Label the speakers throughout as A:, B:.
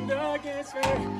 A: formed against me.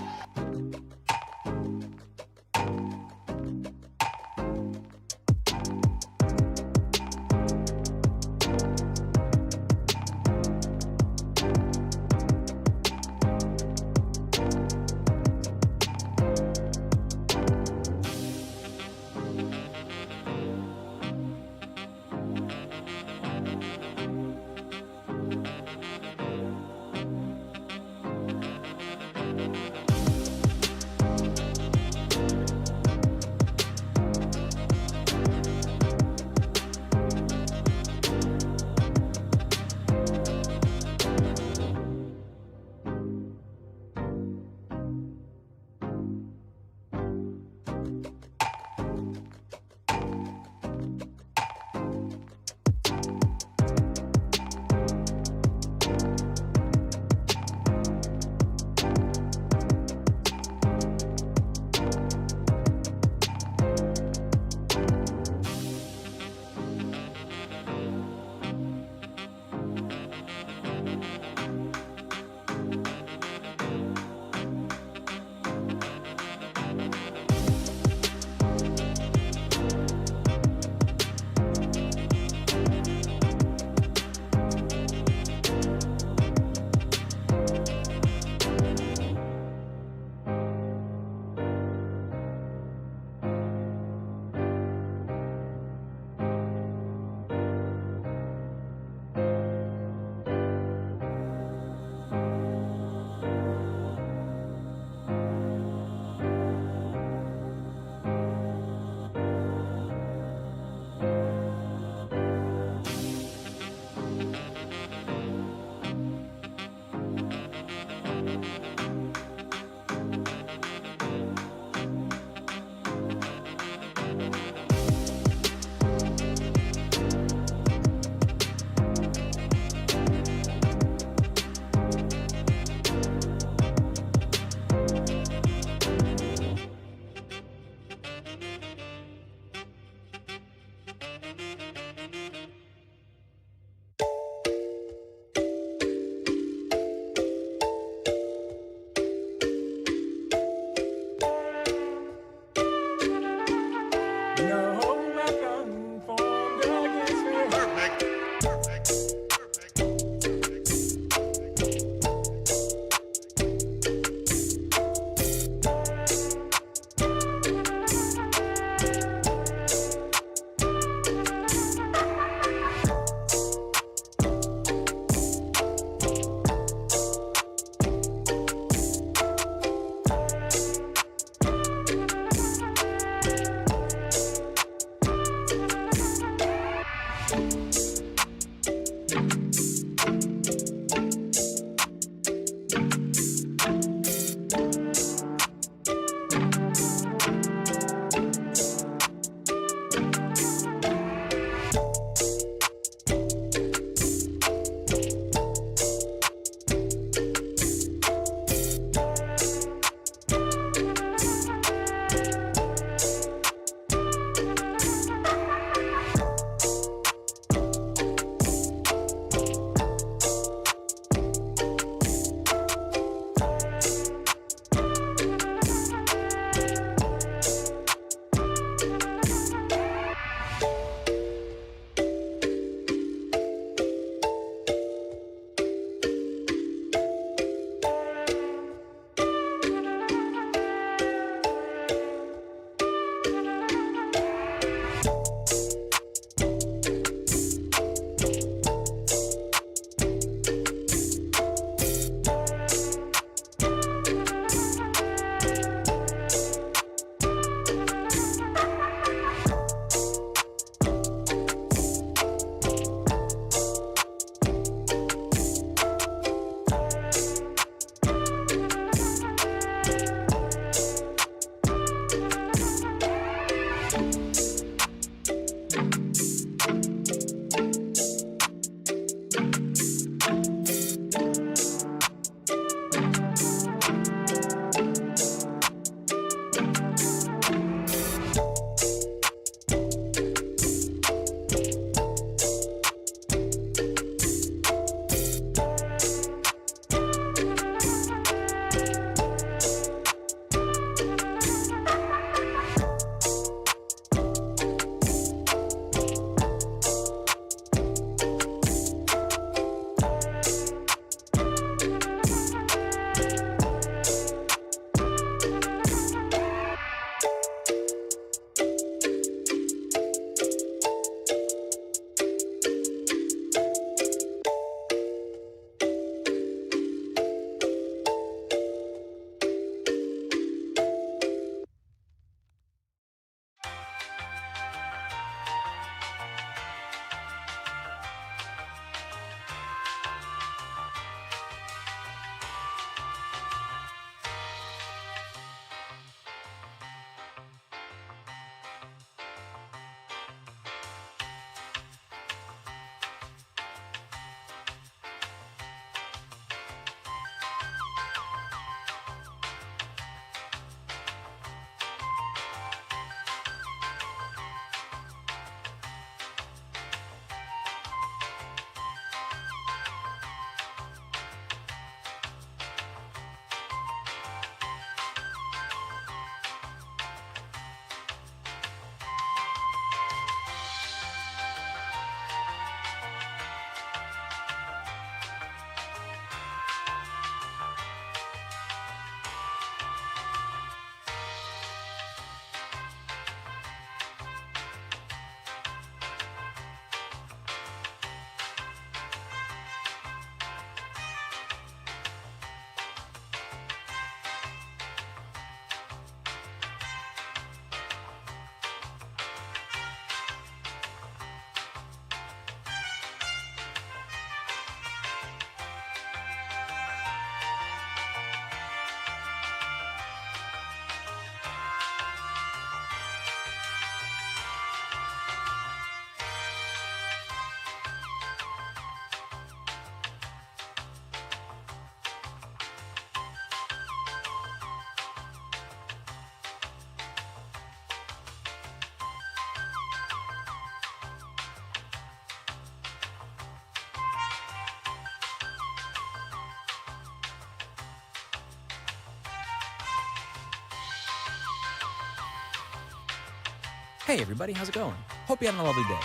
A: Hey everybody, how's it going? Hope you had a lovely day.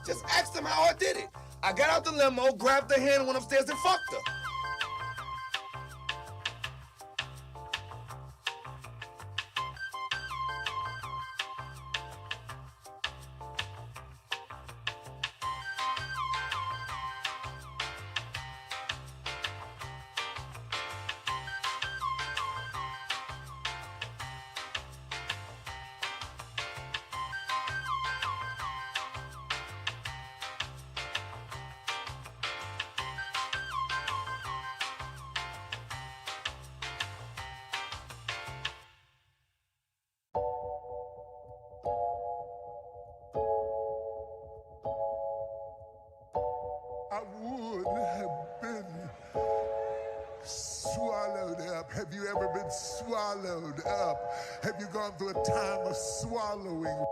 B: Just ask them how I did it. I got out the limo, grabbed her hand, went upstairs and fucked her.
C: I would have been swallowed up. Have you ever been swallowed up? Have you gone through a time of swallowing?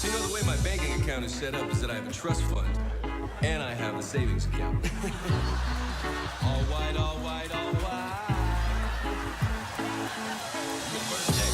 D: So you know the way my banking account is set up is that I have a trust fund and I have a savings account. All white, all white, all white. Your birthday.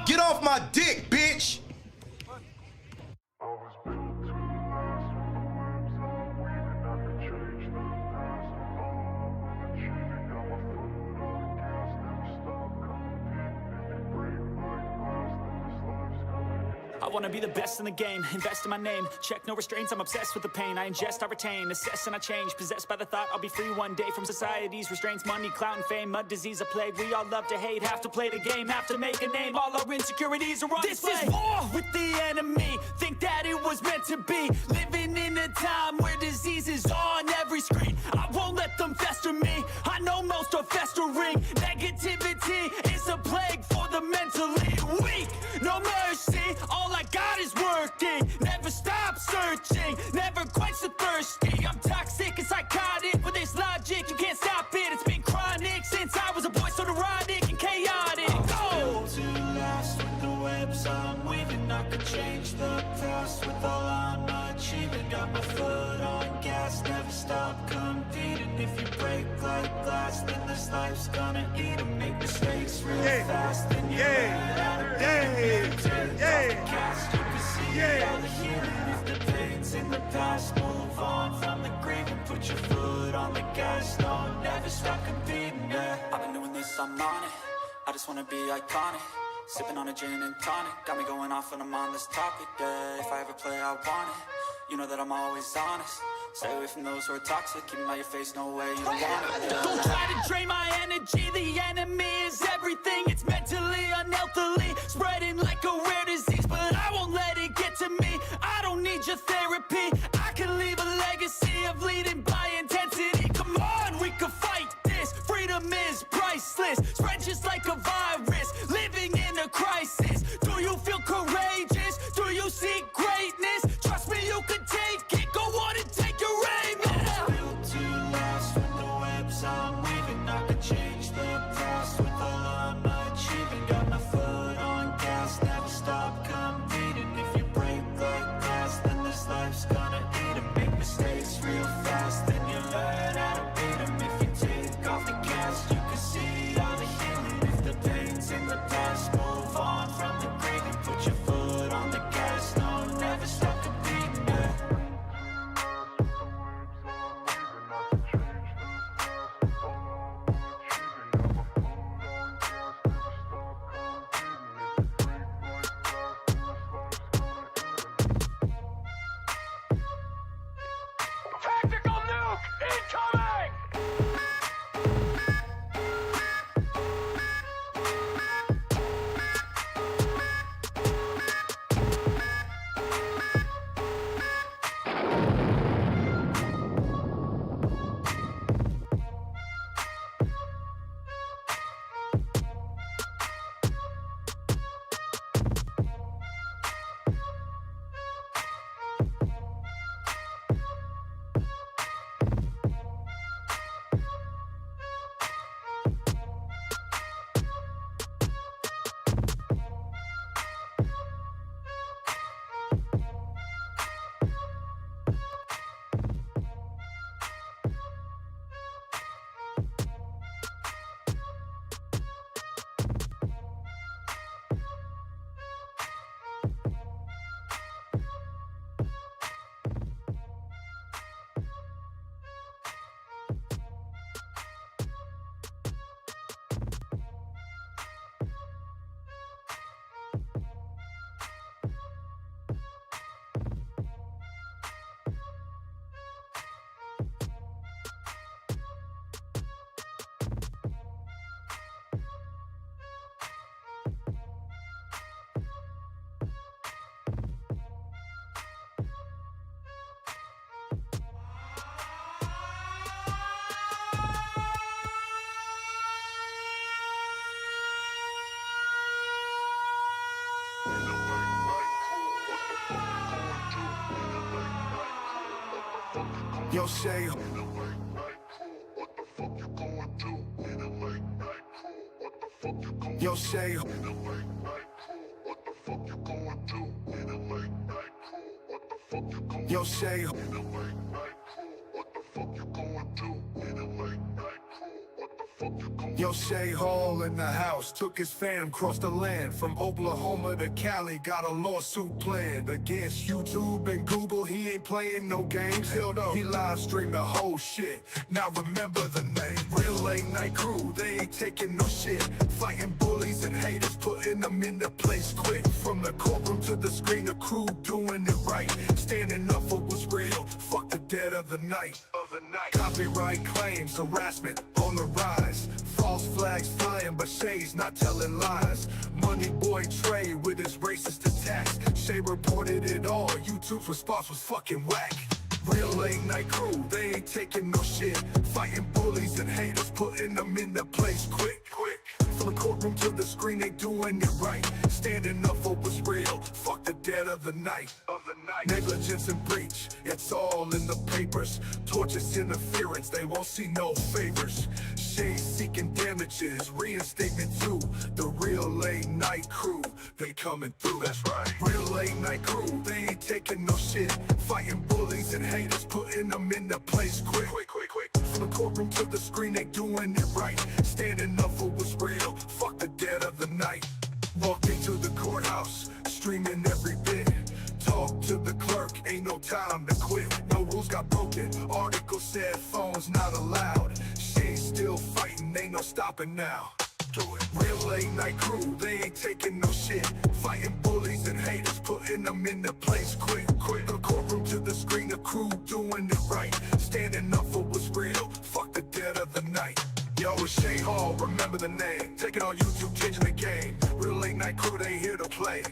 B: Get off my dick, bitch!
D: I
E: wanna be the best in the game, invest in my name, check no restraints, I'm obsessed with the pain. I ingest, I retain, assess and I change, possessed by the thought I'll be free one day from society's restraints. Money, clout and fame, mud, disease, a plague. We all love to hate, have to play the game, have to make a name. All our insecurities are on display. This is war with the enemy, think that it was meant to be. Living in a time where disease is on every screen. I won't let them fester me, I know most are festering. Negativity is a plague for the mentally weak. No mercy, all I got is working. Never stop searching, never quench the thirsty. I'm toxic and psychotic, with this logic you can't stop it. It's been chronic since I was a boy, so neurotic and chaotic. Go! To last with the webs I'm weaving, I could change the past with all I'm achieving. Got my foot on gas, never stop competing. If you break like glass, then this life's gonna eat 'em. Make mistakes real fast, then you run out of cast. You can see all the healing if the pain's in the past. Move on from the grave and put your foot on the gas. No, never stop competing, yeah. I've been doing this, I'm on it. I just wanna be iconic. Sipping on a gin and tonic, got me going off when I'm on this topic, yeah. If I ever play, I want it. You know that I'm always honest. Stay away from those who are toxic. Keep them out your face, no way you don't want it. Don't try to drain my energy. The enemy is everything. It's mentally, unhealthily, spreading like a rare disease. But I won't let it get to me. I don't need your therapy. I can leave a legacy of leading by intensity. Come on, we can fight this. Freedom is priceless. Spread just like a virus. Living in a crisis. Do you feel courageous? Do you seek greatness? Trust me, you can take it. Go on and take your aim. Yeah. Built to last with the webs I'm weaving. I could change the past with all I'm achieving. Got my foot on gas, never stop competing. If you break like glass, then this life's gonna eat 'em. Make mistakes real fast, then you learn how to beat 'em. If you take off the cast, you can see all the healing. If the pain's in the past, move on from the grave and put your foot on the gas. No, never stop competing, yeah.
F: Tactical nuke incoming!
C: Yo, Shay. Yo, Shay. Yo, Shay. Yo, Shay Hall in the house, took his fam across the land, from Oklahoma to Cali, got a lawsuit planned against YouTube and Google. He ain't playing no games, held up, he live streamed the whole shit. Now remember the name, real late night crew, they ain't taking no shit. Fighting bullies and haters, putting them in the place quick. From the courtroom to the screen, the crew doing it right, standing up for what's real, fuck the dead of the night. Copyright claims, harassment on the rise, false flags flying, but Shay's not telling lies. Money boy Trey with his racist attacks, Shay reported it all, YouTube's response was fucking whack. Real late night crew, they ain't taking no shit. Fighting bullies and haters, putting them in their place quick. From the courtroom to the screen, they doing it right, standing up for what's real, fuck the dead of the night. Negligence and breach, it's all in the papers. Tortious interference, they won't see no favors. Shay seeking damages, reinstatement too. The real late night crew, they coming through, that's right. Real late night crew, they ain't taking no shit. Fighting bullies and haters, putting them in the place quick. From the courtroom to the screen, they doing it right, standing up for what's real, fuck the dead of the night. Walked into the courthouse, streaming every bit. Talk to the clerk, ain't no time to quit. No rules got broken, article said phones not allowed. Shay's still fighting, ain't no stopping now. Real late night crew, they ain't taking no shit. Fighting bullies and haters, putting them in the place quick. The courtroom to the screen, the crew doing it right, standing up for what's real, fuck the dead of the night. Yo, it's Shay Hall, remember the name. Take it on YouTube, changing the game. Real late night crew, they here to play.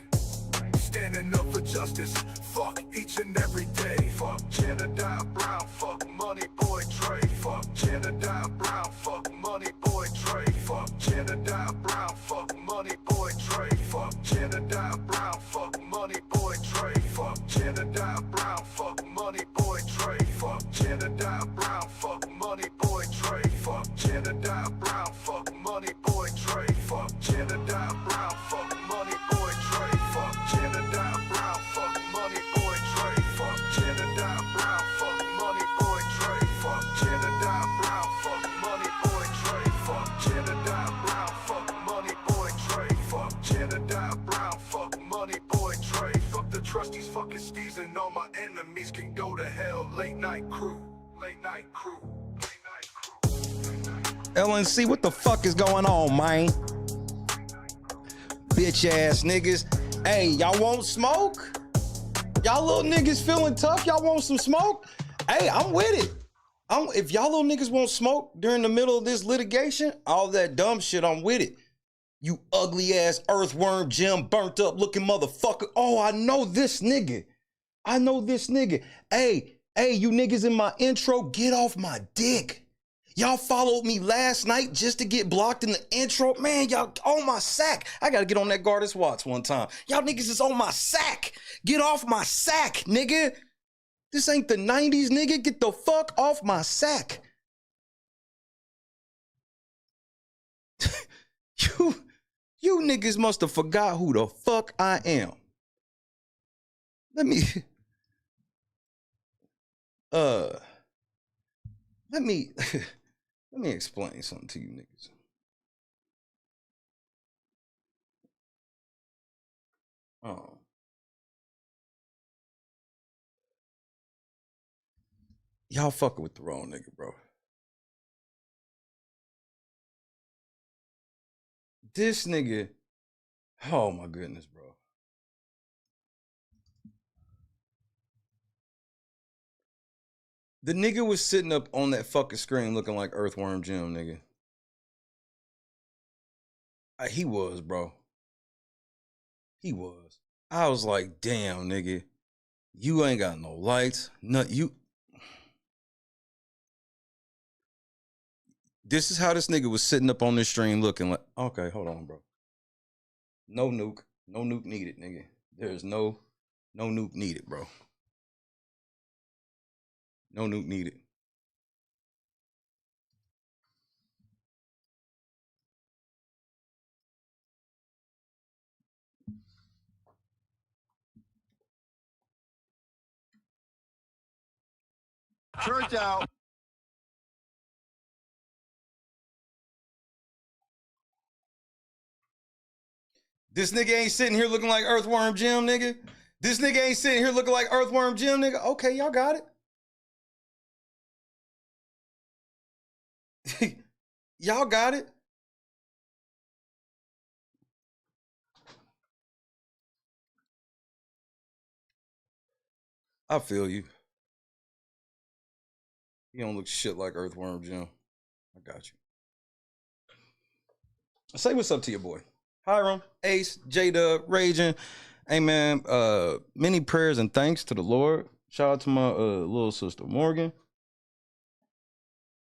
C: Standing up for justice, fuck each and every day. Fuck Jedediah Brown, fuck money boy Trey. Fuck Jedediah Brown, fuck money boy Trey. Fuck Jedediah Brown, fuck money boy Trey. Fuck Jedediah Brown, fuck money boy Trey. Fuck Jedediah Brown, fuck money boy Trey. Fuck Jedediah Brown, fuck money boy Trey. Fuck Jedediah Brown, fuck money boy Trey. Fuck Jedediah Brown, fuck money boy Trey. Fuck Jedediah Brown, fuck money boy Trey. Fuck Jedediah Brown, fuck money boy Trey. Fuck Jedediah Brown, fuck money boy Trey. Fuck Jedediah Brown, fuck money boy Trey. Fuck Jedediah Brown, fuck money boy Trey. Fuck the trustees, fucking steez, and all my enemies can go to hell. Late night crew, late night crew.
G: LNC, what the fuck is going on, man? Bitch ass niggas. Hey, y'all want smoke? Y'all little niggas feeling tough? Y'all want some smoke? Hey, I'm with it. If y'all little niggas want smoke during the middle of this litigation, all that dumb shit, I'm with it. You ugly ass earthworm Jim burnt up looking motherfucker. Oh, I know this nigga. Hey, you niggas in my intro, get off my dick. Y'all followed me last night just to get blocked in the intro. Man, y'all on my sack. I gotta get on that Gardas Watts one time. Y'all niggas is on my sack. Get off my sack, nigga. This ain't the 90s, nigga. Get the fuck off my sack. You niggas must have forgot who the fuck I am. Let me explain something to you niggas. Oh. Y'all fucking with the wrong nigga, bro. This nigga, oh my goodness, bro. The nigga was sitting up on that fucking screen looking like Earthworm Jim, nigga. He was, bro. He was. I was like, damn, nigga. You ain't got no lights. This is how this nigga was sitting up on this stream looking like, okay, hold on, bro. No nuke. No nuke needed, nigga. There's no nuke needed, bro. No nuke needed.
B: Church out.
G: This nigga ain't sitting here looking like Earthworm Jim, nigga. This nigga ain't sitting here looking like Earthworm Jim, nigga. Okay, y'all got it. Y'all got it. I feel you. You don't look shit like Earthworm Jim. I got you. Say what's up to your boy. Hiram, Ace, J-Dub, Raging. Hey, man, many prayers and thanks to the Lord. Shout out to my little sister, Morgan.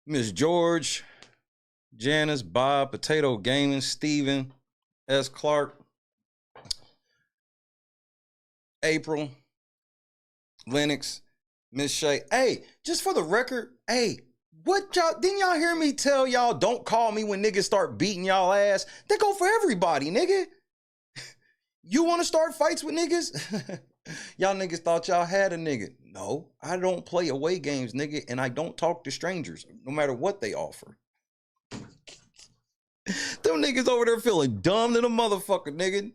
G: Miss George, Janice, Bob, Potato Gaming, Steven, S. Clark, April, Lennox, Miss Shay. Hey, just for the record, hey, what y'all, didn't y'all hear me tell y'all don't call me when niggas start beating y'all ass? They go for everybody, nigga. You want to start fights with niggas? Y'all niggas thought y'all had a nigga. No, I don't play away games, nigga, and I don't talk to strangers, no matter what they offer. Them niggas over there feeling dumb than a motherfucker, nigga.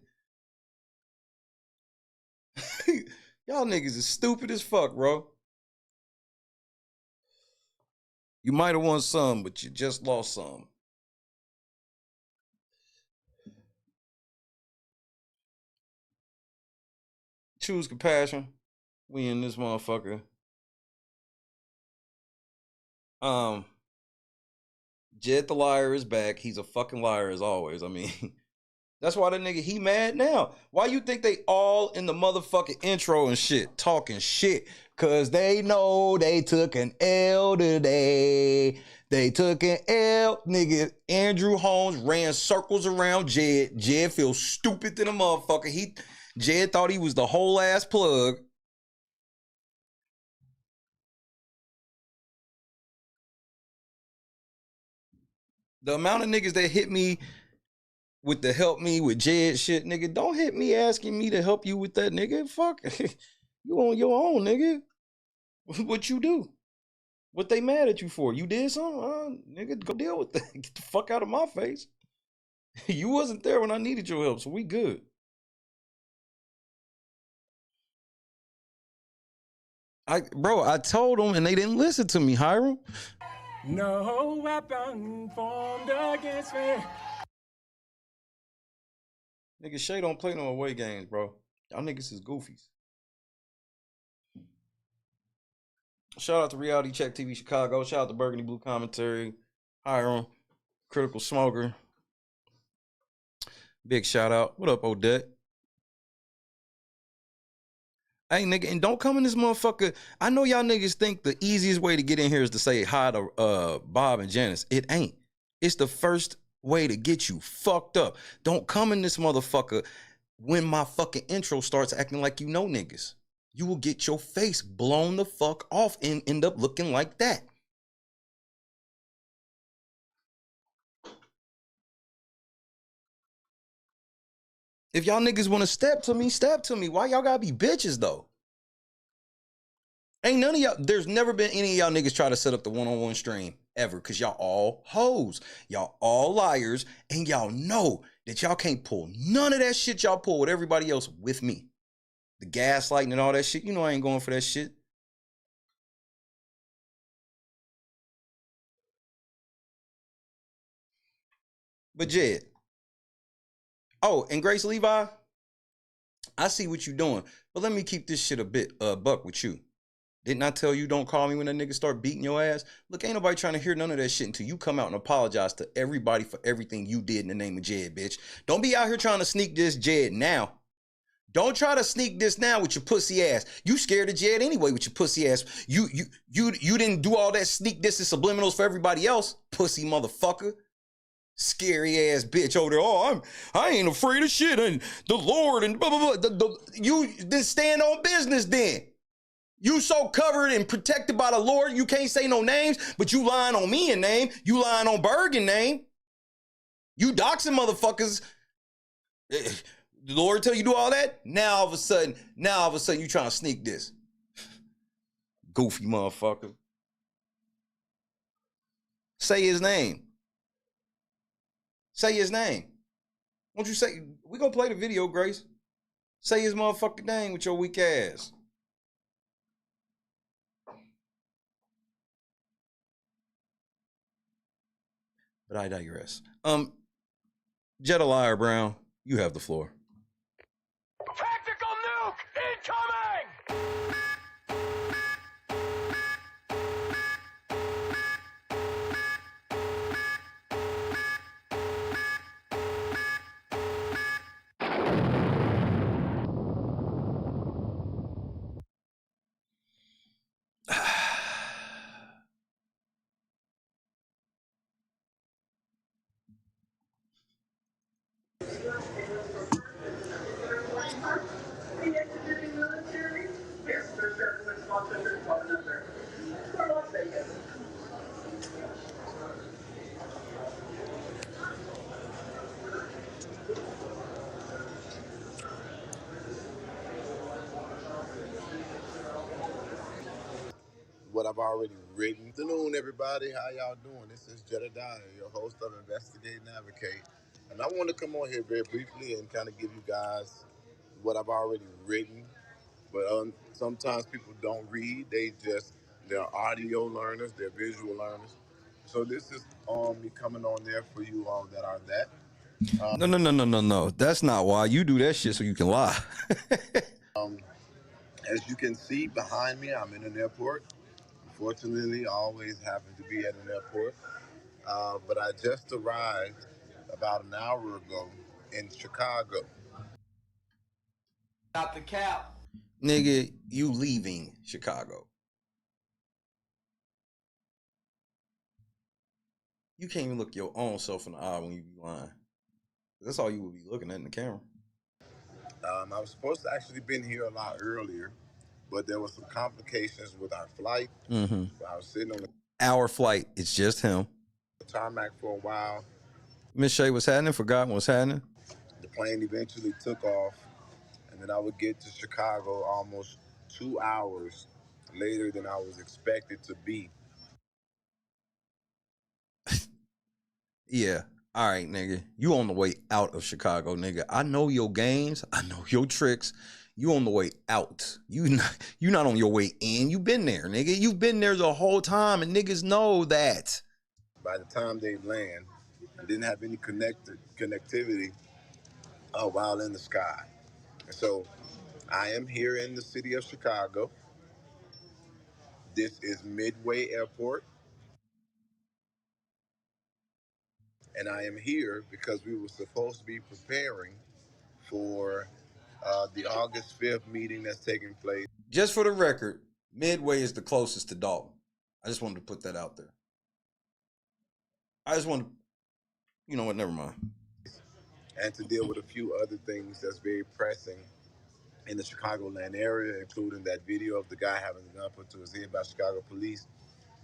G: Y'all niggas is stupid as fuck, bro. You might have won some, but you just lost some. Choose compassion. We in this motherfucker. Jed the liar is back. He's a fucking liar as always. I mean, that's why the nigga, he mad now. Why you think they all in the motherfucking intro and shit, talking shit? Cause they know they took an L today. They took an L. Nigga, Andrew Holmes ran circles around Jed. Jed feels stupid than a motherfucker. Jed thought he was the whole ass plug. The amount of niggas that hit me with the help me with Jed shit, nigga, don't hit me asking me to help you with that, nigga. Fuck. You on your own, nigga. What you do? What they mad at you for? You did something? Nigga, go deal with that. Get the fuck out of my face. You wasn't there when I needed your help, so we good. Bro, I told them and they didn't listen to me, Hiram.
H: No weapon formed against me.
G: Nigga, Shay don't play no away games, bro. Y'all niggas is goofies. Shout out to Reality Check TV Chicago. Shout out to Burgundy Blue Commentary. Hiram, Critical Smoker. Big shout out. What up, Odette? Hey, nigga, and don't come in this motherfucker. I know y'all niggas think the easiest way to get in here is to say hi to Bob and Janice. It ain't. It's the first way to get you fucked up. Don't come in this motherfucker when my fucking intro starts acting like you know niggas. You will get your face blown the fuck off and end up looking like that. If y'all niggas want to step to me, step to me. Why y'all gotta be bitches, though? Ain't none of y'all, there's never been any of y'all niggas try to set up the one-on-one stream ever, because y'all all hoes. Y'all all liars, and y'all know that y'all can't pull none of that shit y'all pull with everybody else with me. The gaslighting and all that shit, you know I ain't going for that shit. But Jed. Oh, and Grace Levi, I see what you doing, but let me keep this shit a bit buck with you. Didn't I tell you don't call me when that nigga start beating your ass? Look, ain't nobody trying to hear none of that shit until you come out and apologize to everybody for everything you did in the name of Jed, bitch. Don't be out here trying to sneak this Jed now. Don't try to sneak this now with your pussy ass. You scared of Jed anyway with your pussy ass. You didn't do all that sneak this and subliminals for everybody else, pussy motherfucker. Scary ass bitch over there. Oh, I ain't afraid of shit and the Lord and blah blah blah. You then stand on business then. You so covered and protected by the Lord, you can't say no names, but you lying on me in name. You lying on Bergen name. You doxing motherfuckers. The Lord tell you do all that? Now all of a sudden you trying to sneak this. Goofy motherfucker. Say his name. Say his name. Won't you say, we gonna play the video, Grace. Say his motherfucking name with your weak ass. But I digress. Jedediah Brown, you have the floor.
F: Tactical nuke incoming!
I: What I've already written. Good afternoon, everybody. How y'all doing? This is Jedediah, your host of Investigate and Advocate. And I want to come on here very briefly and kind of give you guys what I've already written. But sometimes people don't read. They're audio learners, they're visual learners. So this is me coming on there for you all that are that.
G: No. That's not why. You do that shit so you can lie.
I: As you can see behind me, I'm in an airport. Unfortunately, I always happen to be at an airport. But I just arrived about an hour ago in Chicago.
B: Not the cap.
G: Nigga, you leaving Chicago. You can't even look your own self in the eye when you be lying. That's all you would be looking at in the camera.
I: I was supposed to actually been here a lot earlier, but there was some complications with our flight.
G: Mm-hmm.
I: I was sitting on
G: Our flight, it's just him.
I: the tarmac for a while.
G: Miss Shay, what's happening? Forgot what's happening.
I: The plane eventually took off, and then I would get to Chicago almost 2 hours later than I was expected to be.
G: Yeah. All right, nigga. You on the way out of Chicago, nigga. I know your games. I know your tricks. You on the way out. You not on your way in. You been there, nigga. You've been there the whole time, and niggas know that.
I: By the time they land, I didn't have any connectivity while in the sky. And so I am here in the city of Chicago. This is Midway Airport. And I am here because we were supposed to be preparing for the August 5th meeting that's taking place.
G: Just for the record, Midway is the closest to Dalton. I just wanted to put that out there. I just wanted to, you know what, never mind.
I: And to deal with a few other things that's very pressing in the Chicagoland area, including that video of the guy having a gun put to his head by Chicago police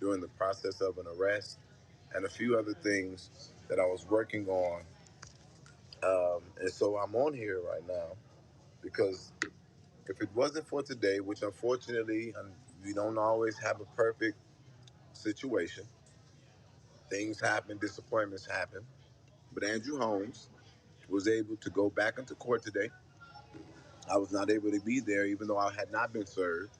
I: during the process of an arrest, and a few other things that I was working on. And so I'm on here right now because if it wasn't for today, which unfortunately we don't always have a perfect situation, things happen, disappointments happen, but Andrew Holmes was able to go back into court today. I was not able to be there even though I had not been served.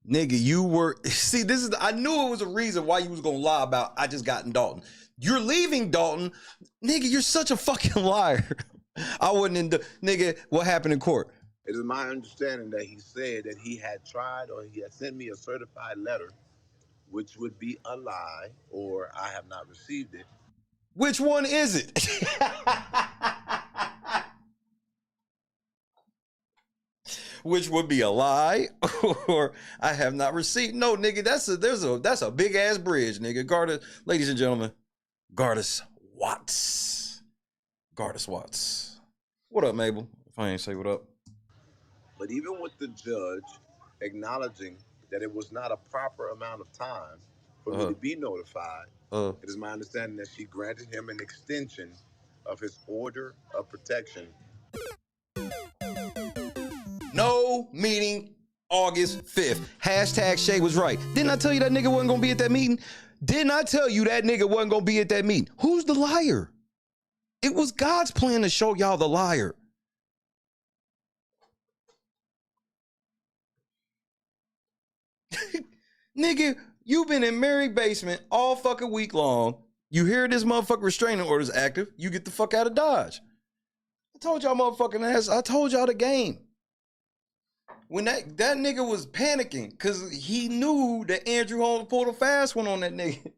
G: Nigga, you were, see, I knew it was a reason why you was gonna lie about I just got in Dalton. You're leaving Dalton. Nigga, you're such a fucking liar. I wouldn't, nigga, what happened in court?
I: It is my understanding that he said that he had tried or he had sent me a certified letter, which would be a lie, or I have not received it.
G: Which one is it? Which would be a lie, or I have not received. No, nigga, that's a big ass bridge, nigga. Guard us, ladies and gentlemen. Gardus Watts. Gardus Watts. What up, Mabel? If I ain't say what up.
I: But even with the judge acknowledging that it was not a proper amount of time for me to be notified, it is my understanding that she granted him an extension of his order of protection.
G: No meeting August 5th. Hashtag Shay was right. Didn't I tell you that nigga wasn't gonna be at that meeting? Didn't I tell you that nigga wasn't gonna be at that meeting? Who's the liar? It was God's plan to show y'all the liar. Nigga, you been in Mary basement all fucking week long. You hear this motherfucker restraining orders active. You get the fuck out of Dodge. I told y'all motherfucking ass. I told y'all the game. When that nigga was panicking because he knew that Andrew Holmes pulled a fast one on that nigga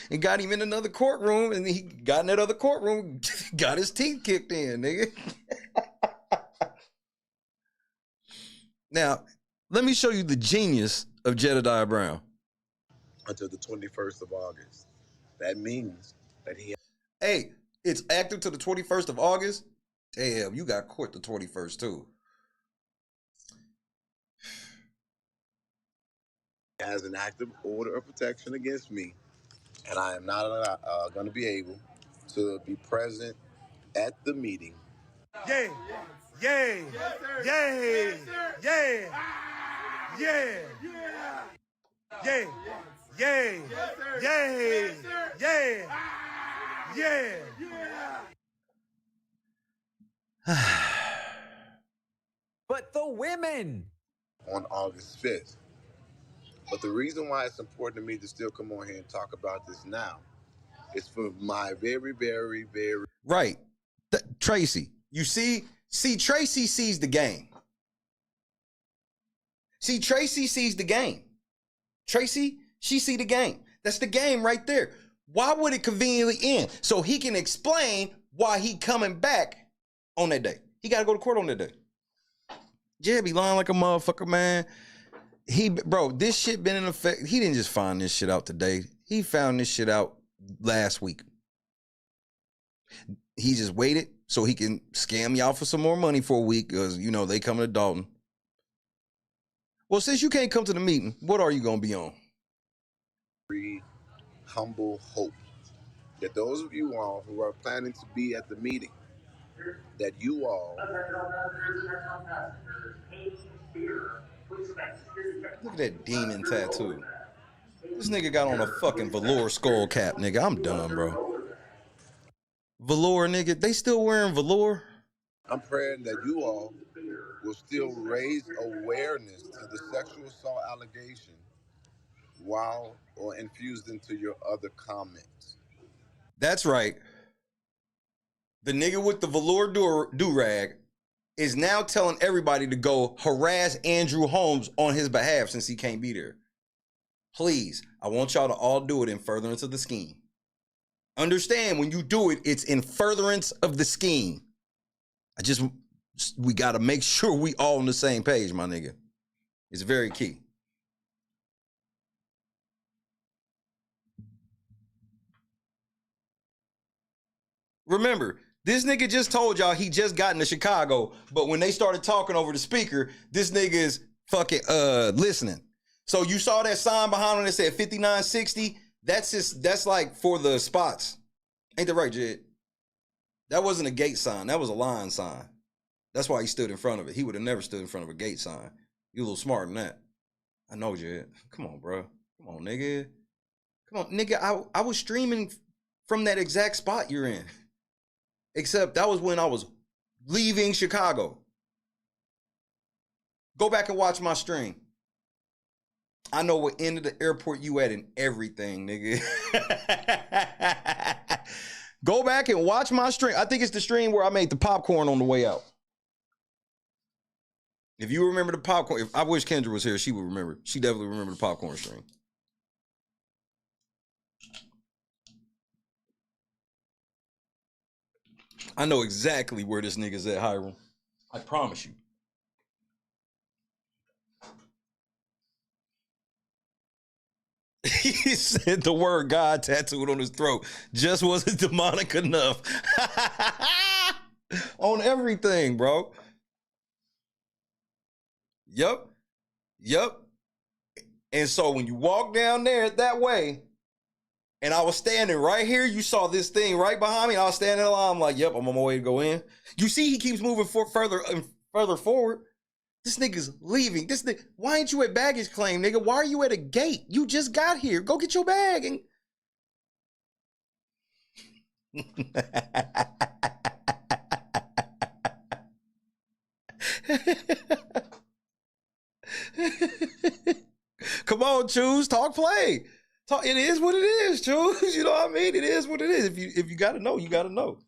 G: and got him in another courtroom, and he got in that other courtroom, got his teeth kicked in, nigga. Now, let me show you the genius of Jedediah Brown.
I: Until the 21st of August. That means that he...
G: Hey, it's active to the 21st of August? Damn, you got court the 21st too.
I: has an active order of protection against me, and I am not going to be able to be present at the meeting.
B: Yay! Yay! Yay! Yay! Yeah! Yay! Yay! Yay! Yay! Yeah!
J: But the women!
I: On August 5th. But the reason why it's important to me to still come on here and talk about this now is for my very, very, very...
G: Right. Tracy, you see, Tracy sees the game. See, Tracy sees the game. Tracy, she see the game. That's the game right there. Why would it conveniently end? So he can explain why he coming back on that day. He got to go to court on that day. Jed be lying like a motherfucker, man. Bro, this shit been in effect. He didn't just find this shit out today. He found this shit out last week. He just waited so he can scam y'all for some more money for a week because, you know, they coming to Dalton. Well, since you can't come to the meeting, what are you going to be on?
I: Very humble hope that those of you all who are planning to be at the meeting, that you all...
G: Look at that demon tattoo. This nigga got on a fucking velour skull cap, nigga. I'm done, bro. Velour, nigga. They still wearing velour?
I: I'm praying that you all will still raise awareness to the sexual assault allegation while or infused into your other comments.
G: That's right. The nigga with the velour do-rag is now telling everybody to go harass Andrew Holmes on his behalf since he can't be there. Please, I want y'all to all do it in furtherance of the scheme. Understand, when you do it, it's in furtherance of the scheme. We got to make sure we all on the same page, my nigga. It's very key. Remember, this nigga just told y'all he just got into Chicago, but when they started talking over the speaker, this nigga is fucking listening. So you saw that sign behind him that said 5960? That's like for the spots. Ain't that right, Jed? That wasn't a gate sign. That was a line sign. That's why he stood in front of it. He would have never stood in front of a gate sign. You a little smarter than that. I know, Jed. Come on, bro. Come on, nigga. Come on, nigga. I was streaming from that exact spot you're in. Except that was when I was leaving Chicago. Go back and watch my stream. I know what end of the airport you at and everything, nigga. Go back and watch my stream. I think it's the stream where I made the popcorn on the way out. If you remember the popcorn, I wish Kendra was here, she would remember. She definitely remember the popcorn stream. I know exactly where this nigga's at, Hiram. I promise you. He said the word God tattooed on his throat just wasn't demonic enough. On everything, bro. Yep. And so when you walk down there that way, and I was standing right here, you saw this thing right behind me, I was standing in the line, I'm like, yep, I'm on my way to go in. You see he keeps moving further and further forward. This nigga's leaving. This nigga, why ain't you at baggage claim, nigga? Why are you at a gate? You just got here. Go get your bag. And choose. Talk play. Talk, it is what it is, choose. You know what I mean? It is what it is. If you gotta know, you gotta know.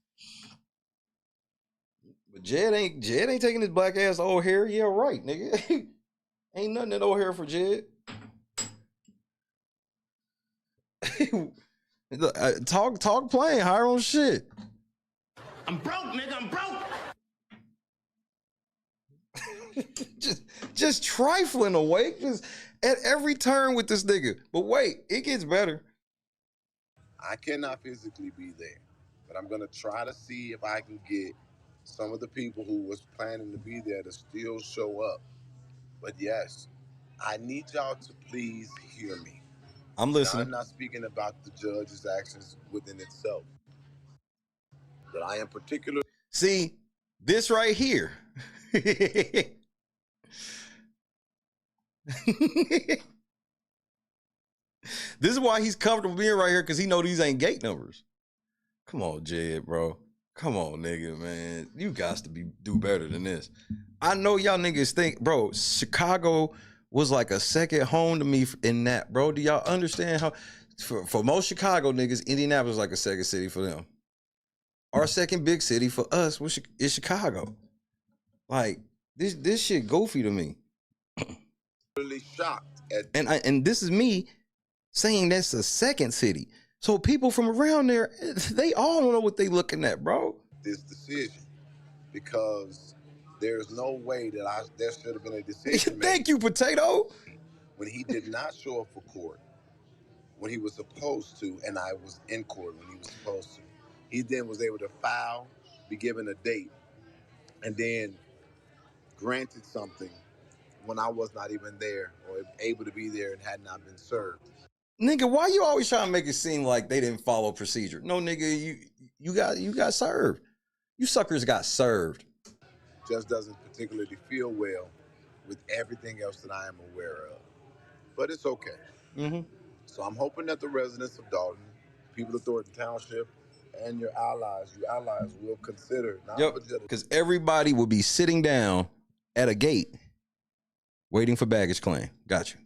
G: But Jed ain't taking his black ass old hair. Yeah, right, nigga. Ain't nothing that old hair for Jed. Talk playing, hire on shit.
K: I'm broke, nigga. I'm broke.
G: just trifling away, just at every turn with this nigga. But wait, it gets better.
I: I cannot physically be there, but I'm gonna try to see if I can get some of the people who was planning to be there to still show up. But yes, I need y'all to please hear me.
G: I'm listening.
I: Now, I'm not speaking about the judge's actions within itself, but I am particular.
G: See, this right here. This is why he's comfortable being right here, because he know these ain't gate numbers. Come on, Jed, bro. Come on, nigga, man. You got to do better than this. I know y'all niggas think, bro, Chicago was like a second home to me in that, bro. Do y'all understand how, for most Chicago niggas, Indianapolis is like a second city for them. Our second big city for us is Chicago. Like, this shit goofy to me.
I: Really shocked at
G: and this is me saying that's a second city. So people from around there, they all don't know what they looking at, bro.
I: This decision, because there's no way that there should have been a decision made.
G: Thank you, Potato.
I: When he did not show up for court when he was supposed to, and I was in court when he was supposed to. He then was able to file, be given a date, and then granted something when I was not even there or able to be there and had not been served.
G: Nigga, why you always trying to make it seem like they didn't follow procedure? No, nigga, you got served. You suckers got served.
I: Just doesn't particularly feel well with everything else that I am aware of. But it's okay.
G: Mm-hmm.
I: So I'm hoping that the residents of Dalton, people of Thornton Township, and your allies will consider.
G: Because everybody will be sitting down at a gate waiting for baggage claim. Got you.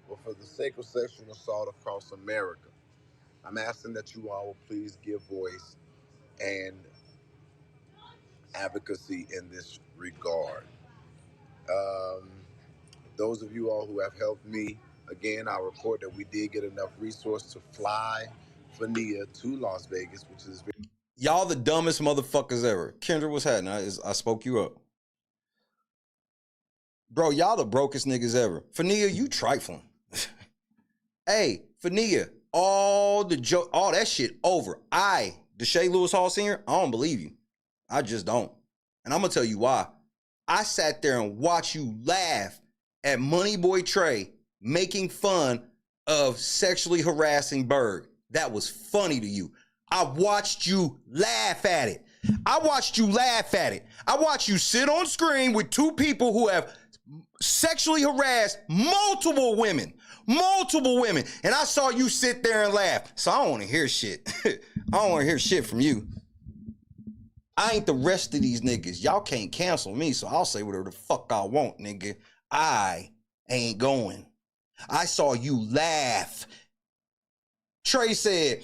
I: But for the sake of sexual assault across America, I'm asking that you all will please give voice and advocacy in this regard. Those of you all who have helped me, again, I'll report that we did get enough resource to fly Fania to Las Vegas, which is...
G: Y'all the dumbest motherfuckers ever. Kendra, what's happening? I spoke you up. Bro, y'all the brokest niggas ever. Fania, you trifling. Hey, Fania, all that shit over. The Shea Lewis Hall Senior, I don't believe you. I just don't. And I'm gonna tell you why. I sat there and watched you laugh at Moneyboy Trey making fun of sexually harassing Berg. That was funny to you. I watched you laugh at it. I watched you sit on screen with two people who have sexually harassed multiple women. And I saw you sit there and laugh. So I don't want to hear shit. I don't want to hear shit from you. I ain't the rest of these niggas. Y'all can't cancel me, so I'll say whatever the fuck I want, nigga. I ain't going. I saw you laugh. Trey said,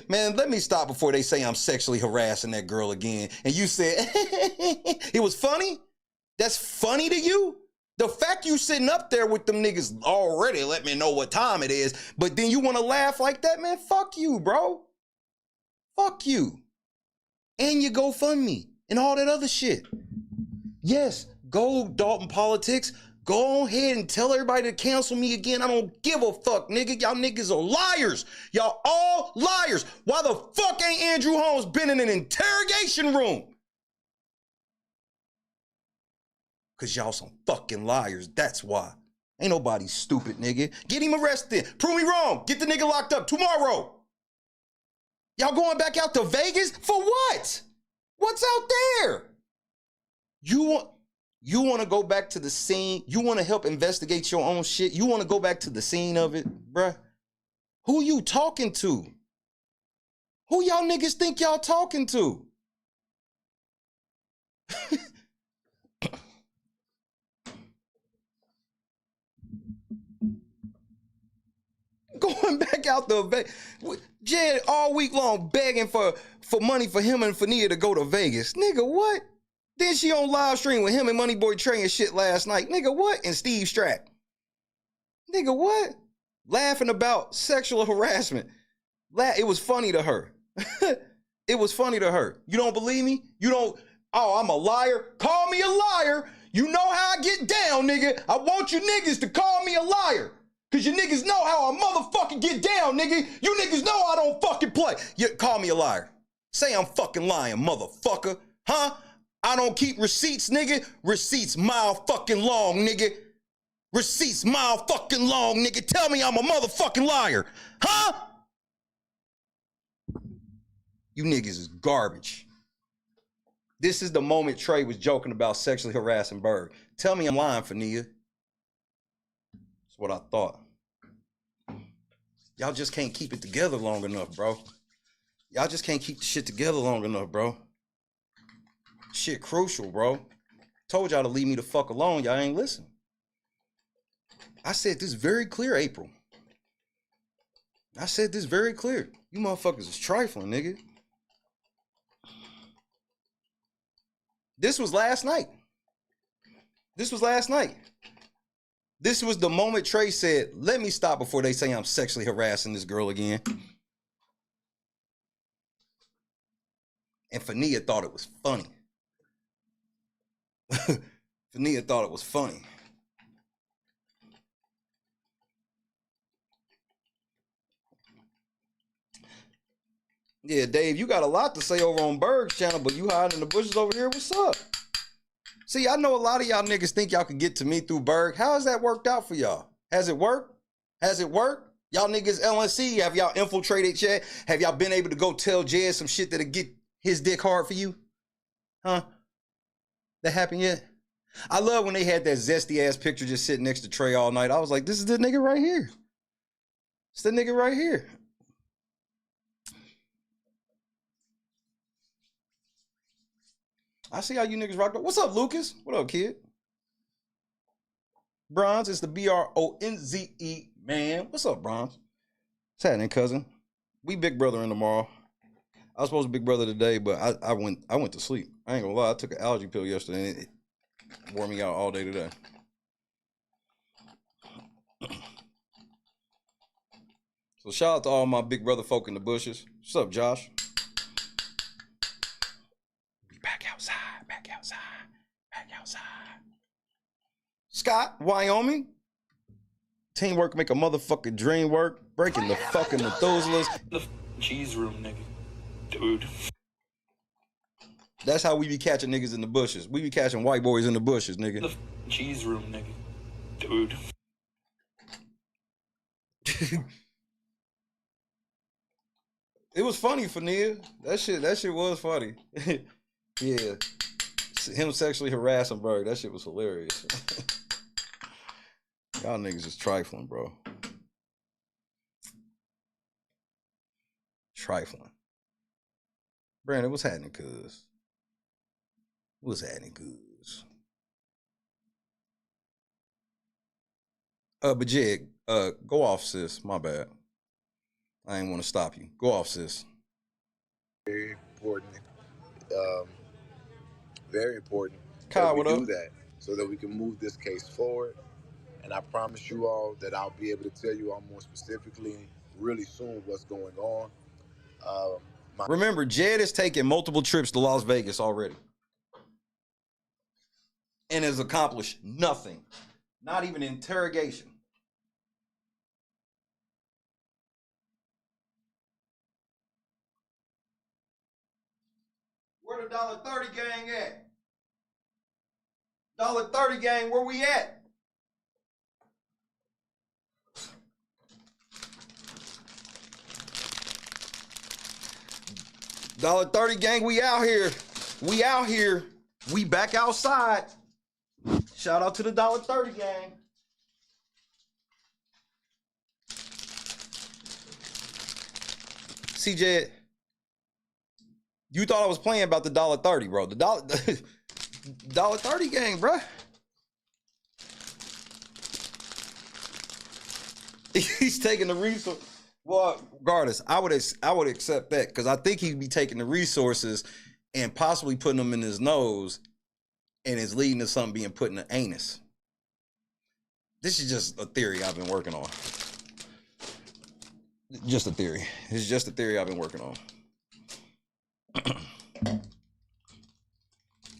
G: man, let me stop before they say I'm sexually harassing that girl again. And you said, it was funny? That's funny to you? The fact you sitting up there with them niggas already let me know what time it is, but then you want to laugh like that, man? Fuck you, bro. Fuck you. And you GoFundMe and all that other shit. Yes, go Dalton Politics. Go ahead and tell everybody to cancel me again. I don't give a fuck, nigga. Y'all niggas are liars. Y'all all liars. Why the fuck ain't Andrew Holmes been in an interrogation room? Because y'all some fucking liars. That's why. Ain't nobody stupid, nigga. Get him arrested. Prove me wrong. Get the nigga locked up tomorrow. Y'all going back out to Vegas? For what? What's out there? You want to go back to the scene? You want to help investigate your own shit? You want to go back to the scene of it, bruh? Who you talking to? Who y'all niggas think y'all talking to? going back out to Vegas. Jed all week long begging for money for him and Fania to go to Vegas. Nigga, what? Then she on live stream with him and Moneyboy Trey and shit last night. Nigga, what? And Steve Strack. Nigga, what? Laughing about sexual harassment. It was funny to her. It was funny to her. You don't believe me? You don't, oh, I'm a liar? Call me a liar. You know how I get down, nigga. I want you niggas to call me a liar. Cause you niggas know how I motherfucking get down, nigga. You niggas know I don't fucking play. You call me a liar. Say I'm fucking lying, motherfucker. Huh? I don't keep receipts, nigga. Receipts mile fucking long, nigga. Receipts mile fucking long, nigga. Tell me I'm a motherfucking liar. Huh? You niggas is garbage. This is the moment Trey was joking about sexually harassing Berg. Tell me I'm lying, Fania. That's what I thought. Y'all just can't keep it together long enough, bro. Y'all just can't keep the shit together long enough, bro. Shit crucial, bro. Told y'all to leave me the fuck alone. Y'all ain't listen. I said this very clear, April. I said this very clear. You motherfuckers is trifling, nigga. This was last night. This was last night. This was the moment Trey said, let me stop before they say I'm sexually harassing this girl again. And Fania thought it was funny. Fania thought it was funny. Yeah, Dave, you got a lot to say over on Berg's channel, but you hiding in the bushes over here. What's up? See, I know a lot of y'all niggas think y'all can get to me through Berg. How has that worked out for y'all? Has it worked? Has it worked? Y'all niggas LNC, have y'all infiltrated Jed? Have y'all been able to go tell Jed some shit that'll get his dick hard for you? Huh? That happened yet? I love when they had that zesty ass picture just sitting next to Trey all night. I was like, this is the nigga right here. It's the nigga right here. I see how you niggas rocked up. What's up, Lucas? What up, kid? Bronze, it's the BRONZE, man. What's up, Bronze? What's happening, cousin? We big brother in tomorrow. I was supposed to big brother today, but I went to sleep. I ain't gonna lie, I took an allergy pill yesterday and it wore me out all day today. So shout out to all my big brother folk in the bushes. What's up, Josh? Back outside. Scott, Wyoming. Teamwork make a motherfucking dream work. Breaking the fucking Methuselahs.
L: The cheese room, nigga. Dude.
G: That's how we be catching niggas in the bushes. We be catching white boys in the bushes, nigga.
L: The cheese room, nigga. Dude.
G: It was funny, Fania. That shit was funny. Yeah. Him sexually harassing Berg. That shit was hilarious. Y'all niggas is trifling, bro. Trifling. Brandon, what's happening, cuz? What's happening, cuz? But Jed, go off, sis. My bad. I ain't want to stop you. Go off, sis.
I: Very important. Very important.
G: Kyle,
I: that we
G: what
I: do
G: up?
I: that so that we can move this case forward. And I promise you all that I'll be able to tell you all more specifically really soon what's going on.
G: Remember, Jed has taken multiple trips to Las Vegas already and has accomplished nothing. Not even interrogation. Where the $30 gang at? $30 gang, where we at? $30 gang, we out here. We out here. We back outside. Shout out to the $30 gang. CJ, you thought I was playing about the $30, bro. The $30 gang, bro. He's taking the resource. Well, regardless, I would accept that because I think he'd be taking the resources and possibly putting them in his nose, and it's leading to something being put in the anus. This is just a theory I've been working on. Just a theory. It's just a theory I've been working on.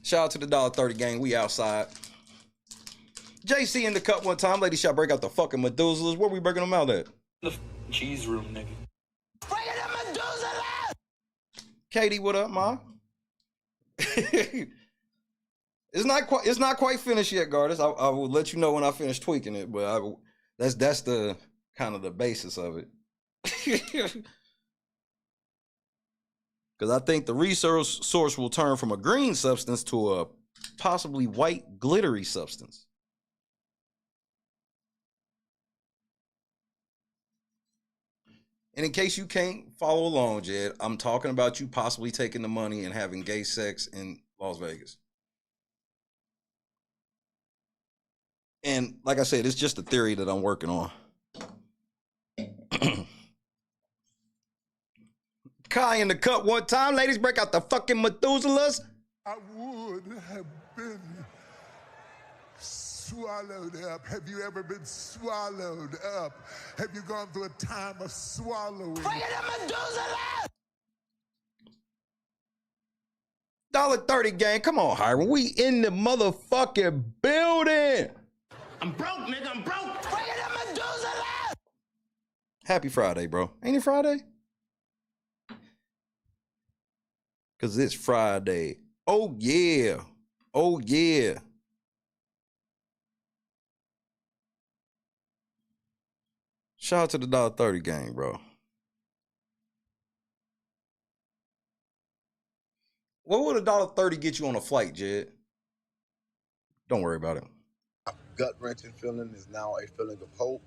G: Shout out to the $1.30 gang. We outside. JC in the cut one time. Lady shot break out the fucking Methuselahs. Where we breaking them out at?
L: The cheese room, nigga.
F: Bring it to Medusa!
G: Katie, what up, ma? It's not quite finished yet, Gardis. I will let you know when I finish tweaking it, but that's the kind of the basis of it. Because I think the resource source will turn from a green substance to a possibly white glittery substance. And in case you can't follow along, Jed, I'm talking about you possibly taking the money and having gay sex in Las Vegas. And like I said, it's just a theory that I'm working on. Kai in the cut one time. Ladies, break out the fucking Methuselahs.
C: I would have been swallowed up. Have you ever been swallowed up? Have you gone through a time of swallowing?
F: Bring it to Medusa!
G: $1.30 gang. Come on, Hiram. We in the motherfucking building.
K: I'm broke, nigga. I'm broke.
F: Bring it to Medusa!
G: Happy Friday, bro. Ain't it Friday? Because it's Friday. Oh, yeah. Oh, yeah. Shout out to the $1.30 gang, bro. What would $1.30 get you on a flight, Jed? Don't worry about it.
I: Gut-wrenching feeling is now a feeling of hope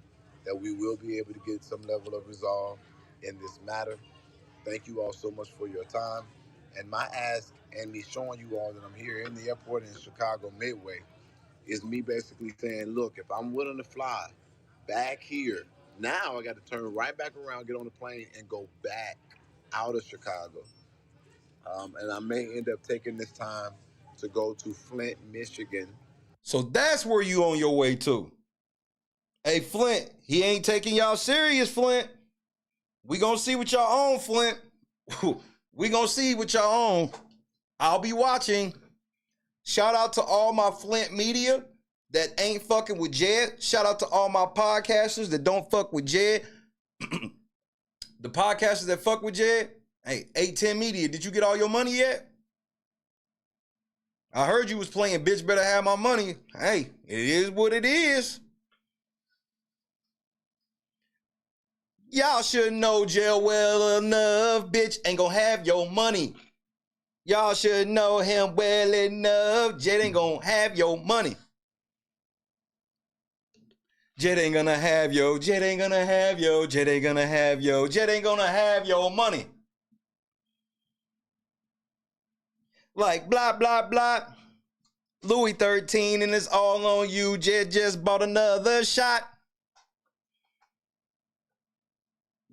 I: that we will be able to get some level of resolve in this matter. Thank you all so much for your time. And my ask and me showing you all that I'm here in the airport in Chicago Midway is me basically saying, look, if I'm willing to fly back here, now I got to turn right back around, get on the plane, and go back out of Chicago. And I may end up taking this time to go to Flint, Michigan.
G: So that's where you on your way to. Hey, Flint, he ain't taking y'all serious, Flint. We gonna see what y'all own, Flint. We gonna see what y'all own. I'll be watching. Shout out to all my Flint media that ain't fucking with Jed. Shout out to all my podcasters that don't fuck with Jed. The podcasters that fuck with Jed. Hey, 810 Media, did you get all your money yet? I heard you was playing Bitch Better Have My Money. Hey, it is what it is. Y'all should know Jed well enough. Bitch ain't gonna have your money. Y'all should know him well enough. Jed ain't gonna have your money. Jed ain't gonna have yo. Jed ain't gonna have yo. Jed ain't gonna have yo. Jed ain't gonna have your money. Like blah, blah, blah. Louis 13 and it's all on you. Jed just bought another shot.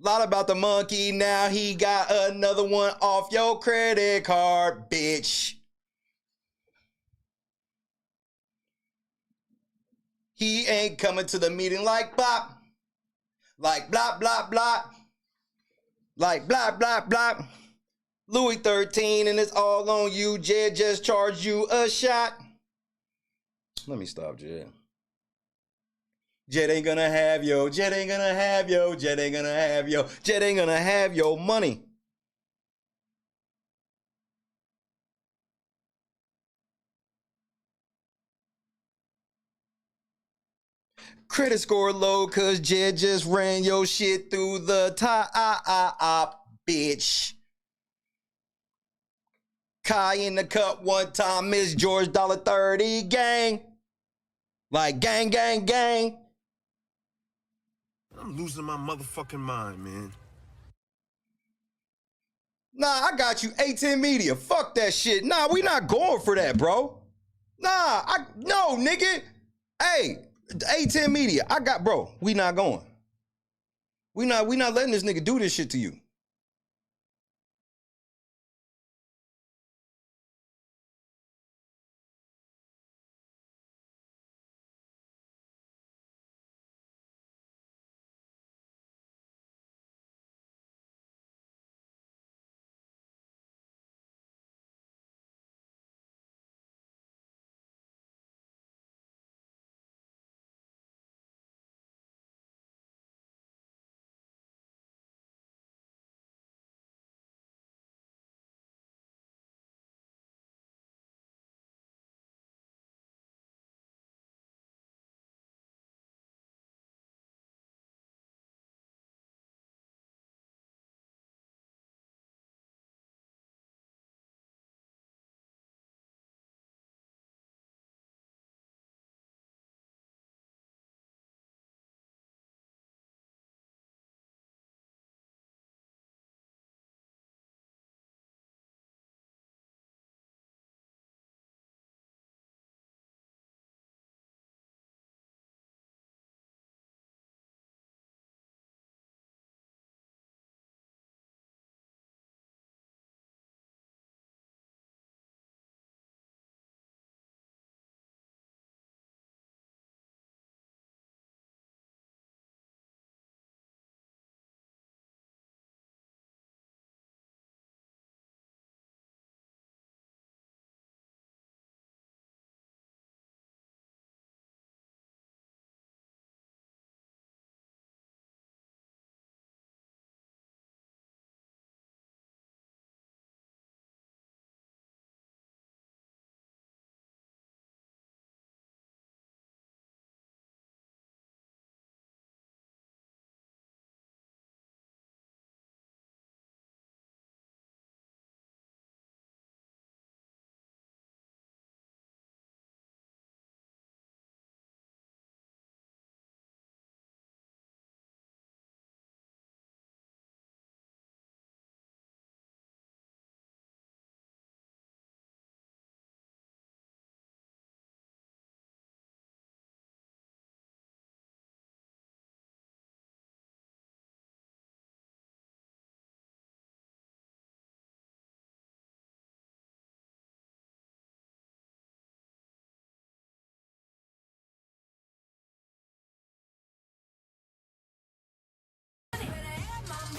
G: Lot about the monkey. Now he got another one off your credit card, bitch. He ain't coming to the meeting like blah. Like blah, blah, blah. Like blah, blah, blah. Louis 13 and it's all on you. Jed just charged you a shot. Let me stop, Jed. Jed ain't gonna have yo. Jed ain't gonna have yo. Jed ain't gonna have yo. Jed ain't gonna have your money. Credit score low cause Jed just ran your shit through the top, bitch. Kai in the cup one time, Miss George $1.30 gang. Like gang, gang, gang.
C: I'm losing my motherfucking mind, man.
G: Nah, I got you. 810 Media. Fuck that shit. Nah, we not going for that, bro. Nah, no, nigga. Hey, 810 Media. Bro, we not going. We not letting this nigga do this shit to you.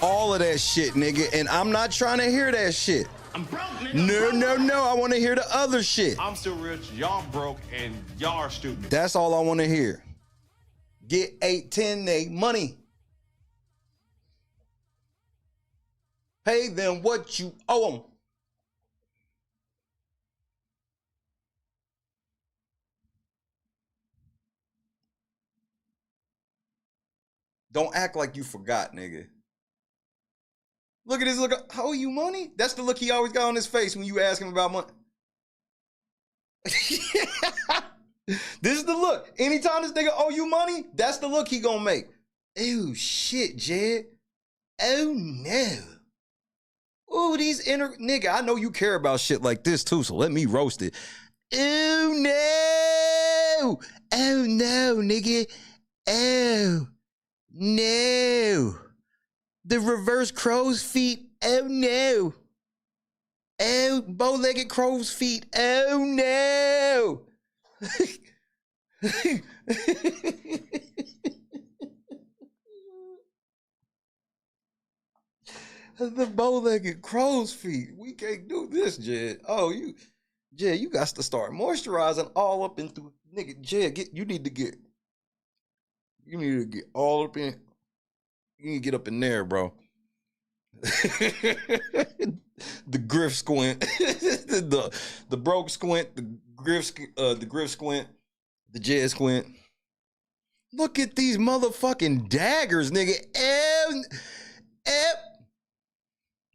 G: All of that shit, nigga. And I'm not trying to hear that shit.
K: I'm broke, nigga.
G: No. I want to hear the other shit.
M: I'm still rich, y'all broke, and y'all are stupid.
G: That's all I want to hear. Get 8-10 they money. Pay them what you owe them. Don't act like you forgot, nigga. Look at this look. How owe you money? That's the look he always got on his face when you ask him about money. This is the look. Anytime this nigga owe you money, that's the look he gonna make. Ew, shit, Jed. Oh, no. Ooh, these inner... Nigga, I know you care about shit like this, too, so let me roast it. Oh, no. Oh, no, nigga. Oh, no. The reverse crow's feet. Oh, no. Oh, bow-legged crow's feet. Oh, no. The bow-legged crow's feet. We can't do this, Jed. Oh, Jed, you got to start moisturizing all up into, nigga, Jed, you need to get all up in, you need to get up in there, bro. The griff squint, the broke squint, the griff squint, the Jed squint. Look at these motherfucking daggers, nigga. Let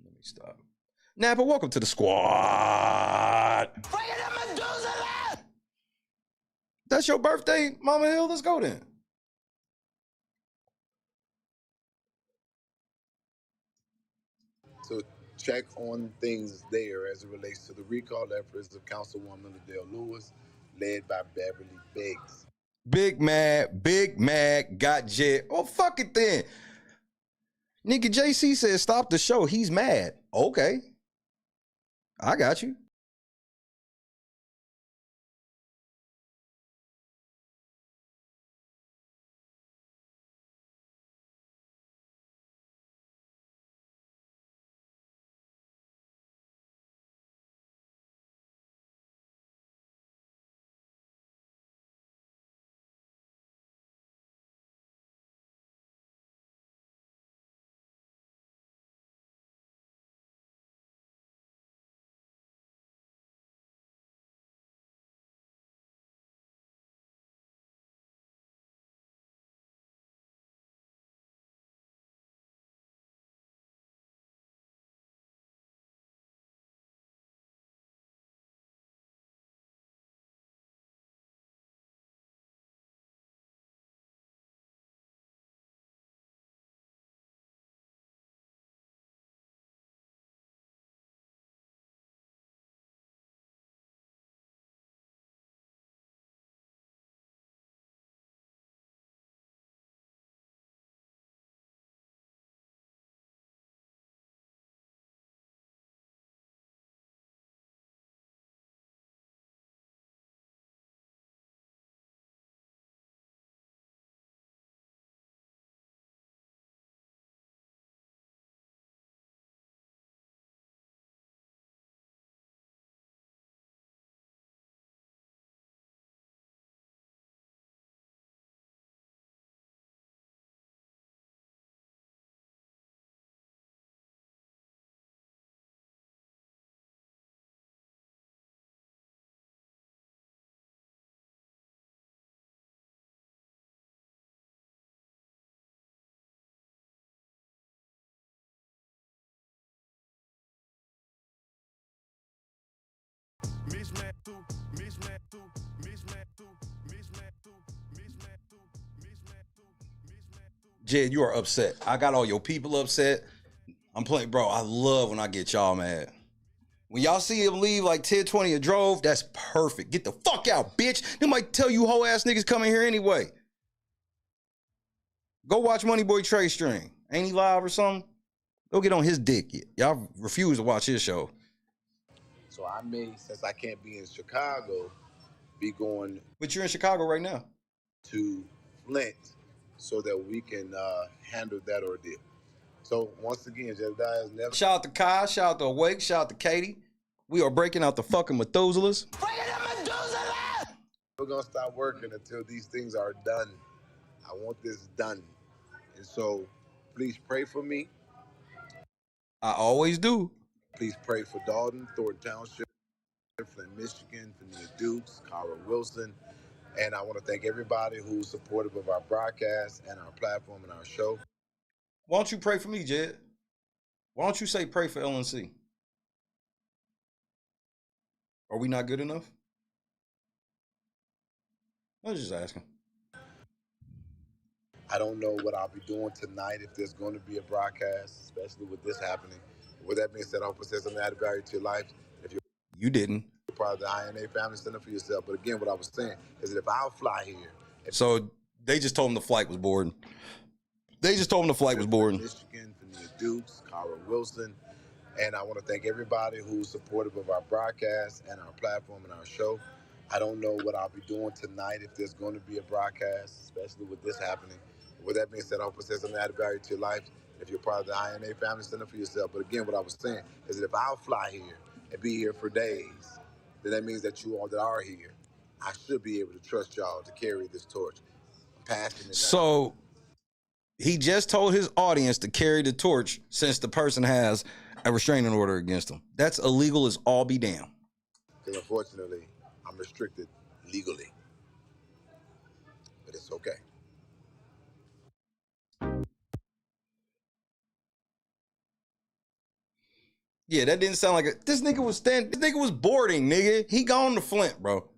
G: me stop. Napa, welcome to the squad. That's your birthday, Mama Hill? Let's go then.
I: So check on things there as it relates to the recall efforts of Councilwoman Liddell Lewis, led by Beverly Biggs.
G: Big Mac got Jed. Oh, fuck it then. Nigga, JC said stop the show. He's mad. Okay. I got you. Jed, you are upset. I got all your people upset. I'm playing, bro. I love when I get y'all mad. When y'all see him leave like 10-20 a drove, that's perfect. Get the fuck out, bitch. They might tell you hoe ass niggas coming here anyway. Go watch Moneyboy Trey stream. Ain't he live or something? Go get on his dick. Y'all refuse to watch his show.
I: So I may, since I can't be in Chicago, be going.
G: But you're in Chicago right now.
I: To Flint, so that we can handle that ordeal. So once again, Jedediah has never.
G: Shout out to Kai, shout out to Awake, shout out to Katie. We are breaking out the fucking Methuselahs.
I: We're gonna stop working until these things are done. I want this done. And so please pray for me.
G: I always do.
I: Please pray for Dalton, Thornton Township, Flint, Michigan, Vanilla Dukes, Cara Wilson. And I want to thank everybody who's supportive of our broadcast and our platform and our show.
G: Why don't you pray for me, Jed? Why don't you say pray for LNC? Are we not good enough? I was just asking.
I: I don't know what I'll be doing tonight if there's going to be a broadcast, especially with this happening. With that being said, I hope it says something added value to your life. If
G: you didn't.
I: You're part of the INA family, stand up for yourself. But again, what I was saying is that if I'll fly here.
G: So they just told him the flight was boarding. They just told him the flight was boarding.
I: Michigan, Vanilla Dukes, Cara Wilson. And I want to thank everybody who's supportive of our broadcast and our platform and our show. I don't know what I'll be doing tonight if there's going to be a broadcast, especially with this happening. With that being said, I hope it says something added value to your life. If you're part of the INA family, stand up for yourself. But again, what I was saying is that if I'll fly here and be here for days, then that means that you all that are here, I should be able to trust y'all to carry this torch. I'm passionate.
G: So he just told his audience to carry the torch since the person has a restraining order against him. That's illegal as all be damned.
I: Because unfortunately, I'm restricted legally. But it's okay.
G: Yeah, that didn't sound like a. This nigga was boarding, nigga. He gone to Flint, bro.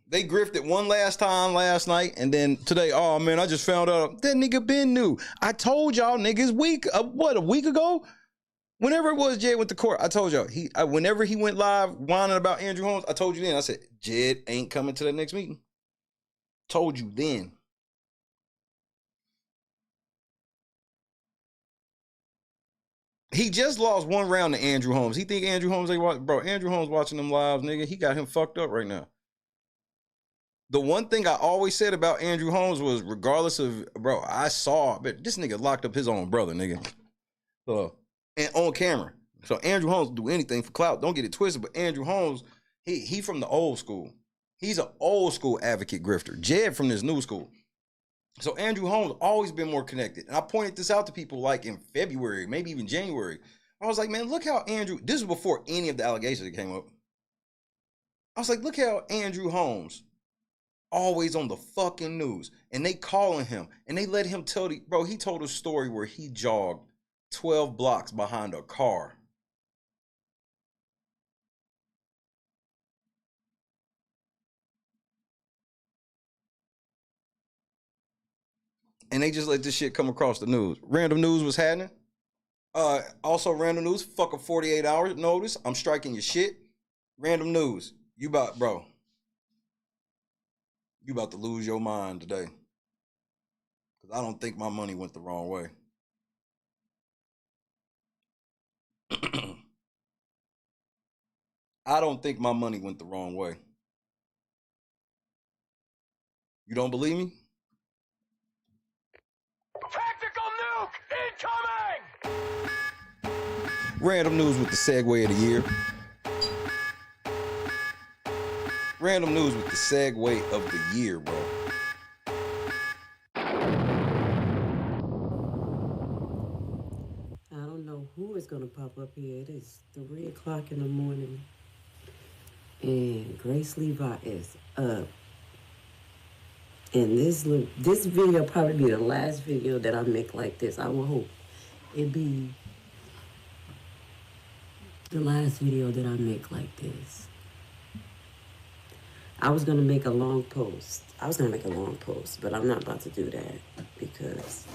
G: They grifted one last time last night, and then today, oh man, I just found out that nigga been new. I told y'all niggas a week ago? Whenever it was Jed went to court, I told y'all, whenever he went live whining about Andrew Holmes, I told you then, I said, Jed ain't coming to the next meeting. Told you then. He just lost 1 round to Andrew Holmes. He think Andrew Holmes ain't watch, bro. Andrew Holmes watching them lives, nigga. He got him fucked up right now. The one thing I always said about Andrew Holmes was, regardless of, bro, I saw, but this nigga locked up his own brother, nigga. And on camera. So Andrew Holmes will do anything for clout. Don't get it twisted, but Andrew Holmes, he from the old school. He's an old school advocate grifter. Jed from this new school. So Andrew Holmes always been more connected. And I pointed this out to people like in February, maybe even January. I was like, man, look how Andrew, this is before any of the allegations that came up. I was like, look how Andrew Holmes always on the fucking news. And they calling him and they let him tell bro, he told a story where he jogged 12 blocks behind a car. And they just let this shit come across the news. Random news was happening. Also random news, fuck a 48 hours notice. I'm striking your shit. Random news. You about to lose your mind today. Because I don't think my money went the wrong way. I don't think my money went the wrong way. You don't believe me?
F: Tactical nuke incoming!
G: Random news with the segue of the year. Random news with the segue of the year, bro.
N: I don't know who is going to pop up here. It is 3 o'clock in the morning. And Grace Levi is up. And this video probably be the last video that I make like this. I will hope it be the last video that I make like this. I was going to make a long post. But I'm not about to do that because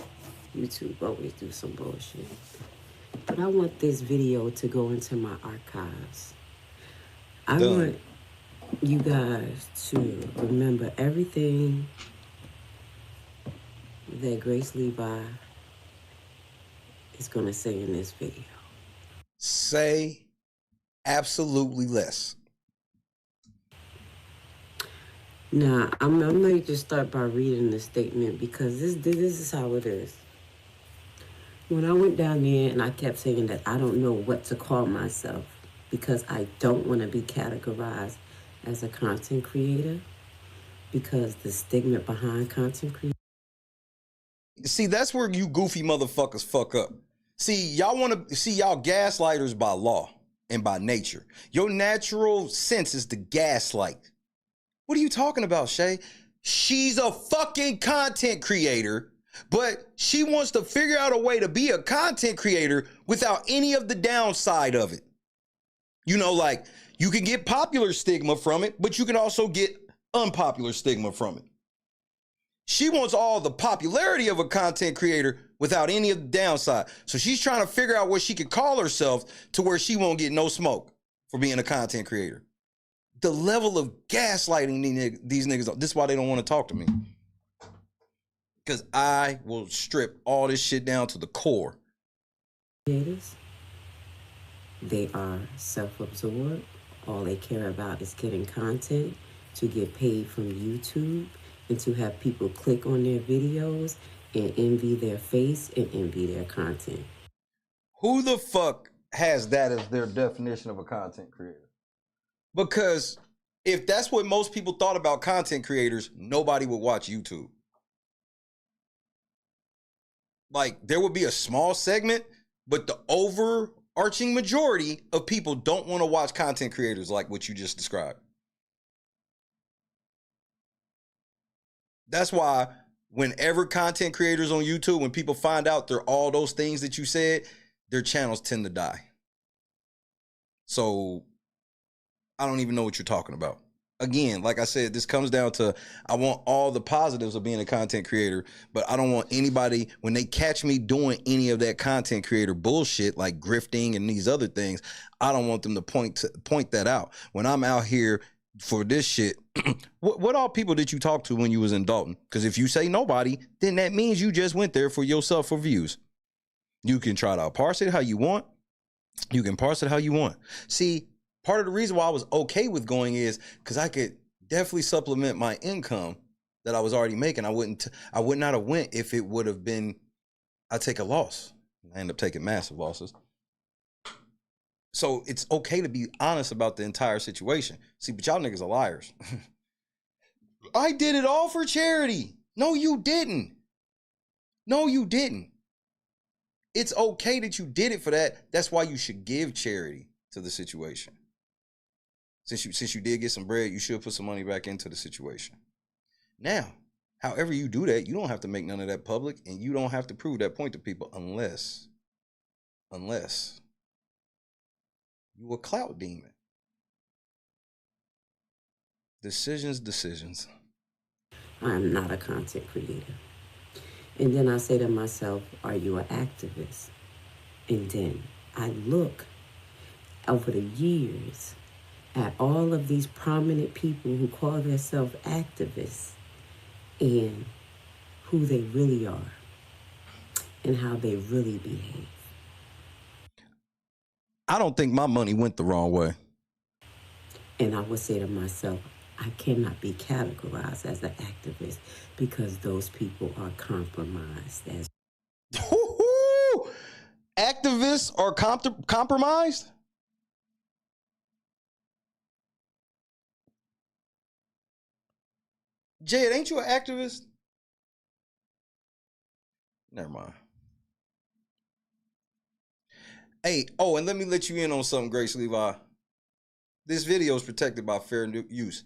N: YouTube always do some bullshit. But I want this video to go into my archives. I want you guys to remember everything that Grace Levi is going to say in this video.
G: Say absolutely less.
N: Now, I'm going to just start by reading the statement because this is how it is. When I went down there and I kept saying that I don't know what to call myself because I don't want to be categorized as a content creator because the stigma behind content creation.
G: See, that's where you goofy motherfuckers fuck up. See, y'all gaslighters by law and by nature. Your natural sense is to gaslight. What are you talking about, Shay? She's a fucking content creator, but she wants to figure out a way to be a content creator without any of the downside of it. You know, like, you can get popular stigma from it, but you can also get unpopular stigma from it. She wants all the popularity of a content creator without any of the downside. So she's trying to figure out what she could call herself to where she won't get no smoke for being a content creator. The level of gaslighting these niggas, this is why they don't want to talk to me. Because I will strip all this shit down to the core.
N: They are self-absorbed. All they care about is getting content to get paid from YouTube and to have people click on their videos and envy their face and envy their content.
G: Who the fuck has that as their definition of a content creator? Because if that's what most people thought about content creators, nobody would watch YouTube. Like, there would be a small segment, but the overarching majority of people don't want to watch content creators like what you just described. That's why whenever content creators on YouTube, when people find out they're all those things that you said, their channels tend to die. So I don't even know what you're talking about. Again, like I said, this comes down to, I want all the positives of being a content creator, but I don't want anybody, when they catch me doing any of that content creator bullshit, like grifting and these other things, I don't want them to point that out. When I'm out here for this shit, what all people did you talk to when you was in Dalton? Because if you say nobody, then that means you just went there for yourself for views. You can try to parse it how you want. You can parse it how you want. See, part of the reason why I was okay with going is because I could definitely supplement my income that I was already making. I would not have went if it would have been, I take a loss. I end up taking massive losses. So it's okay to be honest about the entire situation. See, but y'all niggas are liars. I did it all for charity. No, you didn't. No, you didn't. It's okay that you did it for that. That's why you should give charity to the situation. Since you did get some bread, you should put some money back into the situation. Now, however you do that, you don't have to make none of that public, and you don't have to prove that point to people unless you a clout demon. Decisions.
N: I'm not a content creator. And then I say to myself, are you an activist? And then I look over the years at all of these prominent people who call themselves activists and who they really are and how they really behave.
G: I don't think my money went the wrong way.
N: And I would say to myself, I cannot be categorized as an activist because those people are compromised as
G: activists are compromised? Jed, ain't you an activist? Never mind. Hey, and let me let you in on something, Grace Levi. This video is protected by fair use.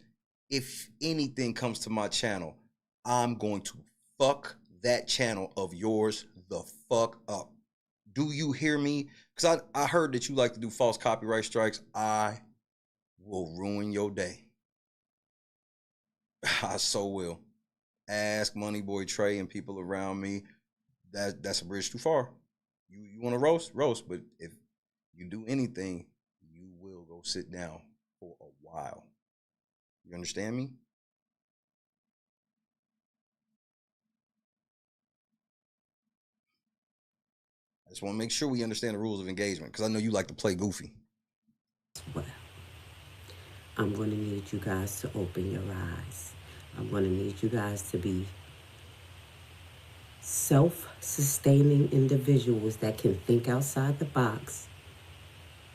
G: If anything comes to my channel, I'm going to fuck that channel of yours the fuck up. Do you hear me? Because I heard that you like to do false copyright strikes. I will ruin your day. I so will. Ask Money Boy Trey and people around me. That's a bridge too far. You want to roast, but if you do anything, you will go sit down for a while. You understand me? I just want to make sure we understand the rules of engagement because I know you like to play goofy.
N: well. I'm going to need you guys to open your eyes. I'm going to need you guys to be self-sustaining individuals that can think outside the box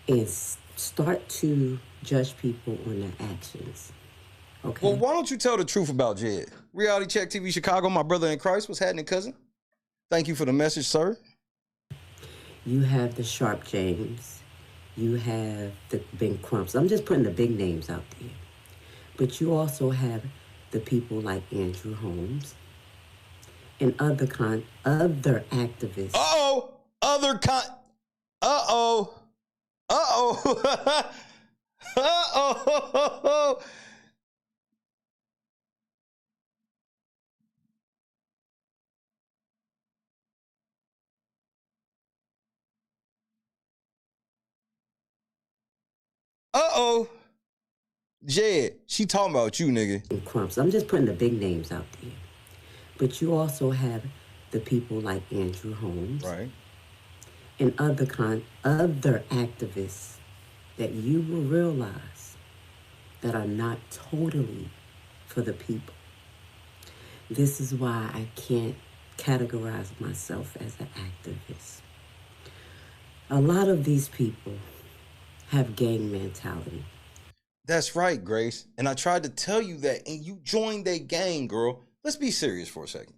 N: and start to judge people on their actions. Okay?
G: Well, why don't you tell the truth about Jed? Reality Check TV Chicago, my brother in Christ. What's happening, cousin? Thank you for the message, sir.
N: You have the Sharp James. You have the Big Crumps. I'm just putting the big names out there. But you also have the people like Andrew Holmes and other activists.
G: Uh-oh. Uh-oh. Uh-oh. Uh-oh. Jed, she talking about you, nigga.
N: Crumps. I'm just putting the big names out there. But you also have the people like Andrew Holmes.
G: Right.
N: And other activists that you will realize that are not totally for the people. This is why I can't categorize myself as an activist. A lot of these people have gang mentality.
G: That's right, Grace. And I tried to tell you that, and you joined that gang, girl. Let's be serious for a second.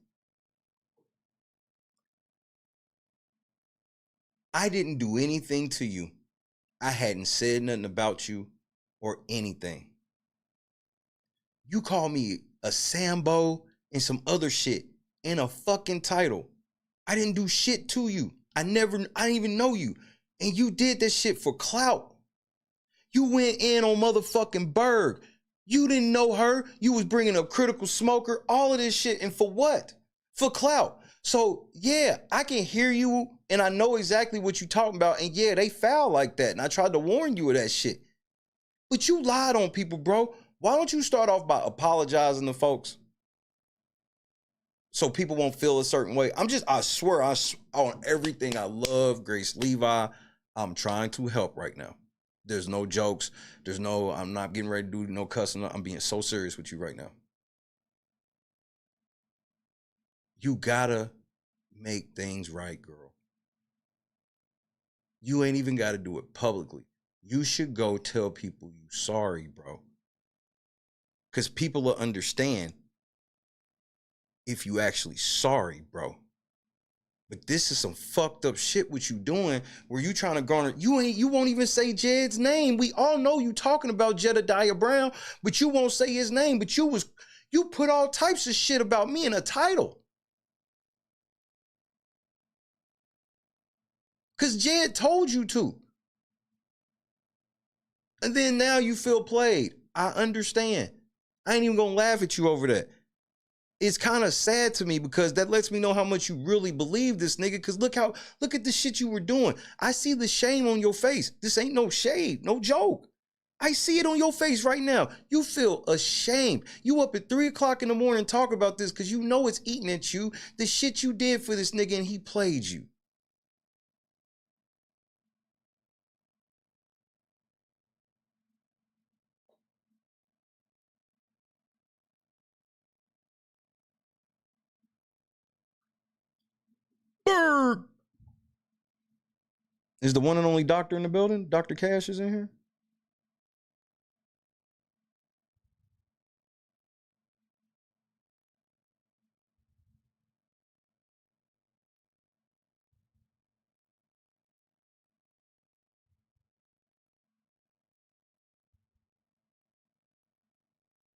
G: I didn't do anything to you. I hadn't said nothing about you or anything. You call me a Sambo and some other shit in a fucking title. I didn't do shit to you. I didn't even know you. And you did this shit for clout. You went in on motherfucking Berg. You didn't know her. You was bringing up Critical Smoker, all of this shit. And for what? For clout. So, yeah, I can hear you, and I know exactly what you're talking about. And, yeah, they foul like that. And I tried to warn you of that shit. But you lied on people, bro. Why don't you start off by apologizing to folks? so people won't feel a certain way. I swear, on everything, I love Grace Levi. I'm trying to help right now. There's no jokes. I'm not getting ready to do no cussing. I'm being so serious with you right now. You gotta make things right, girl. You ain't even gotta do it publicly. You should go tell people you sorry, bro. Because people will understand if you actually sorry, bro. But this is some fucked up shit what you doing where you trying to garner. You won't even say Jed's name. We all know you talking about Jedediah Brown, but you won't say his name. But you put all types of shit about me in a title. Because Jed told you to. And then now you feel played. I understand. I ain't even gonna laugh at you over that. It's kind of sad to me because that lets me know how much you really believe this nigga. Because look at the shit you were doing. I see the shame on your face. This ain't no shade, no joke. I see it on your face right now. You feel ashamed. You up at 3 o'clock in the morning talk about this because you know it's eating at you. The shit you did for this nigga and he played you. Bird. Is the one and only doctor in the building? Dr. Cash is in here?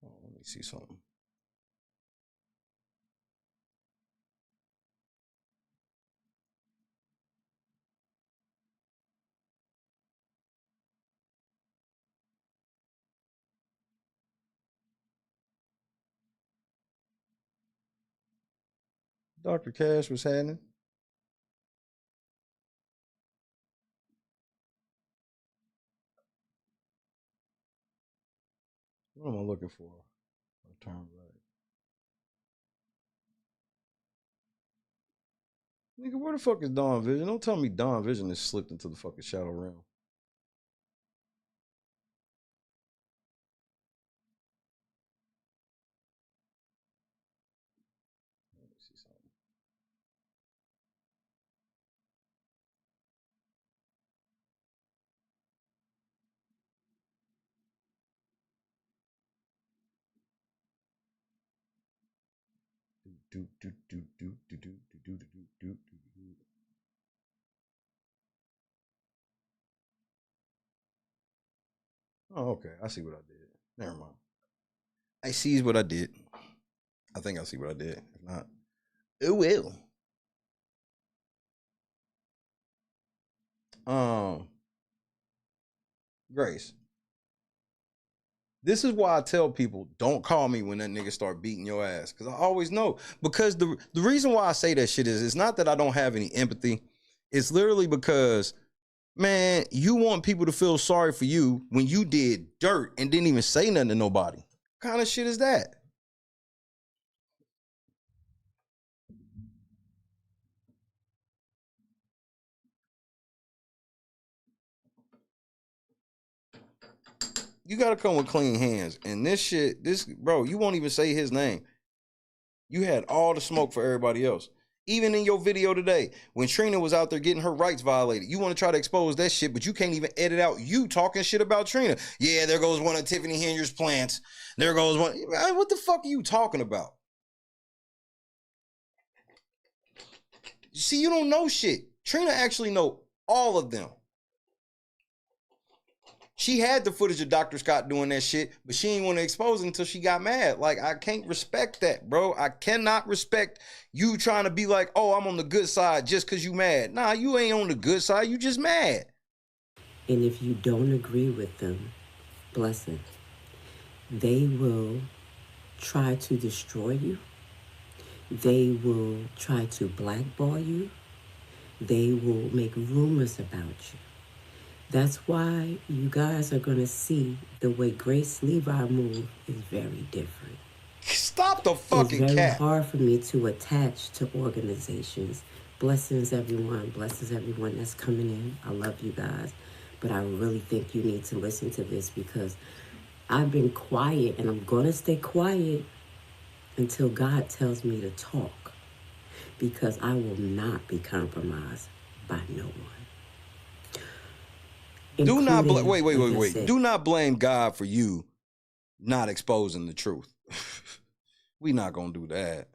G: Oh, let me see something. Dr. Cash was happening. What am I looking for? Turn right. Nigga, where the fuck is Dawn Vision? Don't tell me Dawn Vision has slipped into the fucking shadow realm. Let me see something. Oh, okay. I see what I did. Never mind. I see what I did. I think I see what I did. If not, oh well. Grace. This is why I tell people, don't call me when that nigga start beating your ass. Because I always know. Because the reason why I say that shit is, it's not that I don't have any empathy. It's literally because, man, you want people to feel sorry for you when you did dirt and didn't even say nothing to nobody. What kind of shit is that? You got to come with clean hands. And this shit, bro, you won't even say his name. You had all the smoke for everybody else. Even in your video today, when Trina was out there getting her rights violated, you want to try to expose that shit, but you can't even edit out you talking shit about Trina. Yeah, there goes one of Tiffany Henry's plants. There goes one. What the fuck are you talking about? See, you don't know shit. Trina actually know all of them. She had the footage of Dr. Scott doing that shit, but she didn't want to expose it until she got mad. Like, I can't respect that, bro. I cannot respect you trying to be like, oh, I'm on the good side just because you mad. Nah, you ain't on the good side. You just mad.
N: And if you don't agree with them, bless it, they will try to destroy you. They will try to blackball you. They will make rumors about you. That's why you guys are going to see the way Grace Levi moves is very different.
G: Stop the fucking
N: It's very
G: cap.
N: hard for me to attach to organizations. Blessings, everyone. Blessings, everyone that's coming in. I love you guys. But I really think you need to listen to this because I've been quiet and I'm going to stay quiet until God tells me to talk. Because I will not be compromised by no one.
G: Do not
N: Including,
G: wait. Do not blame God for you not exposing the truth. We not gonna do that.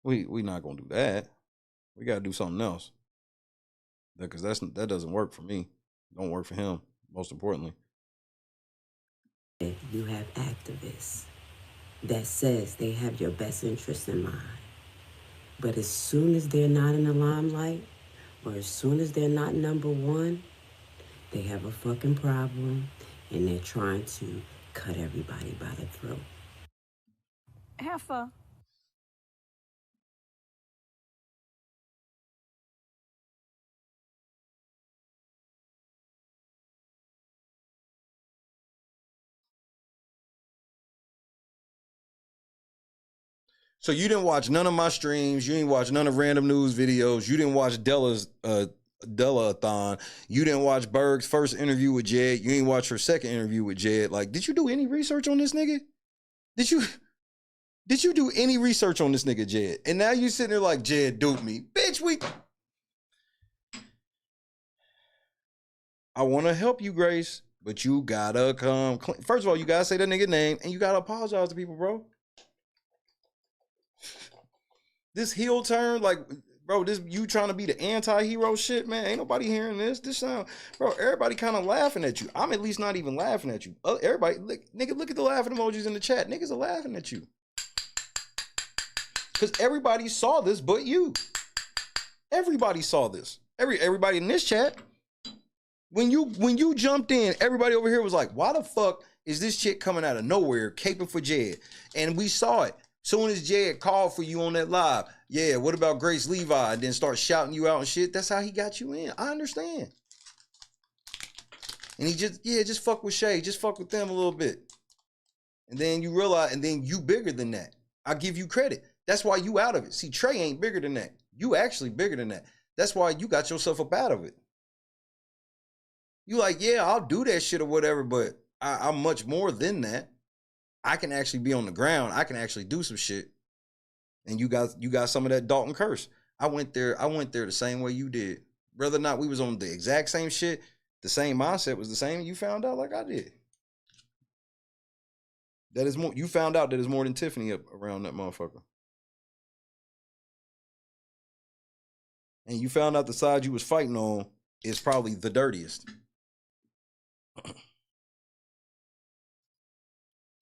G: We not gonna do that. We gotta do something else. Because that doesn't work for me. Don't work for him, most importantly.
N: You have activists that says they have your best interest in mind. But as soon as they're not in the limelight, or as soon as they're not number one, they have a fucking problem, and they're trying to cut everybody by the throat.
O: Heifer.
G: So you didn't watch none of my streams. You didn't watch none of random news videos. You didn't watch Della-a-thon. You didn't watch Berg's first interview with Jed. You didn't watch her second interview with Jed. Like, did you do any research on this nigga? Did you do any research on this nigga, Jed? And now you sitting there like, Jed duped me. Bitch, I want to help you, Grace, but you gotta come clean. First of all, you gotta say that nigga name and you gotta apologize to people, bro. This heel turn, like, bro, this you trying to be the anti-hero shit, man. Ain't nobody hearing this. This sound, bro, everybody kind of laughing at you. I'm at least not even laughing at you. Everybody, look at the laughing emojis in the chat. Niggas are laughing at you. Because everybody saw this but you. Everybody saw this. Everybody in this chat. When you jumped in, everybody over here was like, why the fuck is this chick coming out of nowhere caping for Jed? And we saw it. Soon as Jed called for you on that live, yeah, what about Grace Levi? And then start shouting you out and shit. That's how he got you in. I understand. And he just fuck with Shay. Just fuck with them a little bit. And then you realize, and then you bigger than that. I give you credit. That's why you out of it. See, Trey ain't bigger than that. You actually bigger than that. That's why you got yourself up out of it. You like, yeah, I'll do that shit or whatever, but I'm much more than that. I can actually be on the ground. I can actually do some shit. And you got some of that Dalton curse. I went there the same way you did. Whether or not we was on the exact same shit, the same mindset was the same, you found out like I did. That is more, you found out that there's more than Tiffany up around that motherfucker. And you found out the side you was fighting on is probably the dirtiest.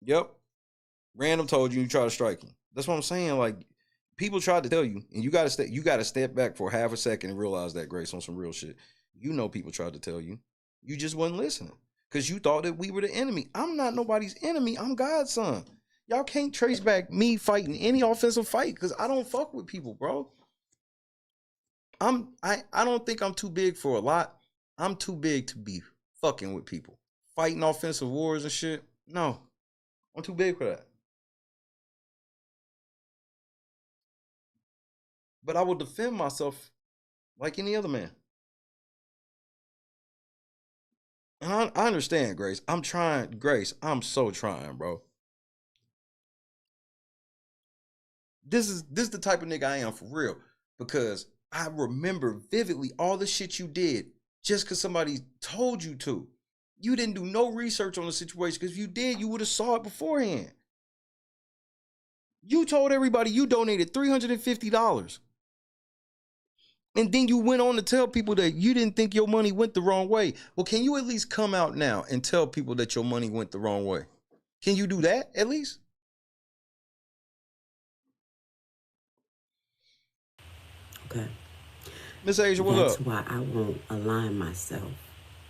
G: Yep. Random told you try to strike him. That's what I'm saying. Like, people tried to tell you, and you gotta step back for half a second and realize that, Grace, on some real shit. You know people tried to tell you. You just wasn't listening. Because you thought that we were the enemy. I'm not nobody's enemy. I'm God's son. Y'all can't trace back me fighting any offensive fight because I don't fuck with people, bro. I don't think I'm too big for a lot. I'm too big to be fucking with people. Fighting offensive wars and shit. No. I'm too big for that. But I will defend myself like any other man. And I understand, Grace. I'm trying, Grace. I'm so trying, bro. This is the type of nigga I am for real. Because I remember vividly all the shit you did just because somebody told you to. You didn't do no research on the situation because if you did, you would have saw it beforehand. You told everybody you donated $350. And then you went on to tell people that you didn't think your money went the wrong way. Well, can you at least come out now and tell people that your money went the wrong way? Can you do that at least?
N: Okay.
G: Miss Asia, what's up?
N: That's why I won't align myself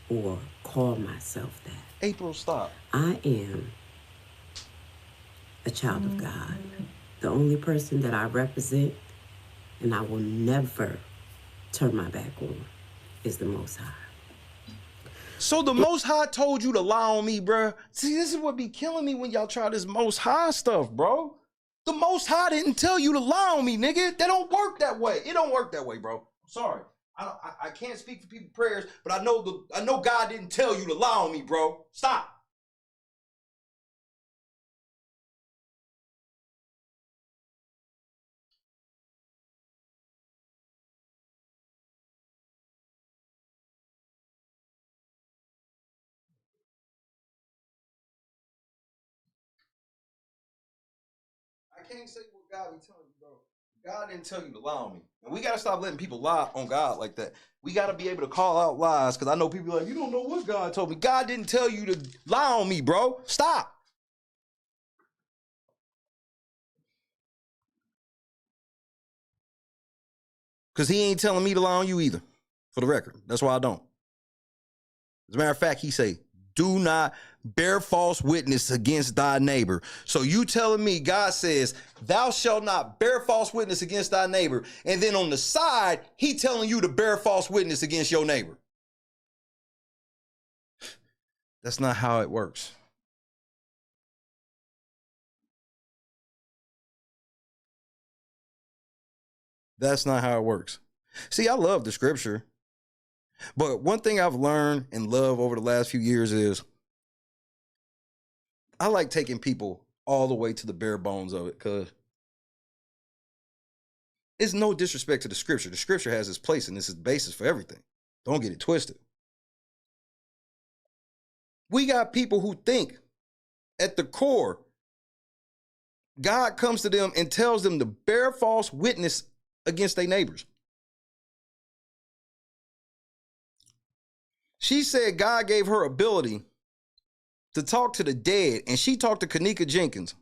N: or call myself that.
G: April, stop.
N: I am a child of God. The only person that I represent, and I will never turn my back on, is the Most High.
G: So the Most High told you to lie on me, bro. See, this is what be killing me when y'all try this Most High stuff, bro. The Most High didn't tell you to lie on me, nigga. That don't work that way. It don't work that way, bro. I'm sorry. I can't speak for people's prayers, but I know God didn't tell you to lie on me, bro. Stop. I can't say what God be telling you, bro. God didn't tell you to lie on me. And we got to stop letting people lie on God like that. We got to be able to call out lies, because I know people are like, you don't know what God told me. God didn't tell you to lie on me, bro. Stop. Because he ain't telling me to lie on you either, for the record. That's why I don't. As a matter of fact, he say, do not bear false witness against thy neighbor. So you telling me God says, thou shalt not bear false witness against thy neighbor. And then on the side, he telling you to bear false witness against your neighbor. That's not how it works. That's not how it works. See, I love the scripture. But one thing I've learned and love over the last few years is I like taking people all the way to the bare bones of it, because it's no disrespect to the scripture. The scripture has its place and it's its basis for everything. Don't get it twisted. We got people who think at the core, God comes to them and tells them to bear false witness against their neighbors. She said God gave her ability to talk to the dead, and she talked to Kanika Jenkins.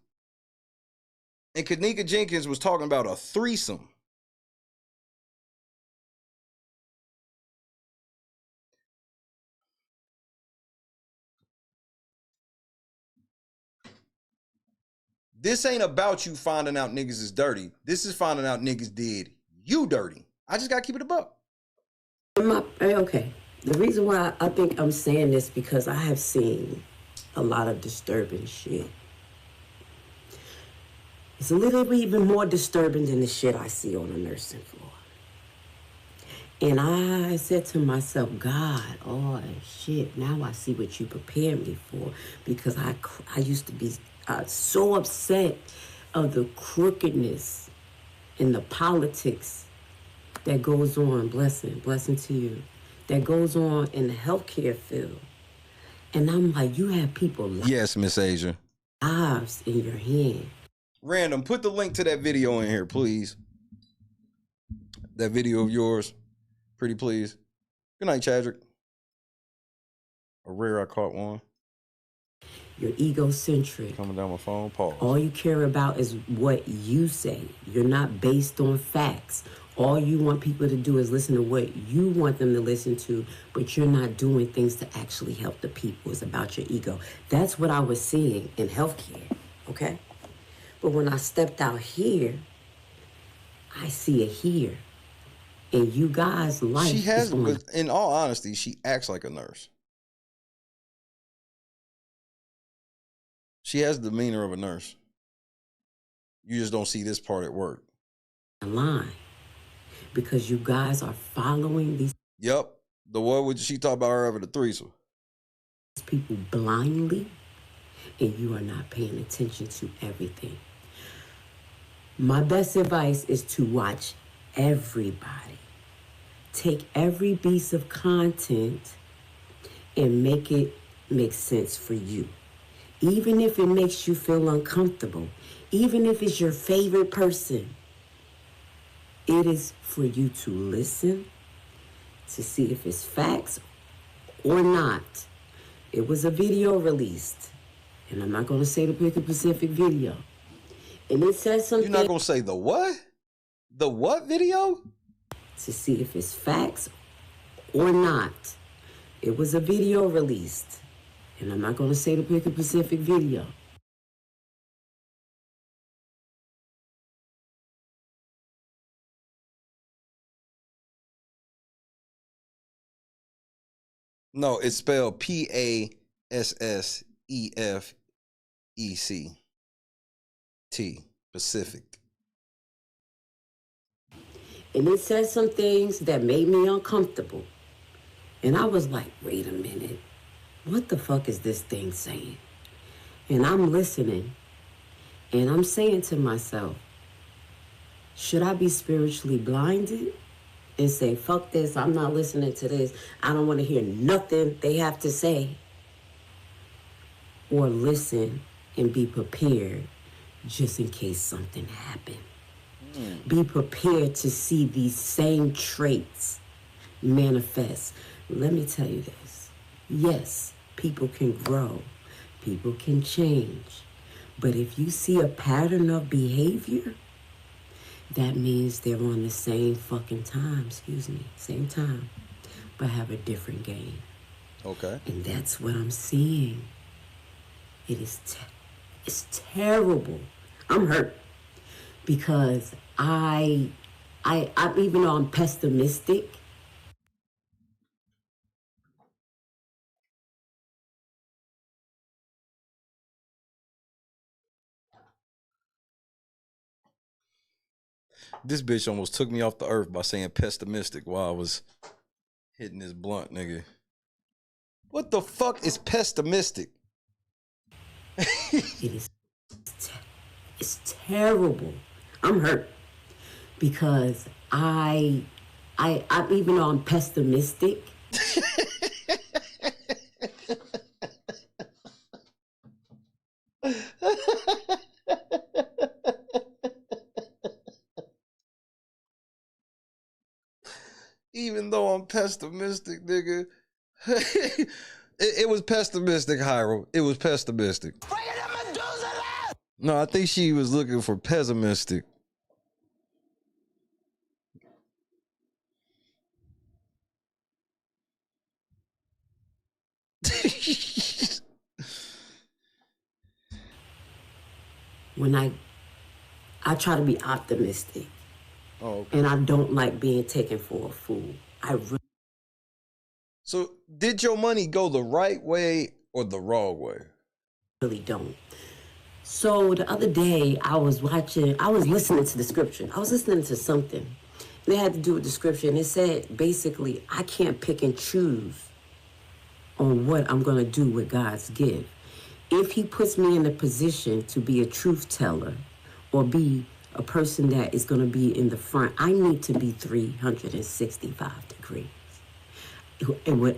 G: And Kanika Jenkins was talking about a threesome. This ain't about you finding out niggas is dirty. This is finding out niggas did you dirty. I just gotta keep it a buck.
N: Okay. The reason why I think I'm saying this, because I have seen a lot of disturbing shit. It's a little bit even more disturbing than the shit I see on the nursing floor. And I said to myself, God, oh shit, now I see what you prepared me for. Because I used to be so upset of the crookedness and the politics that goes on, blessing to you, that goes on in the healthcare field. And I'm like, you have people
G: yes, Miss Asia,
N: lives in your hand.
G: Random, put the link to that video in here, please. That video of yours, pretty please. Good night, Chadrick. A rare I caught one.
N: You're egocentric.
G: Coming down my phone, pause.
N: All you care about is what you say. You're not based on facts. All you want people to do is listen to what you want them to listen to, but you're not doing things to actually help the people. It's about your ego. That's what I was seeing in healthcare, okay? But when I stepped out here, I see it here. And you guys like...
G: She has, but in all honesty, she acts like a nurse. She has the demeanor of a nurse. You just don't see this part at work.
N: Line. Because you guys are following these...
G: Yep. The one would she talk about her having a threesome.
N: People blindly, and you are not paying attention to everything. My best advice is to watch everybody. Take every piece of content and make it make sense for you. Even if it makes you feel uncomfortable, even if it's your favorite person, it is for you to listen, to see if it's facts or not. It was a video released, and I'm not going to say the Pick a Pacific video. And it says something...
G: You're not going to say the what? The what video?
N: To see if it's facts or not. It was a video released, and I'm not going to say the Pick a Pacific video.
G: No, it's spelled P-A-S-S-E-F-E-C-T. Specific.
N: And it said some things that made me uncomfortable. And I was like, wait a minute. What the fuck is this thing saying? And I'm listening. And I'm saying to myself, should I be spiritually blinded and say, fuck this, I'm not listening to this. I don't want to hear nothing they have to say. Or listen and be prepared just in case something happened. Be prepared to see these same traits manifest. Let me tell you this. Yes, people can grow. People can change. But if you see a pattern of behavior, that means they're on the same fucking time, same time, but have a different game.
G: Okay.
N: And that's what I'm seeing. It's terrible. I'm hurt because I'm even though I'm pessimistic,
G: This bitch almost took me off the earth by saying pessimistic while I was hitting this blunt, nigga. What the fuck is pessimistic?
N: It's terrible. I'm hurt because I'm even though I'm pessimistic.
G: Even though I'm pessimistic, nigga. It was pessimistic, Hyro. It was pessimistic. No, I think she was looking for pessimistic.
N: When I try to be optimistic.
G: Oh, okay.
N: And I don't like being taken for a fool.
G: So did your money go the right way or the wrong way?
N: Really don't. So the other day I was listening to the scripture. I was listening to something. And it had to do with the scripture. And it said, basically, I can't pick and choose on what I'm going to do with God's gift. If he puts me in a position to be a truth teller or be a person that is going to be in the front, I need to be 365 degrees. And what...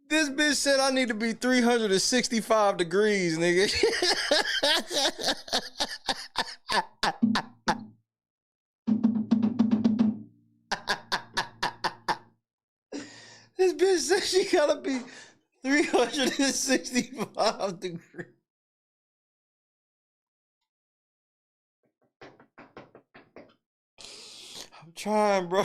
G: This bitch said I need to be 365 degrees, nigga. This bitch said she gotta be 365 degrees. I'm trying, bro.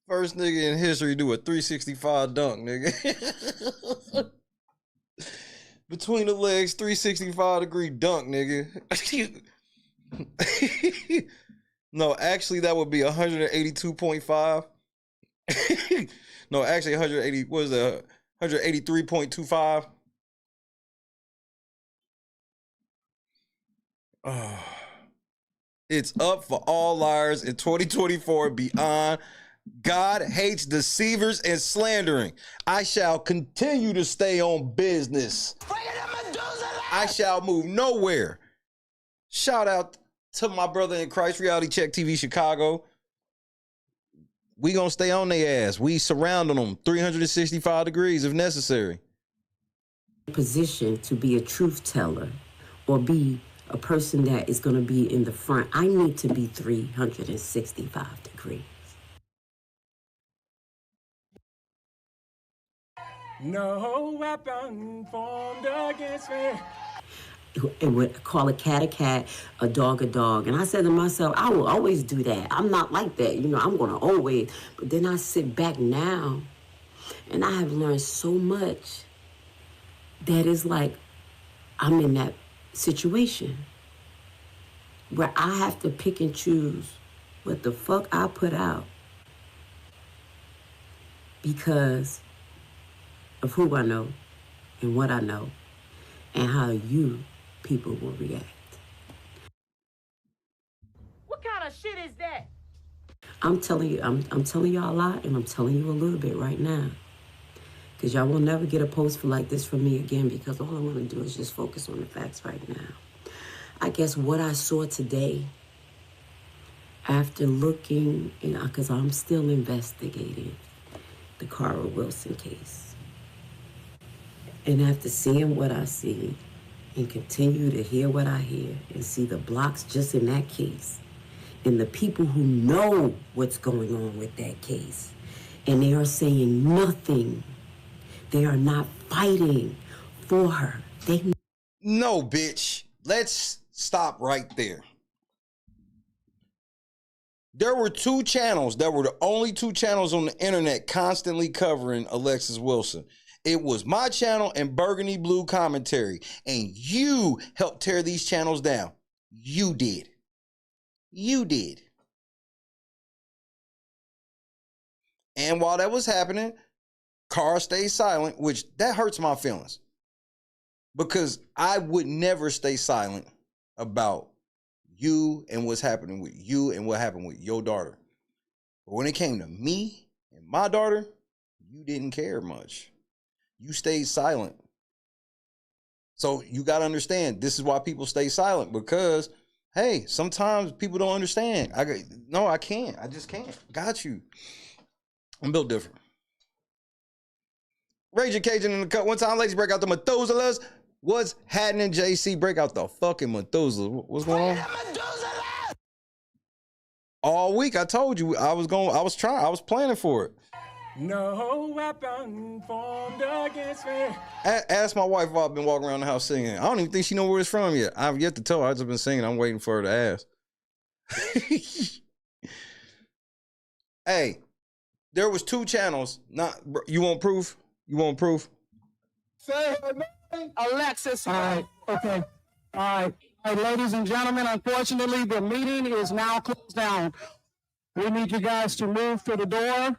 G: First nigga in history do a 365 dunk, nigga. Between the legs, 365 degree dunk, nigga. No, actually that would be 182.5. No, actually 180, what is that? 183.25. Oh. It's up for all liars in 2024 and beyond. God hates deceivers and slandering. I shall continue to stay on business. I shall move nowhere. Shout out to my brother in Christ, Reality Check TV Chicago. We gonna stay on their ass. We surrounding them 365 degrees if necessary.
N: Position to be a truth teller or be a person that is going to be in the front, I need to be 365 degrees.
H: No weapon formed against me.
N: And would call a cat, a dog. And I said to myself, I will always do that. I'm not like that. You know, I'm going to always. But then I sit back now, and I have learned so much that is like I'm in that situation. where I have to pick and choose what the fuck I put out because of who I know and what I know and how you people will react.
O: What kind of shit is that?
N: I'm telling you, I'm telling y'all a lot, and I'm telling you a little bit right now. Because y'all will never get a post like this from me again, because all I want to do is just focus on the facts right now. I guess what I saw today, after looking, because I'm still investigating the Carl Wilson case. And after seeing what I see, and continue to hear what I hear, and see the blocks just in that case, and the people who know what's going on with that case, and they are saying nothing. They are not fighting for her.
G: No, bitch. Let's stop right there. There were two channels that were the only two channels on the internet constantly covering Alexis Wilson. It was my channel and Burgundy Blue Commentary. And you helped tear these channels down. You did. You did. And while that was happening, Carl stayed silent, which that hurts my feelings. Because I would never stay silent about you and what's happening with you and what happened with your daughter. But when it came to me and my daughter, you didn't care much. You stayed silent. So you got to understand, this is why people stay silent, because, hey, sometimes people don't understand. I can't. I just can't. Got you. I'm built different. Raging Cajun in the cut. One time, ladies, break out the Methuselahs. What's happening, JC? Break out the fucking Methuselah. What's going on? All week, I told you I was planning for it.
H: No weapon formed against me.
G: Ask my wife if I've been walking around the house singing. I don't even think she know where it's from yet. I've yet to tell her. I've just been singing. I'm waiting for her to ask. Hey, there was two channels. You want proof? You want proof?
P: Say her name, Alexis. All right, okay. All right, ladies and gentlemen, unfortunately, the meeting is now closed down. We need you guys to move to the door.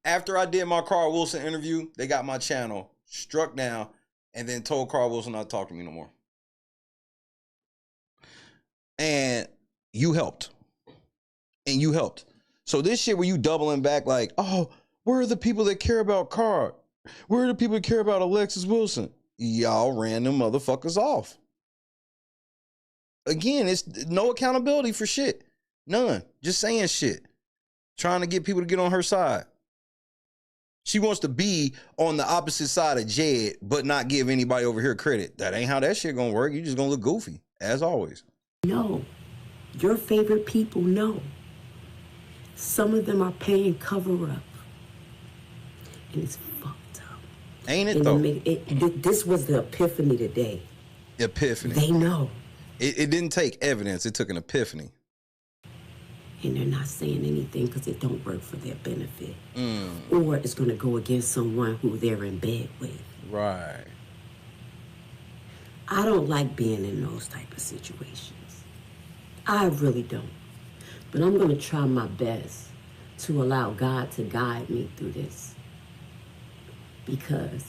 G: After I did my Carl Wilson interview, they got my channel struck down and then told Carl Wilson not to talk to me no more. And you helped. And you helped. So this shit where you doubling back like, oh, where are the people that care about Carl? Where are the people that care about Alexis Wilson? Y'all ran them motherfuckers off. Again, it's no accountability for shit. None. Just saying shit. Trying to get people to get on her side. She wants to be on the opposite side of Jed, but not give anybody over here credit. That ain't how that shit gonna work. You just gonna look goofy, as always.
N: No. Your favorite people know. Some of them are paying Coverup. And it's fucked up.
G: Ain't it, though?
N: This was the epiphany today.
G: Epiphany.
N: They know.
G: It didn't take evidence. It took an epiphany.
N: And they're not saying anything because it don't work for their benefit. Or it's going to go against someone who they're in bed with.
G: Right.
N: I don't like being in those type of situations. I really don't. But I'm going to try my best to allow God to guide me through this. Because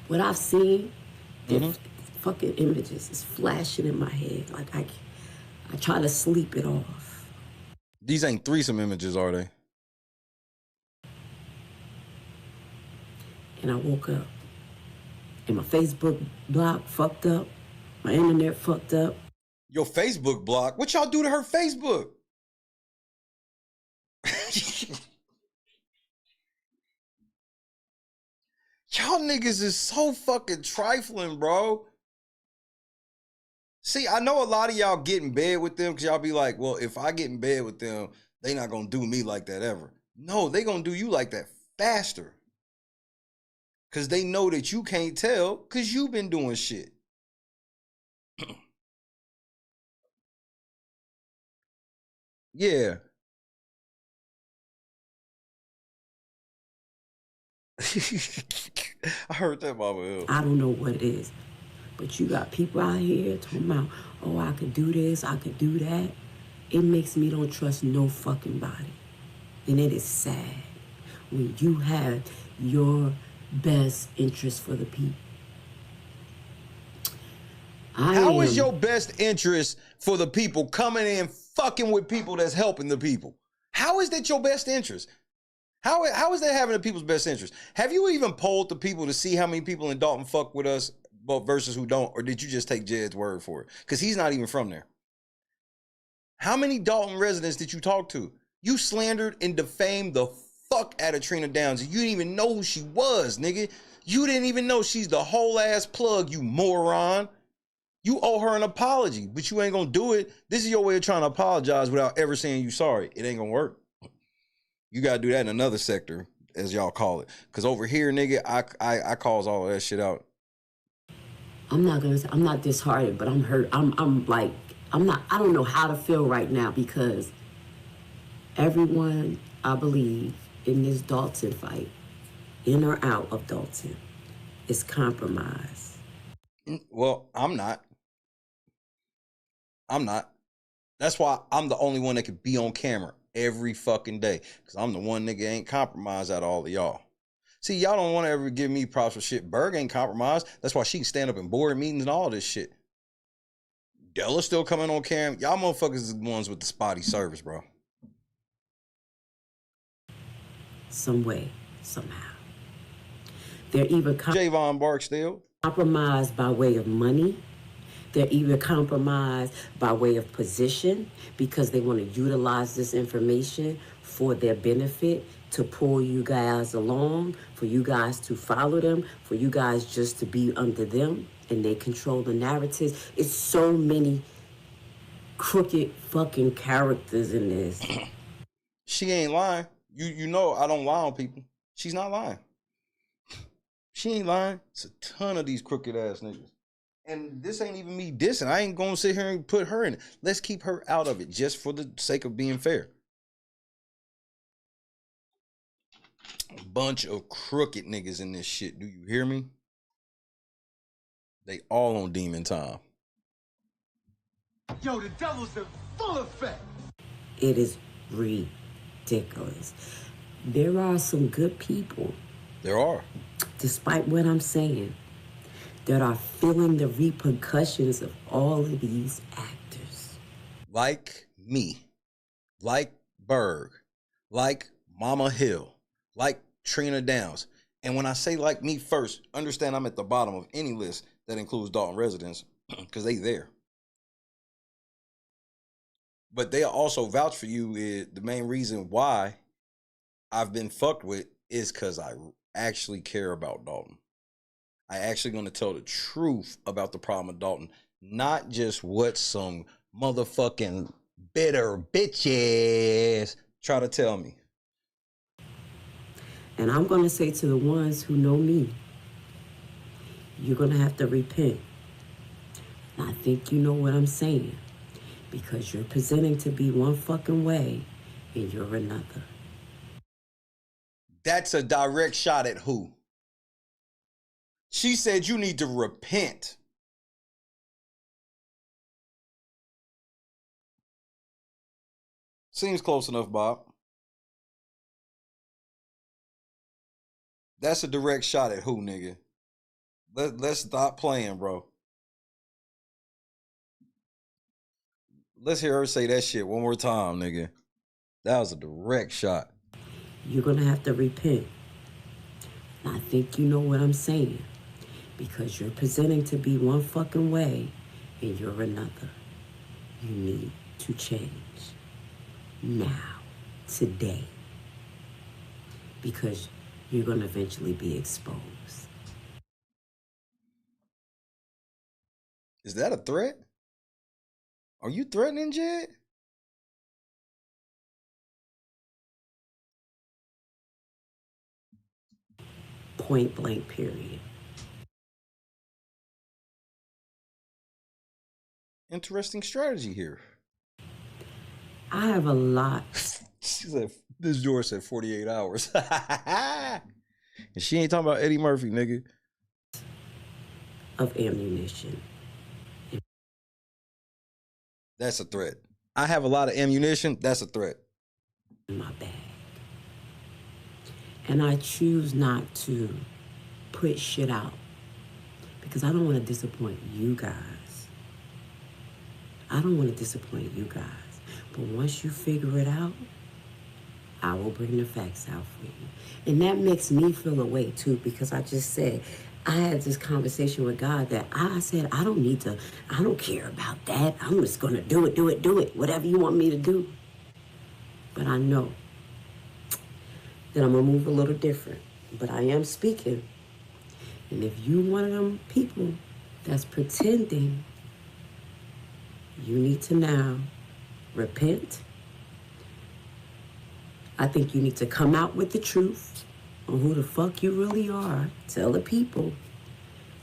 N: what I've seen, fucking images is flashing in my head. Like I try to sleep it off.
G: These ain't threesome images, are they?
N: And I woke up and my Facebook block fucked up. My internet fucked up.
G: Your Facebook block? What y'all do to her Facebook? Y'all niggas is so fucking trifling, bro. See, I know a lot of y'all get in bed with them because y'all be like, well, if I get in bed with them, they not gonna do me like that ever. No, they gonna do you like that faster. Because they know that you can't tell because you been doing shit. Yeah. I heard that, Mama L.
N: I don't know what it is. But you got people out here talking about, oh, I could do this, I could do that. It makes me don't trust no fucking body. And it is sad when you have your best interest for the people.
G: How is your best interest for the people coming in fucking with people that's helping the people? How is that your best interest? How is that having the people's best interest? Have you even polled the people to see how many people in Dalton fuck with us versus who don't? Or did you just take Jed's word for it? Because he's not even from there. How many Dalton residents did you talk to? You slandered and defamed the fuck out of Trina Downs. You didn't even know who she was, nigga. You didn't even know she's the whole ass plug, you moron. You owe her an apology, but you ain't gonna do it. This is your way of trying to apologize without ever saying you sorry. It ain't gonna work. You gotta do that in another sector, as y'all call it. Cause over here, nigga, I calls all of that shit out.
N: I'm not disheartened, but I'm hurt. I don't know how to feel right now because everyone, I believe, in this Dalton fight, in or out of Dalton, is compromised.
G: Well, I'm not. That's why I'm the only one that could be on camera every fucking day. Because I'm the one nigga ain't compromised out of all of y'all. See, y'all don't want to ever give me props for shit. Berg ain't compromised. That's why she can stand up in board meetings and all this shit. Della's still coming on cam. Y'all motherfuckers is the ones with the spotty service, bro.
N: Some way, somehow. They're either
G: Javon Barksdale.
N: Compromised by way of money. They're either compromised by way of position because they want to utilize this information for their benefit, to pull you guys along, for you guys to follow them, for you guys just to be under them, and they control the narratives. It's so many crooked fucking characters in this.
G: She ain't lying. You know I don't lie on people. She's not lying. She ain't lying. It's a ton of these crooked ass niggas. And this ain't even me dissing. I ain't gonna sit here and put her in it. Let's keep her out of it just for the sake of being fair. A bunch of crooked niggas in this shit. Do you hear me? They all on demon time.
K: Yo, the devil's in full effect.
N: It is ridiculous. There are some good people.
G: There are.
N: Despite what I'm saying, that are feeling the repercussions of all of these actors.
G: Like me, like Berg, like Mama Hill, like Trina Downs. And when I say like me first, understand I'm at the bottom of any list that includes Dalton residents because they there. But they also vouch for you. The main reason why I've been fucked with is because I actually care about Dalton. I actually going to tell the truth about the problem of Dalton, not just what some motherfucking bitter bitches try to tell me.
N: And I'm going to say to the ones who know me, you're going to have to repent. And I think you know what I'm saying, because you're presenting to be one fucking way and you're another.
G: That's a direct shot at who? She said you need to repent. Seems close enough, Bob. That's a direct shot at who, nigga? Let's stop playing, bro. Let's hear her say that shit one more time, nigga. That was a direct shot.
N: You're going to have to repent. And I think you know what I'm saying, because you're presenting to be one fucking way and you're another. You need to change now, today, because you're going to eventually be exposed.
G: Is that a threat? Are you threatening, Jed?
N: Point blank, period.
G: Interesting strategy here.
N: I have a lot.
G: She said, this George said 48 hours. And she ain't talking about Eddie Murphy, nigga.
N: Of ammunition.
G: That's a threat. I have a lot of ammunition. That's a threat.
N: In my bag. And I choose not to put shit out because I don't want to disappoint you guys. I don't want to disappoint you guys. But once you figure it out, I will bring the facts out for you. And that makes me feel away too, because I just said, I had this conversation with God that I said, I don't care about that. I'm just going to do it. Whatever you want me to do. But I know that I'm going to move a little different. But I am speaking. And if you one of them people that's pretending, you need to now repent. I think you need to come out with the truth on who the fuck you really are, tell the people,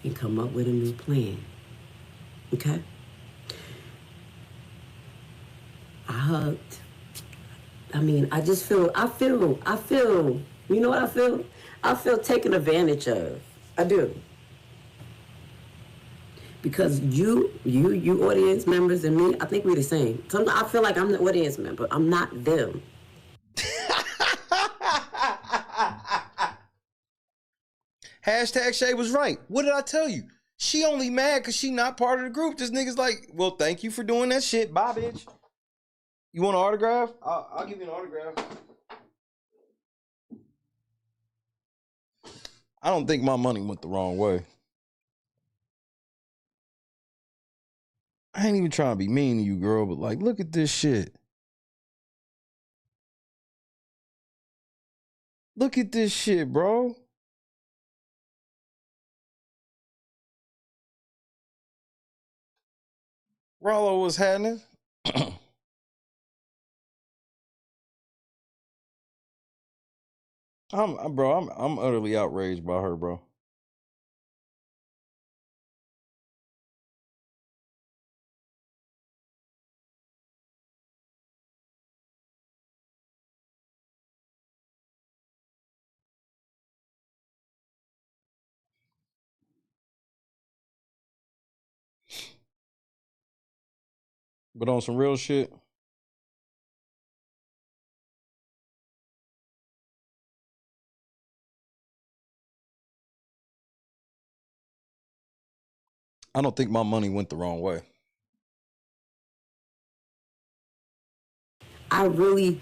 N: and come up with a new plan. Okay? I hugged. I mean, I feel, you know what I feel? I feel taken advantage of. I do. Because you audience members and me, I think we're the same. Sometimes I feel like I'm the audience member. I'm not them.
G: Hashtag Shay was right. What did I tell you? She only mad because she not part of the group. This nigga's like, well, thank you for doing that shit. Bye, bitch. You want an autograph? I'll give you an autograph. I don't think my money went the wrong way. I ain't even trying to be mean to you, girl, but like, look at this shit. Look at this shit, bro. Rollo was happening. I'm utterly outraged by her, bro. But on some real shit, I don't think my money went the wrong way.
N: I really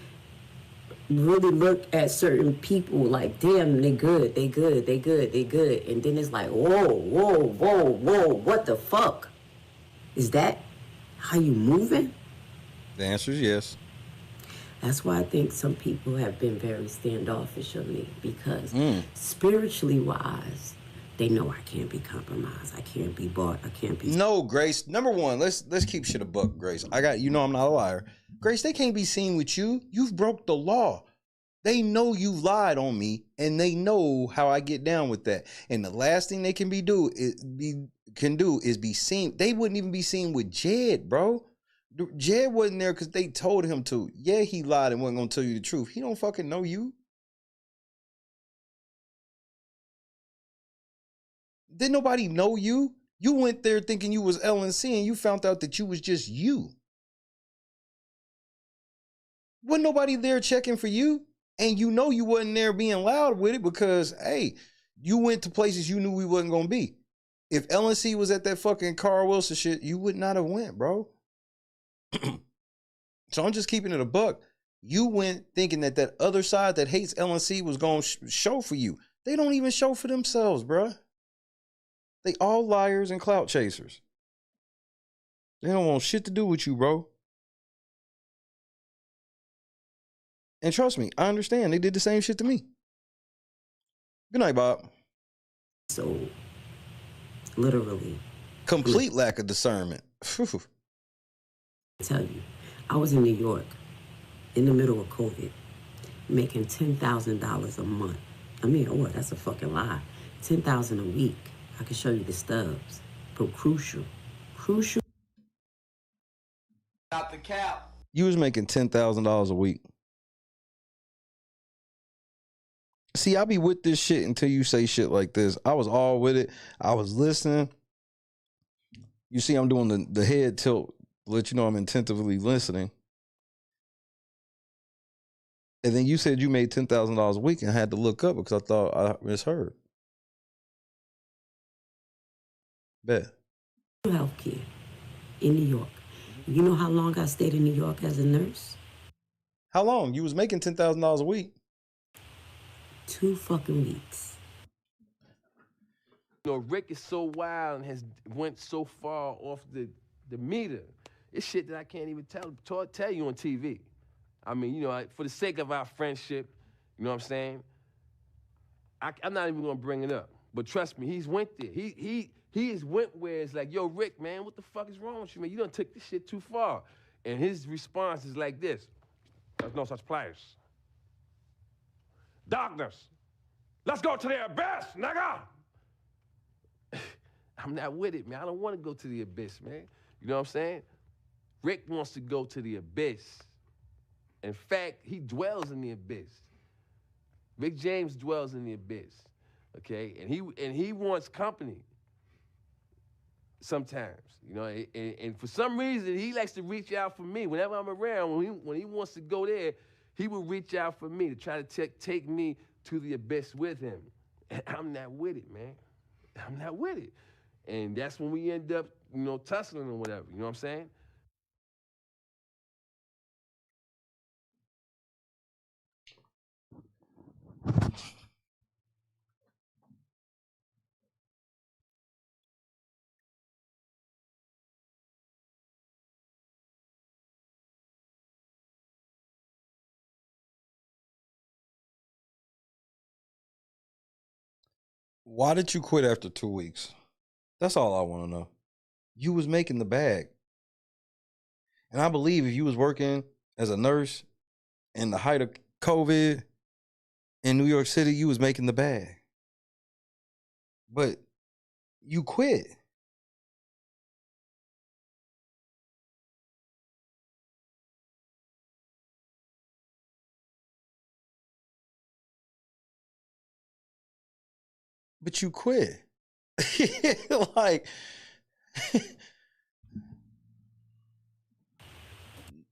N: look at certain people like, damn, they good. And then it's like, whoa, what the fuck? Is that how you moving?
G: The answer is yes.
N: That's why I think some people have been very standoffish of me, because spiritually wise, they know I can't be compromised. I can't be bought. I can't be...
G: No, Grace. Number one, let's keep shit a buck, Grace. I'm not a liar. Grace, they can't be seen with you. You've broke the law. They know you've lied on me, and they know how I get down with that. And the last thing they can do is be seen. They wouldn't even be seen with Jed, bro. Jed wasn't there because they told him to. Yeah, he lied and wasn't gonna tell you the truth. He don't fucking know you. Didn't nobody know you? You went there thinking you was LNC and you found out that you was just you. Wasn't nobody there checking for you. And you know you wasn't there being loud with it because, hey, you went to places you knew we wasn't going to be. If LNC was at that fucking Carl Wilson shit, you would not have went, bro. So I'm just keeping it a buck. You went thinking that that other side that hates LNC was going to show for you. They don't even show for themselves, bro. They all liars and clout chasers. They don't want shit to do with you, bro. And trust me, I understand. They did the same shit to me. Good night, Bob.
N: So, literally.
G: Complete lack of discernment.
N: I tell you, I was in New York in the middle of COVID, making $10,000 a month. I mean, oh, that's a fucking lie. $10,000 a week. I can show you the stubs. But crucial.
J: Not the cap.
G: You was making $10,000 a week. See, I be with this shit until you say shit like this. I was all with it. I was listening. You see, I'm doing the head tilt, let you know I'm attentively listening. And then you said you made $10,000 a week, and I had to look up because I thought I misheard. Bet.
N: Healthcare in New York. You know how long I stayed in New York as a nurse?
G: How long? You was making $10,000 a week.
N: 2 fucking weeks.
Q: You know, Rick is so wild and has went so far off the meter. It's shit that I can't even tell you on TV. I mean, you know, for the sake of our friendship, you know what I'm saying? I'm not even gonna bring it up. But trust me, he's went there. He has went where it's like, yo, Rick, man, what the fuck is wrong with you, man? You done took this shit too far. And his response is like this. There's no such place. Darkness. Let's go to the abyss, nigga! I'm not with it, man. I don't want to go to the abyss, man. You know what I'm saying? Rick wants to go to the abyss. In fact, he dwells in the abyss. Rick James dwells in the abyss, okay? And he wants company sometimes, you know? And for some reason, he likes to reach out for me. Whenever I'm around, when he wants to go there, he will reach out for me to try to take me to the abyss with him. And I'm not with it, man. I'm not with it. And that's when we end up, you know, tussling or whatever, you know what I'm saying?
G: Why did you quit after 2 weeks? That's all I want to know. You was making the bag. And I believe if you was working as a nurse in the height of COVID in New York City, you was making the bag. But you quit. But you quit. Like,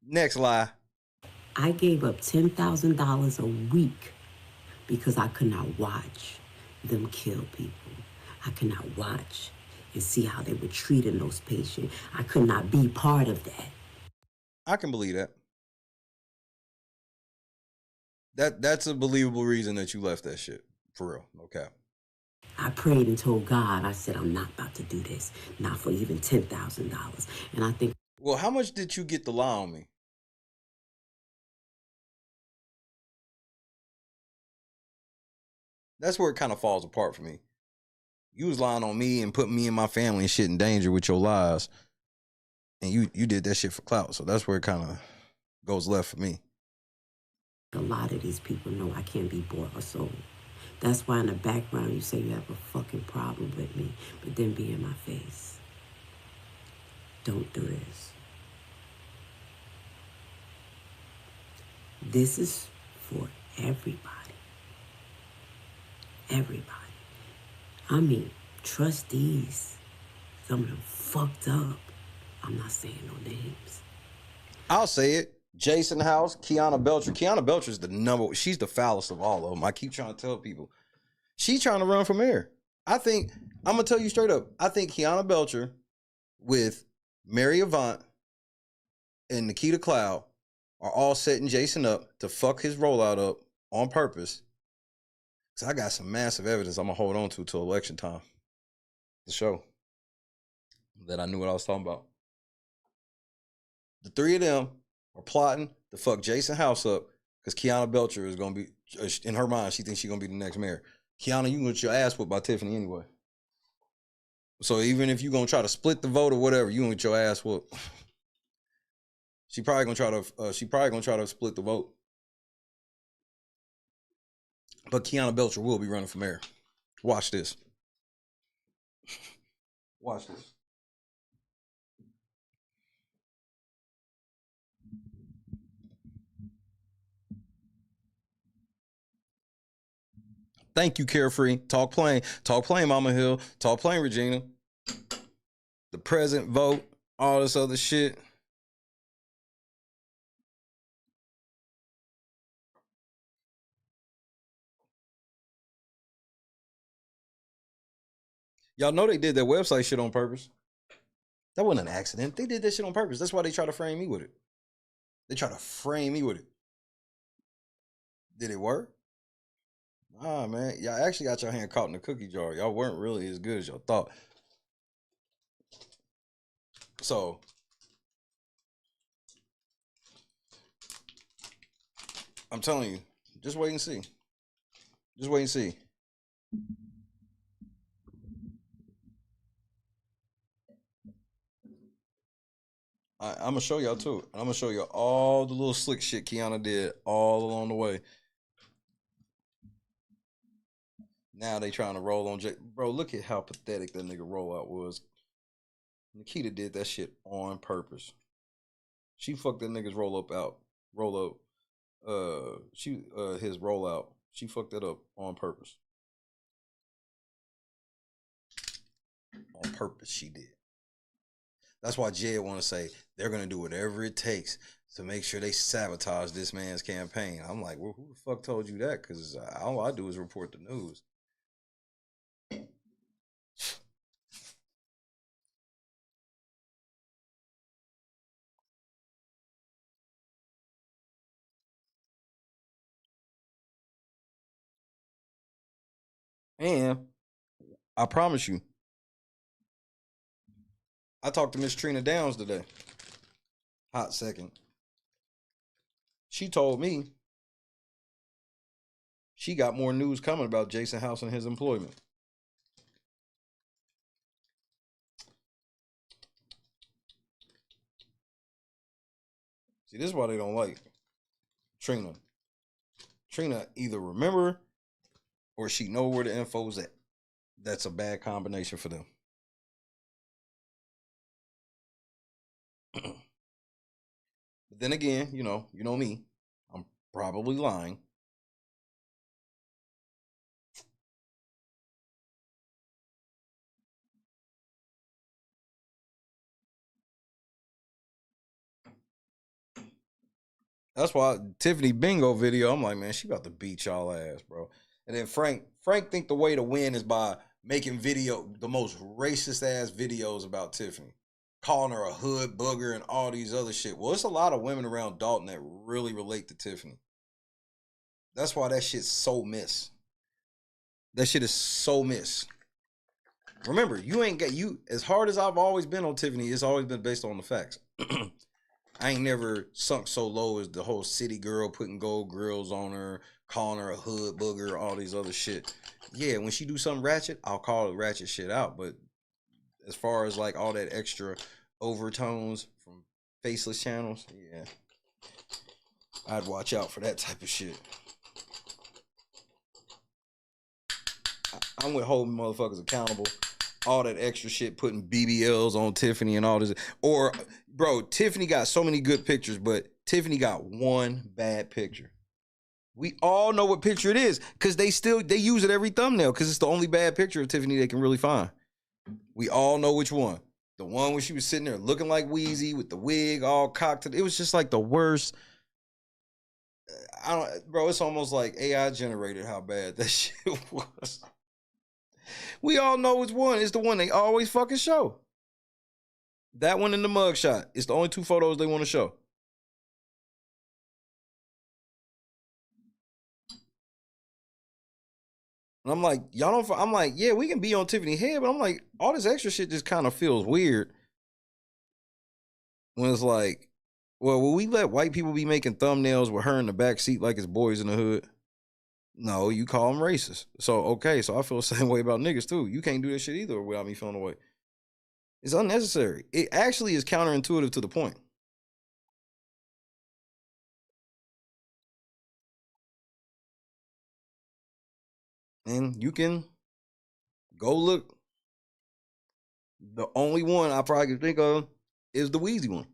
G: next lie.
N: I gave up $10,000 a week because I could not watch them kill people. I could not watch and see how they were treating those patients. I could not be part of that.
G: I can believe that. That's a believable reason that you left that shit. For real. Okay.
N: I prayed and told God, I said, I'm not about to do this. Not for even $10,000. And I think...
G: Well, how much did you get to lie on me? That's where it kind of falls apart for me. You was lying on me and putting me and my family and shit in danger with your lies. And you did that shit for clout. So that's where it kind of goes left for me.
N: A lot of these people know I can't be bought or sold. That's why in the background you say you have a fucking problem with me, but then be in my face. Don't do this. This is for everybody. Everybody. I mean, trustees. Some of them fucked up. I'm not saying no names.
G: I'll say it. Jason House, Kiana Belcher. Kiana Belcher is the number. She's the foulest of all of them. I keep trying to tell people. She's trying to run for mayor. I think, I'm going to tell you straight up, I think Kiana Belcher with Mary Avant and Nikita Cloud are all setting Jason up to fuck his rollout up on purpose. Because I got some massive evidence I'm going to hold on to till election time to show that I knew what I was talking about. The three of them are plotting to fuck Jason House up because Kiana Belcher is going to be, in her mind, she thinks she's going to be the next mayor. Kiana, you can get your ass whooped by Tiffany anyway. So even if you're going to try to split the vote or whatever, you going to get your ass whooped. She probably going to try to split the vote. But Kiana Belcher will be running for mayor. Watch this. Watch this. Thank you, Carefree. Talk plain. Talk plain, Mama Hill. Talk plain, Regina. The present vote. All this other shit. Y'all know they did that website shit on purpose. That wasn't an accident. They did that shit on purpose. That's why they try to frame me with it. They try to frame me with it. Did it work? Ah, man. Y'all actually got your hand caught in the cookie jar. Y'all weren't really as good as y'all thought. So, I'm telling you, just wait and see. Just wait and see. I'm going to show y'all too. I'm going to show you all the little slick shit Kiana did all along the way. Now they trying to roll on Jay. Bro, look at how pathetic that nigga rollout was. Nikita did that shit on purpose. She fucked that nigga's his rollout. She fucked that up on purpose. On purpose, she did. That's why Jed want to say they're going to do whatever it takes to make sure they sabotage this man's campaign. I'm like, well, who the fuck told you that? Because all I do is report the news. And I promise you, I talked to Miss Trina Downs today. Hot second. She told me she got more news coming about Jason House and his employment. See, this is why they don't like Trina. Trina either remember or she know where the info's at. That's a bad combination for them. But then again, you know me. I'm probably lying. That's why Tiffany Bingo video, I'm like, man, she about to beat y'all ass, bro. And then Frank think the way to win is by making the most racist ass videos about Tiffany. Calling her a hood booger and all these other shit. Well, it's a lot of women around Dalton that really relate to Tiffany. That's why that shit's so miss. That shit is so miss. Remember, as hard as I've always been on Tiffany, it's always been based on the facts. I ain't never sunk so low as the whole city girl putting gold grills on her, calling her a hood booger, all these other shit. Yeah, when she do something ratchet, I'll call it ratchet shit out. But as far as like all that extra overtones from faceless channels, yeah, I'd watch out for that type of shit. I'm with holding motherfuckers accountable. All that extra shit, putting BBLs on Tiffany and all this. Or, bro, Tiffany got so many good pictures, but Tiffany got one bad picture. We all know what picture it is because they use it every thumbnail because it's the only bad picture of Tiffany they can really find. We all know which one. The one where she was sitting there looking like Wheezy with the wig all cocked. It was just like the worst. Bro, it's almost like AI generated how bad that shit was. We all know which one. It's the one they always fucking show. That one and the mugshot. It's the only two photos they want to show. And I'm like, I'm like, yeah, we can be on Tiffany's head, but I'm like, all this extra shit just kind of feels weird. When it's like, well, will we let white people be making thumbnails with her in the back seat like it's boys in the hood? No, you call them racist. So, okay, so I feel the same way about niggas too. You can't do this shit either without me feeling away. It's unnecessary. It actually is counterintuitive to the point. And you can go look. The only one I probably can think of is the Wheezy one.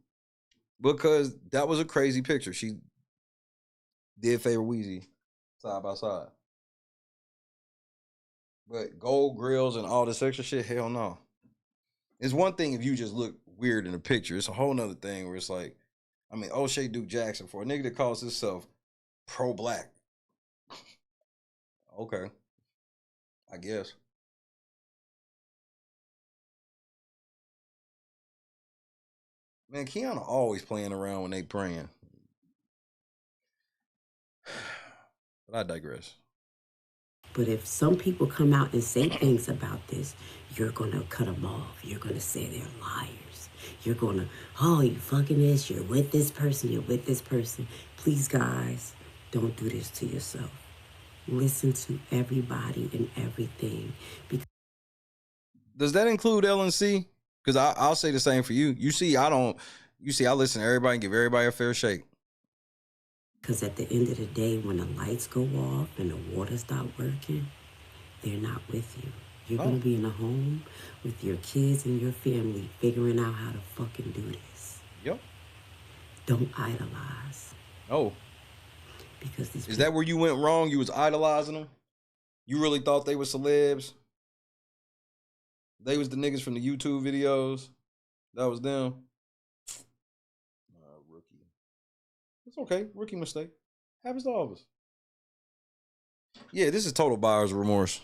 G: Because that was a crazy picture. She did favor Wheezy side by side. But gold grills and all this extra shit, hell no. It's one thing if you just look weird in a picture. It's a whole nother thing where it's like, I mean, O'Shea Duke Jackson, for a nigga that calls himself pro-black. Okay. I guess. Man, Keanu always playing around when they praying. But I digress.
N: But if some people come out and say things about this, you're going to cut them off. You're going to say they're liars. You're going to, oh, you fucking this. You're with this person. You're with this person. Please, guys, don't do this to yourself. Listen to everybody and everything.
G: Does that include LNC? Because I'll say the same for you. You see, I listen to everybody and give everybody a fair shake.
N: Because at the end of the day, when the lights go off and the water stop working, they're not with you. You're going to be in a home with your kids and your family figuring out how to fucking do this.
G: Yep.
N: Don't idolize.
G: Oh.
N: Because
G: is that where you went wrong? You was idolizing them? You really thought they were celebs? They was the niggas from the YouTube videos? That was them? Rookie. It's okay. Rookie mistake. Happens to all of us. Yeah, this is total buyer's remorse.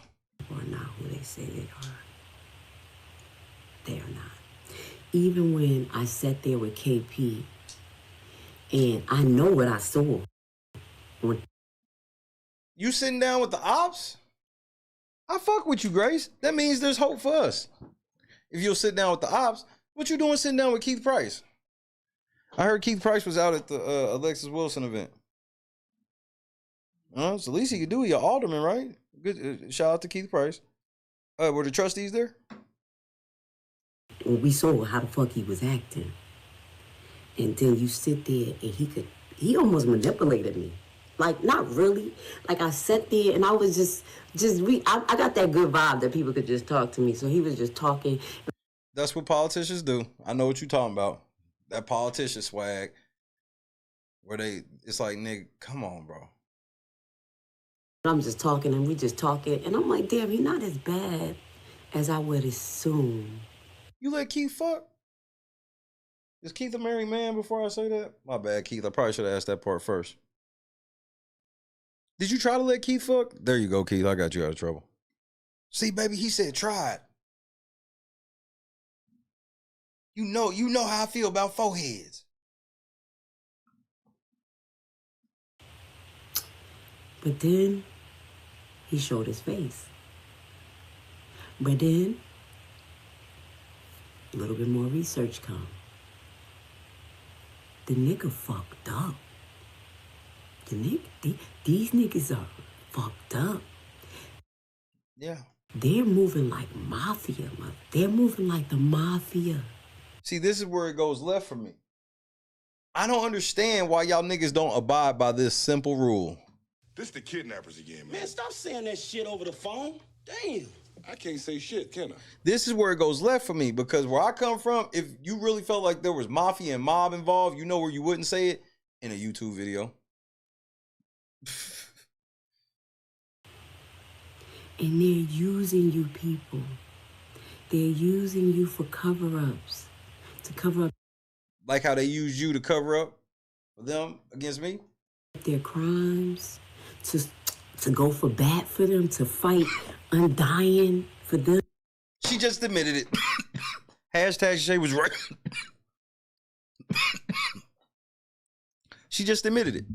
N: Or not who they say they are. They are not. Even when I sat there with KP and I know what I saw.
G: You sitting down with the ops? I fuck with you, Grace. That means there's hope for us. If you'll sit down with the ops, what you doing sitting down with Keith Price? I heard Keith Price was out at the Alexis Wilson event. So the least he could do, your alderman, right? Good. Shout out to Keith Price. Were the trustees there?
N: Well, we saw how the fuck he was acting. And then you sit there and he almost manipulated me. Like, not really. Like, I sat there and I was I got that good vibe that people could just talk to me. So he was just talking.
G: That's what politicians do. I know what you're talking about. That politician swag. Where it's like, nigga, come on, bro.
N: I'm just talking and we just talking. And I'm like, damn, he's not as bad as I would assume.
G: You let Keith fuck? Is Keith a married man before I say that? My bad, Keith. I probably should have asked that part first. Did you try to let Keith fuck? There you go, Keith. I got you out of trouble. See, baby, he said tried. You know how I feel about foreheads.
N: But then he showed his face. But then a little bit more research come. The nigga fucked up. These niggas are fucked up.
G: Yeah.
N: They're moving like Mafia. They're moving like the Mafia.
G: See, this is where it goes left for me. I don't understand why y'all niggas don't abide by this simple rule.
R: This the kidnappers again, man.
S: Man, stop saying that shit over the phone. Damn.
R: I can't say shit, can I?
G: This is where it goes left for me, because where I come from, if you really felt like there was Mafia and mob involved, you know where you wouldn't say it? In a YouTube video.
N: And they're using you people. They're using you for cover-ups. To cover up.
G: Like how they used you to cover up for them against me?
N: Their crimes. To go for bat for them. To fight undying for them.
G: She just admitted it. Hashtag Shay was right. She just admitted it.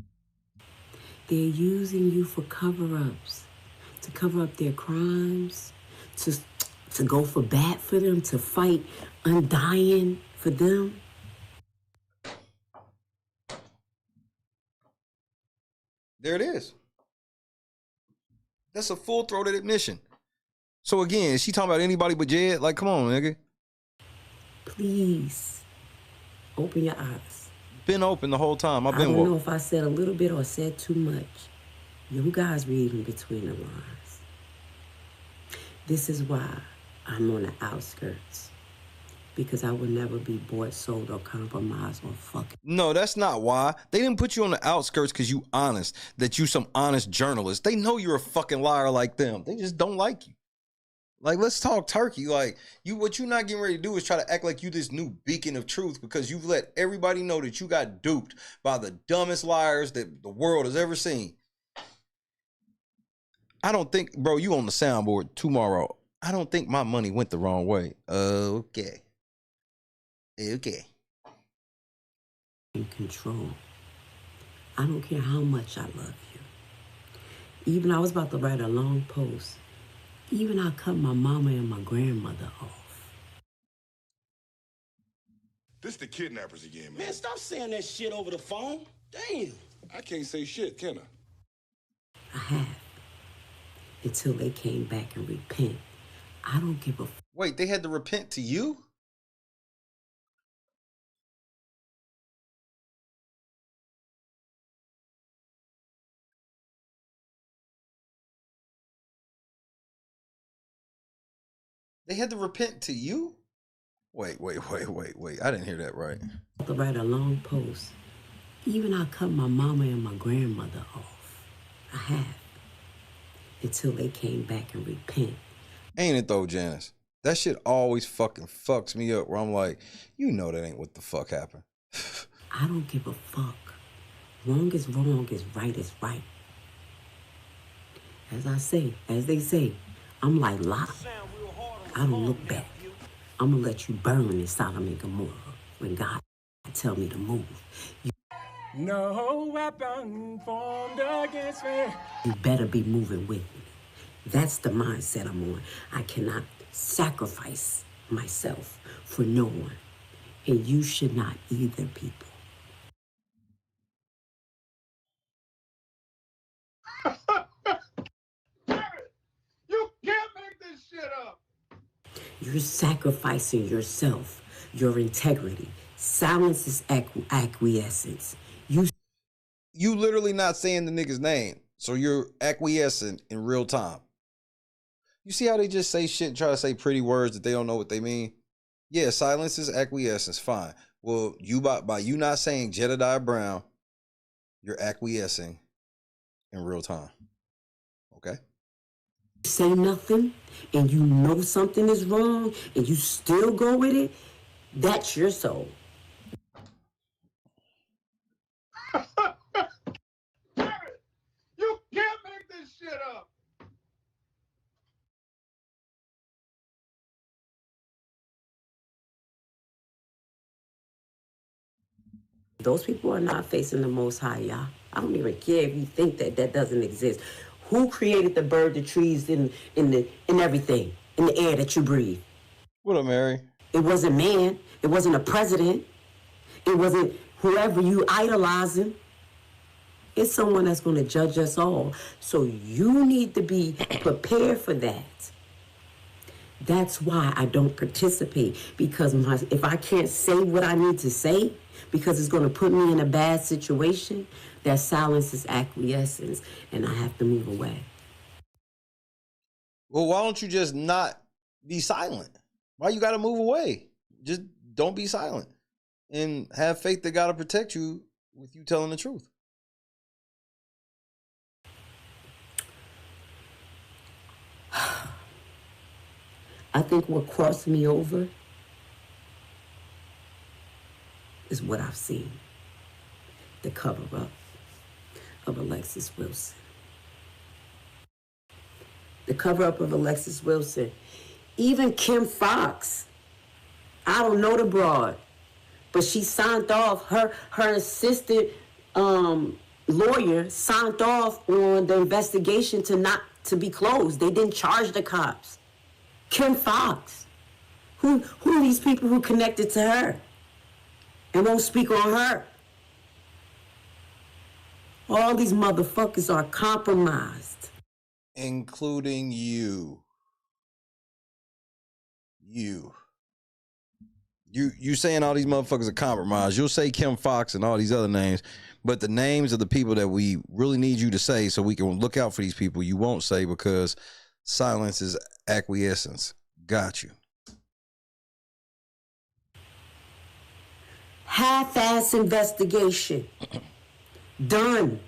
N: They're using you for cover-ups. To cover up their crimes. To go for bat for them. To fight undying for them.
G: There it is. That's a full-throated admission. So again, is she talking about anybody but Jed? Like, come on, nigga.
N: Please, open your eyes.
G: Been open the whole time. I've been
N: woke. I don't know
G: woke.
N: if I said a little bit or said too much. You guys reading between the lines. This is why I'm on the outskirts. Because I would never be bought, sold, or compromised or fucking.
G: No, that's not why. They didn't put you on the outskirts because you honest. That you some honest journalist. They know you're a fucking liar like them. They just don't like you. Like, let's talk turkey. Like, what you not getting ready to do is try to act like you this new beacon of truth because you've let everybody know that you got duped by the dumbest liars that the world has ever seen. I don't think, bro, you on the soundboard tomorrow. I don't think my money went the wrong way. Okay. Okay.
N: In control. I don't care how much I love you. Even I was about to write a long post. Even I cut my mama and my grandmother off.
R: This the kidnappers again, man.
S: Man, stop saying that shit over the phone. Damn.
R: I can't say shit, can I?
N: I have. Until they came back and repent. I don't give a f.
G: Wait, they had to repent to you? They had to repent to you? Wait. I didn't hear that right.
N: I have to write a long post. Even I cut my mama and my grandmother off. I have. Until they came back and repent.
G: Ain't it though, Janice? That shit always fucking fucks me up where I'm like, you know that ain't what the fuck happened.
N: I don't give a fuck. Wrong is wrong, is right. As they say, I'm like Lot. I don't look back. I'm gonna let you burn in Sodom and Gomorrah when God tell me to move.
H: No weapon formed against me.
N: You better be moving with me. That's the mindset I'm on. I cannot sacrifice myself for no one. And you should not either, people.
K: You can't make this shit up.
N: You're sacrificing yourself, your integrity. Silence is acquiescence.
G: You literally not saying the nigga's name, so you're acquiescent in real time. You see how they just say shit and try to say pretty words that they don't know what they mean? Yeah, silence is acquiescence, fine. Well, you by you not saying Jedediah Brown, you're acquiescing in real time. Okay?
N: Say nothing and you know something is wrong and you still go with it, that's your soul.
K: You can't make this shit up.
N: Those people are not facing the Most High, y'all. I don't even care if you think that doesn't exist. Who created the bird, the trees, in everything, in the air that you breathe?
G: What up, Mary?
N: It wasn't man. It wasn't a president. It wasn't whoever you idolizing. It's someone that's going to judge us all. So you need to be prepared for that. That's why I don't participate, because if I can't say what I need to say, because it's going to put me in a bad situation, that silence is acquiescence, and I have to move away.
G: Well, why don't you just not be silent? Why you got to move away? Just don't be silent and have faith that God will protect you with you telling the truth.
N: I think what crossed me over is what I've seen. The cover-up of Alexis Wilson. The cover-up of Alexis Wilson. Even Kim Fox. I don't know the broad, but she signed off, her assistant lawyer signed off on the investigation to be closed. They didn't charge the cops. Kim Fox. Who are these people who connected to her and won't speak on her? All these motherfuckers are compromised.
G: Including you. You saying all these motherfuckers are compromised. You'll say Kim Fox and all these other names, but the names of the people that we really need you to say so we can look out for these people, you won't say because silence is acquiescence. Got you.
N: Half-ass investigation. Done.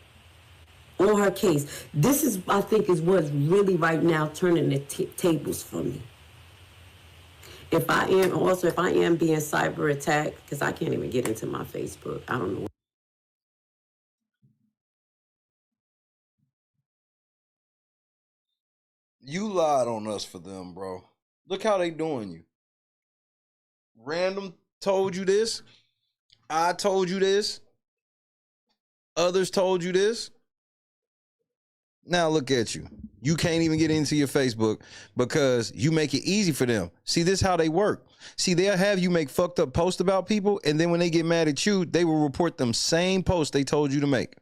N: on her case. This is, I think, is what's really right now turning the tables for me. If I am being cyber attacked, because I can't even get into my Facebook. I don't know.
G: You lied on us for them, bro. Look how they doing you. Random told you this. I told you this. Others told you this. Now look at you. You can't even get into your Facebook because you make it easy for them. See, this is how they work. See, they'll have you make fucked up posts about people, and then when they get mad at you, they will report them same posts they told you to make.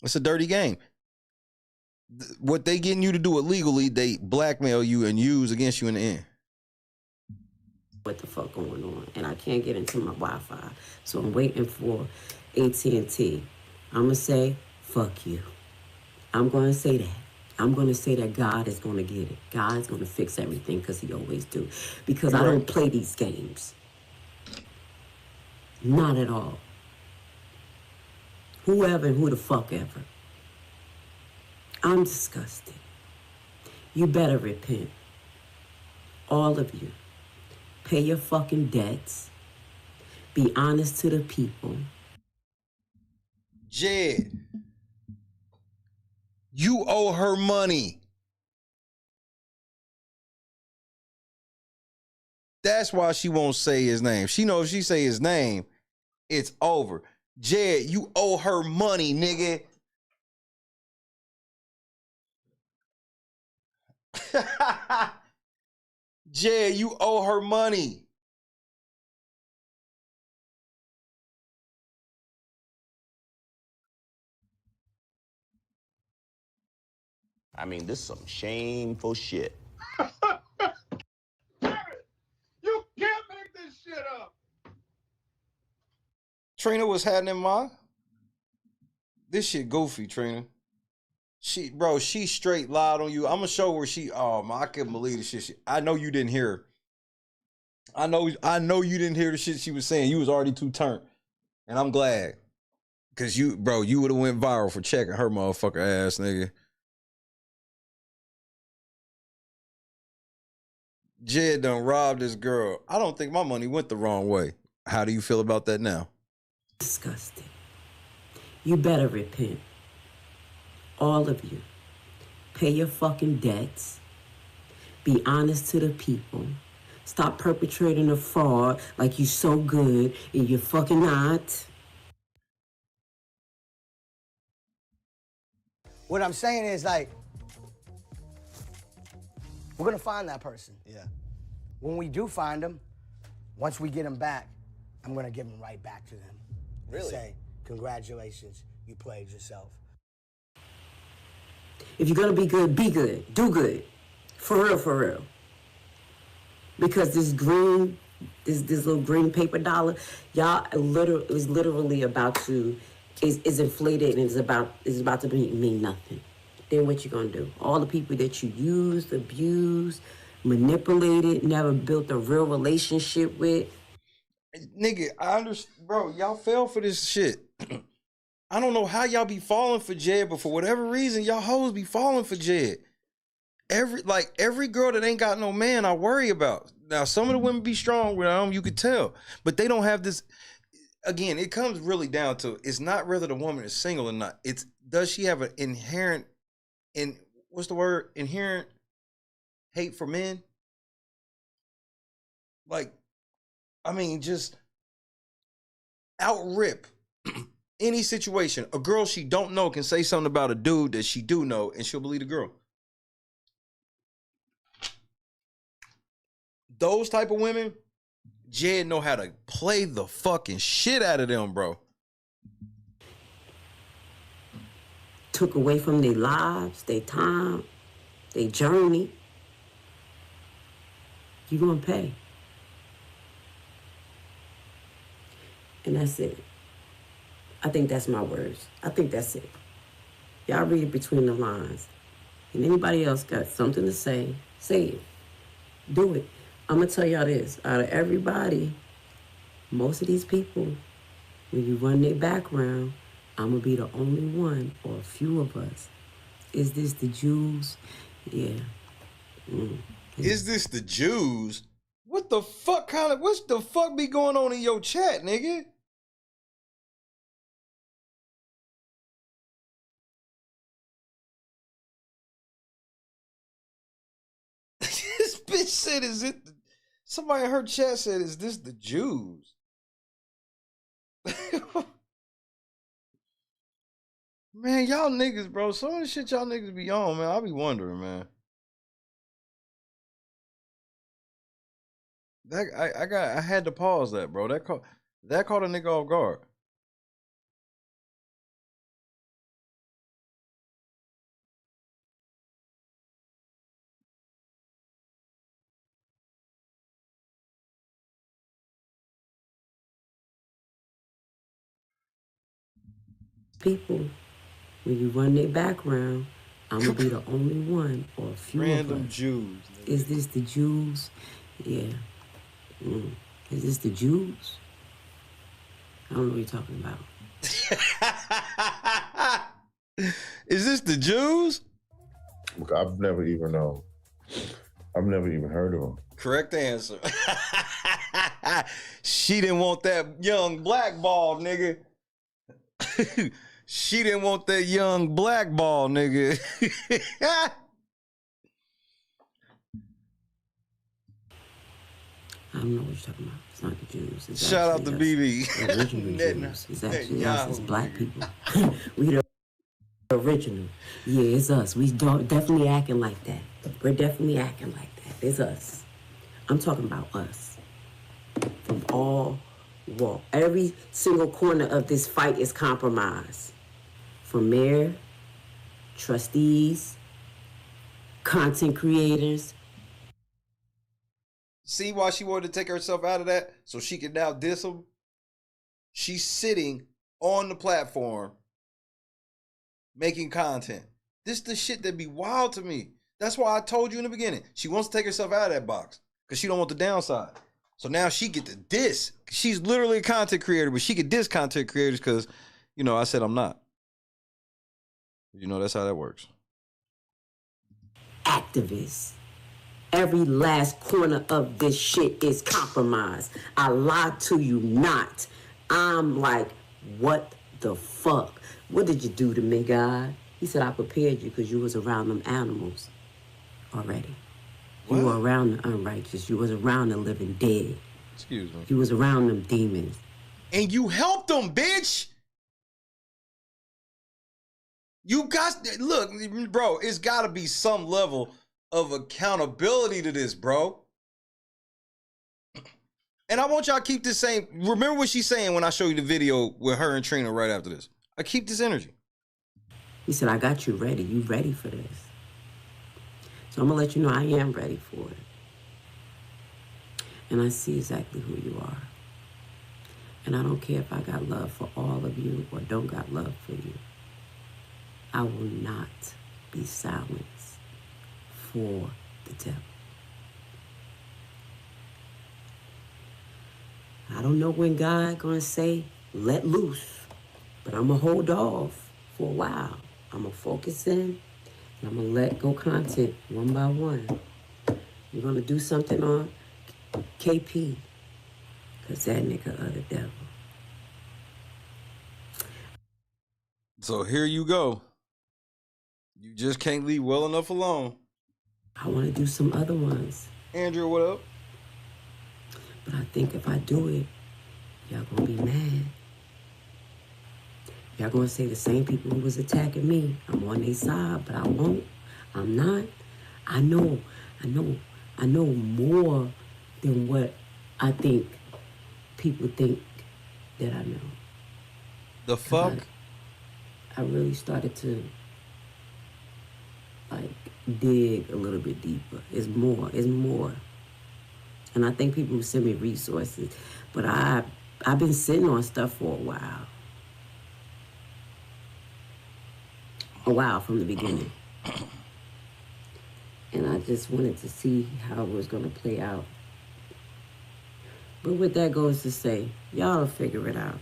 G: It's a dirty game. What they getting you to do illegally, they blackmail you and use against you in the end.
N: What the fuck going on? And I can't get into my Wi-Fi. So I'm waiting for AT&T. I'm going to say, fuck you. I'm going to say that. I'm going to say that God is going to get it. God's going to fix everything because he always do. Because I don't play these games. Not at all. Whoever and who the fuck ever. I'm disgusted. You better repent. All of you. Pay your fucking debts. Be honest to the people.
G: Jed, you owe her money. That's why she won't say his name. She knows if she say his name, it's over. Jed, you owe her money, nigga. Jed, you owe her money.
T: I mean, this is some shameful shit.
K: You can't make this shit up.
G: Trina, what's happening, ma? This shit goofy, Trina. She straight lied on you. I'm gonna show where oh man, I couldn't believe the shit. I know you didn't hear her. I know you didn't hear the shit she was saying. You was already too turned. And I'm glad. Cause you would have went viral for checking her motherfucker ass, nigga. Jed done robbed this girl. I don't think my money went the wrong way. How do you feel about that now?
N: Disgusting. You better repent. All of you. Pay your fucking debts. Be honest to the people. Stop perpetrating a fraud like you so good and you're fucking not.
U: What I'm saying is, like, we're gonna find that person. Yeah. When we do find them, once we get them back, I'm gonna give them right back to them. Really? Say, congratulations, you played yourself.
N: If you're gonna be good, do good. For real, for real. Because this little green paper dollar, y'all is literally about to, is inflated and is about to mean nothing. Then what you gonna do? All the people that you used, abused, manipulated, never built a real relationship with.
G: Nigga, I understand, bro, y'all fell for this shit. I don't know how y'all be falling for Jed, but for whatever reason, y'all hoes be falling for Jed. Every girl that ain't got no man, I worry about. Now, some of the women be strong with them, you could tell, but they don't have this. Again, it comes really down to, it's not whether the woman is single or not. It's, does she have an inherent hate for men? Like, I mean, just outrip any situation. A girl she don't know can say something about a dude that she do know, and she'll believe the girl. Those type of women, Jed know how to play the fucking shit out of them, bro.
N: Took away from their lives, their time, their journey. You gonna pay. And that's it. I think that's my words. I think that's it. Y'all read it between the lines. And anybody else got something to say, say it. Do it. I'm gonna tell y'all this. Out of everybody, most of these people When you run their background, I'm gonna be the only one or a few of us. Is this the Jews? Yeah.
G: Is this the Jews? What the fuck what's the fuck be going on in your chat, nigga? This bitch said, is it somebody in her chat said, is this the Jews? Man, y'all niggas, bro. Some of the shit y'all niggas be on, man. I be wondering, man. That I had to pause that, bro. That caught a nigga off guard.
N: People, when you run their background, I'm gonna be the only one or a few
G: Random
N: of us.
G: Jews.
N: Is this the Jews? Yeah. Is this the Jews? I don't know what you're talking about.
G: Is this the Jews?
A: I've never even heard of them.
G: Correct answer. She didn't want that young blackball, nigga. She didn't want that young blackball, nigga.
N: I don't know what you're talking about. It's not the Jews. It's
G: Shout out to
N: us.
G: BB.
N: The original Jews. It's actually us as black people. We the original. Yeah, it's us. We definitely acting like that. We're definitely acting like that. It's us. I'm talking about us. From all walk. Every single corner of this fight is compromised. From mayor, trustees, content creators.
G: See why she wanted to take herself out of that? So she can now diss him? She's sitting on the platform making content. This is the shit that be wild to me. That's why I told you in the beginning. She wants to take herself out of that box because she don't want the downside. So now she get to diss. She's literally a content creator, but she could diss content creators because, you know, I said I'm not. You know, that's how that works.
N: Activists. Every last corner of this shit is compromised. I lied to you not. I'm like, what the fuck? What did you do to me, God? He said, I prepared you because you was around them animals already.
G: What?
N: You were around the unrighteous. You was around the living dead.
G: Excuse me.
N: You was around them demons.
G: And you helped them, bitch. You got, look, bro, it's got to be some level of accountability to this, bro. And I want y'all to keep this same, remember what she's saying when I show you the video with her and Trina right after this. I keep this energy.
N: He said, I got you ready. You ready for this? So I'm going to let you know I am ready for it. And I see exactly who you are. And I don't care if I got love for all of you or don't got love for you. I will not be silenced for the devil. I don't know when God gonna say, let loose, but I'm gonna hold off for a while. I'm gonna focus in, and I'm gonna let go content one by one. We're gonna do something on KP, because that nigga of the devil.
G: So here you go. You just can't leave well enough alone.
N: I wanna do some other ones.
G: Andrew, what up?
N: But I think if I do it, y'all gonna be mad. Y'all gonna say the same people who was attacking me, I'm on their side, but I won't. I'm not. I know more than what I think people think that I know.
G: The fuck?
N: I really started to like dig a little bit deeper. It's more. And I think people who send me resources, but I've been sitting on stuff for a while. From the beginning. And I just wanted to see how it was gonna play out. But with that goes to say, y'all will figure it out.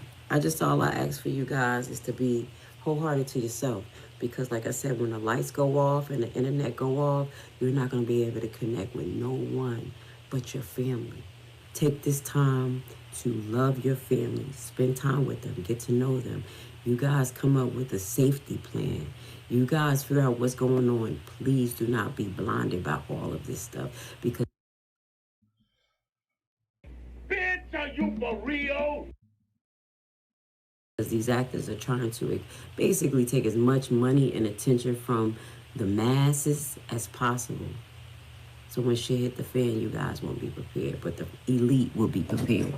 N: all I ask for you guys is to be wholehearted to yourself. Because like I said, when the lights go off and the internet go off, you're not going to be able to connect with no one but your family. Take this time to love your family. Spend time with them. Get to know them. You guys come up with a safety plan. You guys figure out what's going on. Please do not be blinded by all of this stuff. Because
F: Bitch, are you for real?
N: these actors are trying to basically take as much money and attention from the masses as possible. So when shit hit the fan, you guys won't be prepared, but the elite will be prepared.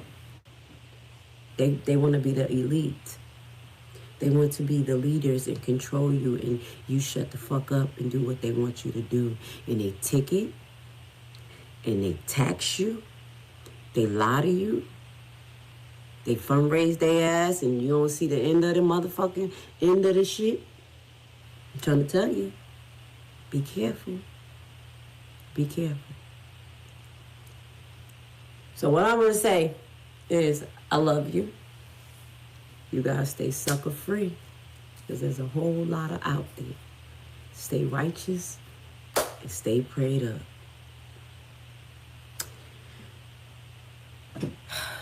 N: They want to be the elite. They want to be the leaders and control you, and you shut the fuck up and do what they want you to do. And they ticket, and they tax you, they lie to you, they fundraise their ass, and you don't see the end of the motherfucking end of the shit. I'm trying to tell you, be careful. Be careful. So what I'm gonna say is, I love you. You guys stay sucker free, because there's a whole lot of out there. Stay righteous and stay prayed up.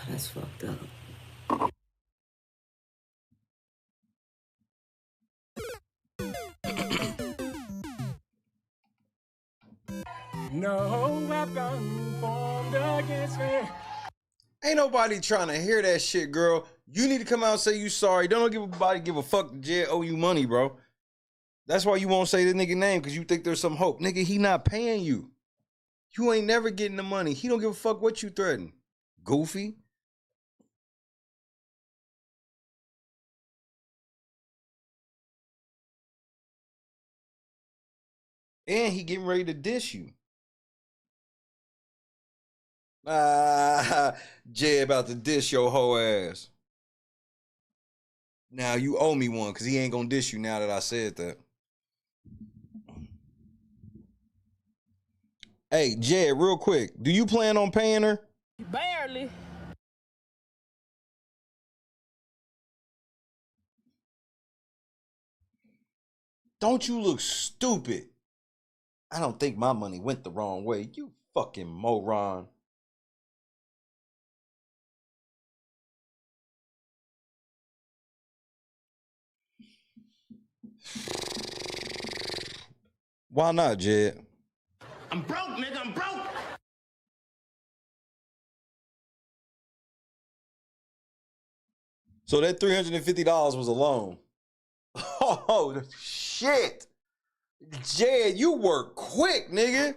N: That's fucked up.
H: No weapon formed against me.
G: Ain't nobody trying to hear that shit, girl. You need to come out and say you sorry. Don't give a fuck. Jed owe you money, bro. That's why you won't say the nigga name, because you think there's some hope. Nigga, he not paying you. You ain't never getting the money. He don't give a fuck what you threaten. Goofy. And he getting ready to dish you. Jay about to dish your whole ass. Now you owe me one, because he ain't gonna dish you now that I said that. Hey, Jed, real quick. Do you plan on paying her?
O: Barely.
G: Don't you look stupid? I don't think my money went the wrong way. You fucking moron. Why not, Jed?
S: I'm broke, nigga. I'm broke.
G: So that $350 was a loan. Oh, shit. Jed, you work quick, nigga.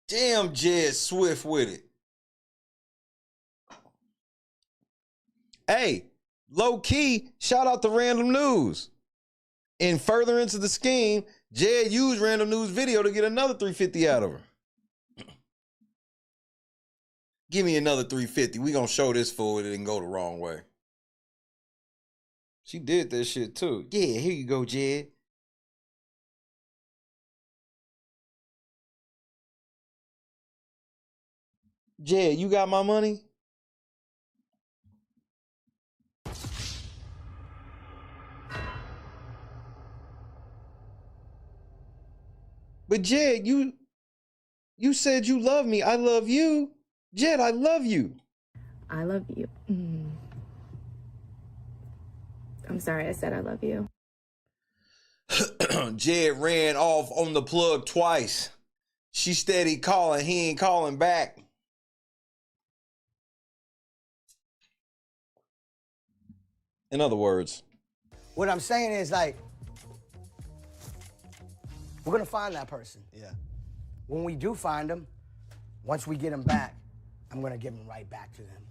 G: Damn, Jed swift with it. Hey, low key, shout out to Random News. And further into the scheme, Jed used Random News video to get another $350 out of her. Give me another $350. We gonna show this fool it didn't go the wrong way. She did that shit too. Yeah, here you go, Jed. Jed, you got my money? But Jed, you said you love me. I love you. Jed, I love you.
D: I love you. I'm sorry I said I love you.
G: Jed ran off on the plug twice. She steady calling. He ain't calling back. In other words.
U: What I'm saying is, like, we're going to find that person. Yeah. When we do find them, once we get them back, I'm going to give them right back to them.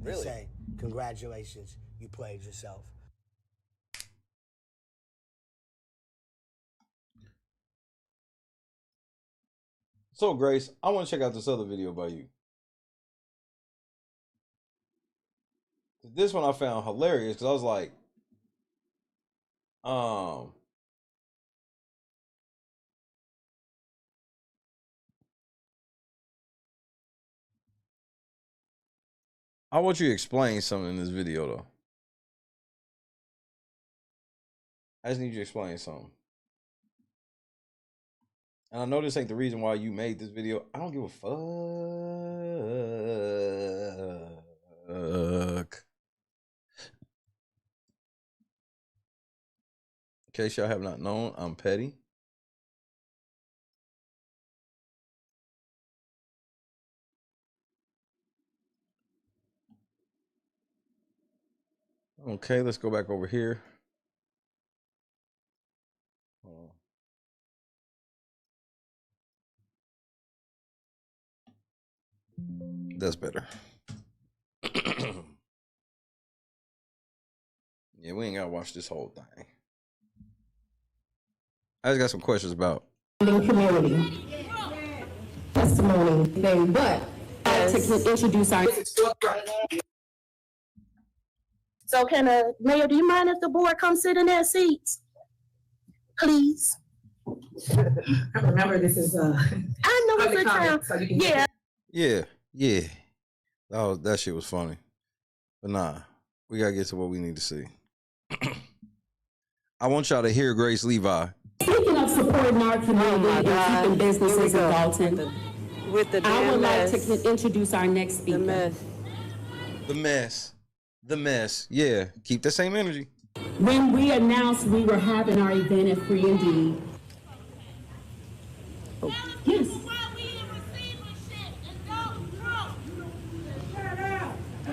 U: Really? And say, congratulations, you played yourself.
G: So, Grace, I want to check out this other video by you. This one I found hilarious because I was like, I want you to explain something in this video, though. I just need you to explain something. And I know this ain't the reason why you made this video. I don't give a fuck. In case y'all have not known, I'm petty. Okay, let's go back over here. That's better. Yeah, we ain't gotta watch this whole thing. I just got some questions about
E: community testimony thing, but to introduce our.
V: So can Mayor, do you mind if the board comes sit in their seats? Please.
E: I remember this is
V: I know it's a time.
E: So
V: Yeah.
G: Yeah. That shit was funny. But nah, we gotta get to what we need to see. I want y'all to hear Grace Levi.
E: Speaking of supporting our community and keeping businesses in Dalton, I would like to introduce our next speaker.
G: The mess. Yeah, keep the same energy.
E: When we announced we were having our event at Free Indeed. Oh. Yes.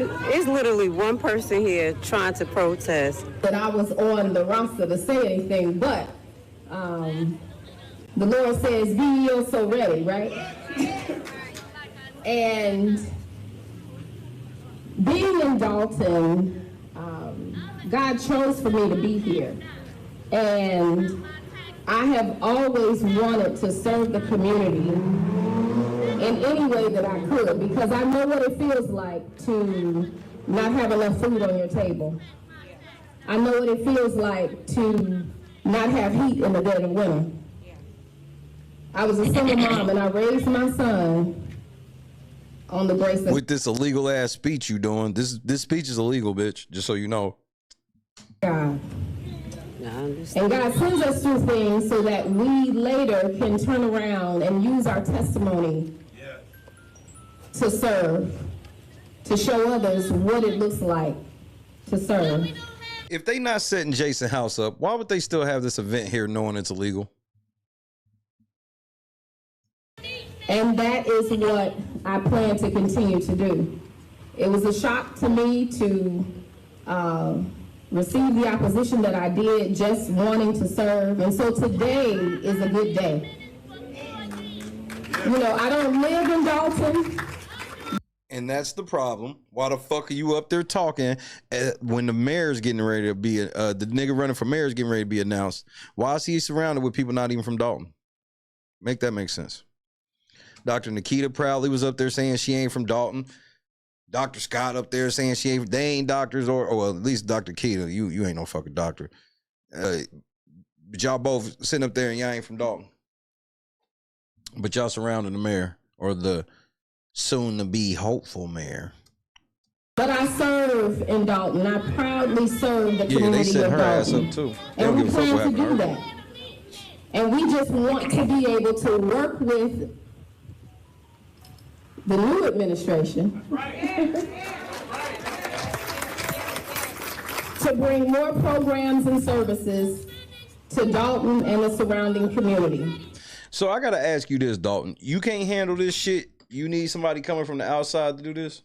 N: It's literally one person here trying to protest.
E: That I was on the roster to say anything, but the Lord says, be ye also ready, right? And being in Dalton, God chose for me to be here. And I have always wanted to serve the community in any way that I could, because I know what it feels like to not have enough food on your table. I know what it feels like to not have heat in the dead of winter. I was a single mom and I raised my son on the grace of
G: with this illegal ass speech you doing. This speech is illegal, bitch, just so you know.
E: God. And God sends us through things so that we later can turn around and use our testimony to serve, to show others what it looks like to serve.
G: If they not setting Jason House up, why would they still have this event here knowing it's illegal?
E: And that is what I plan to continue to do. It was a shock to me to receive the opposition that I did, just wanting to serve. And so today is a good day. You know, I don't live in Dalton.
G: And that's the problem. Why the fuck are you up there talking when the mayor's getting ready to be, the nigga running for mayor is getting ready to be announced? Why is he surrounded with people not even from Dalton? Make that make sense. Dr. Nikita proudly was up there saying she ain't from Dalton. Dr. Scott up there saying they ain't doctors, or well, at least Dr. Keita, you ain't no fucking doctor. But y'all both sitting up there and y'all ain't from Dalton. But y'all surrounding the mayor, or the soon-to-be hopeful mayor.
E: But I serve in Dalton. I proudly serve the community of Dalton.
G: Yeah, they set her ass up too. They don't give a fuck what happened to her.
E: That. And we just want to be able to work with the new administration to bring more programs and services to Dalton and the surrounding community.
G: So I gotta ask you this, Dalton. You can't handle this shit? You need somebody coming from the outside to do this?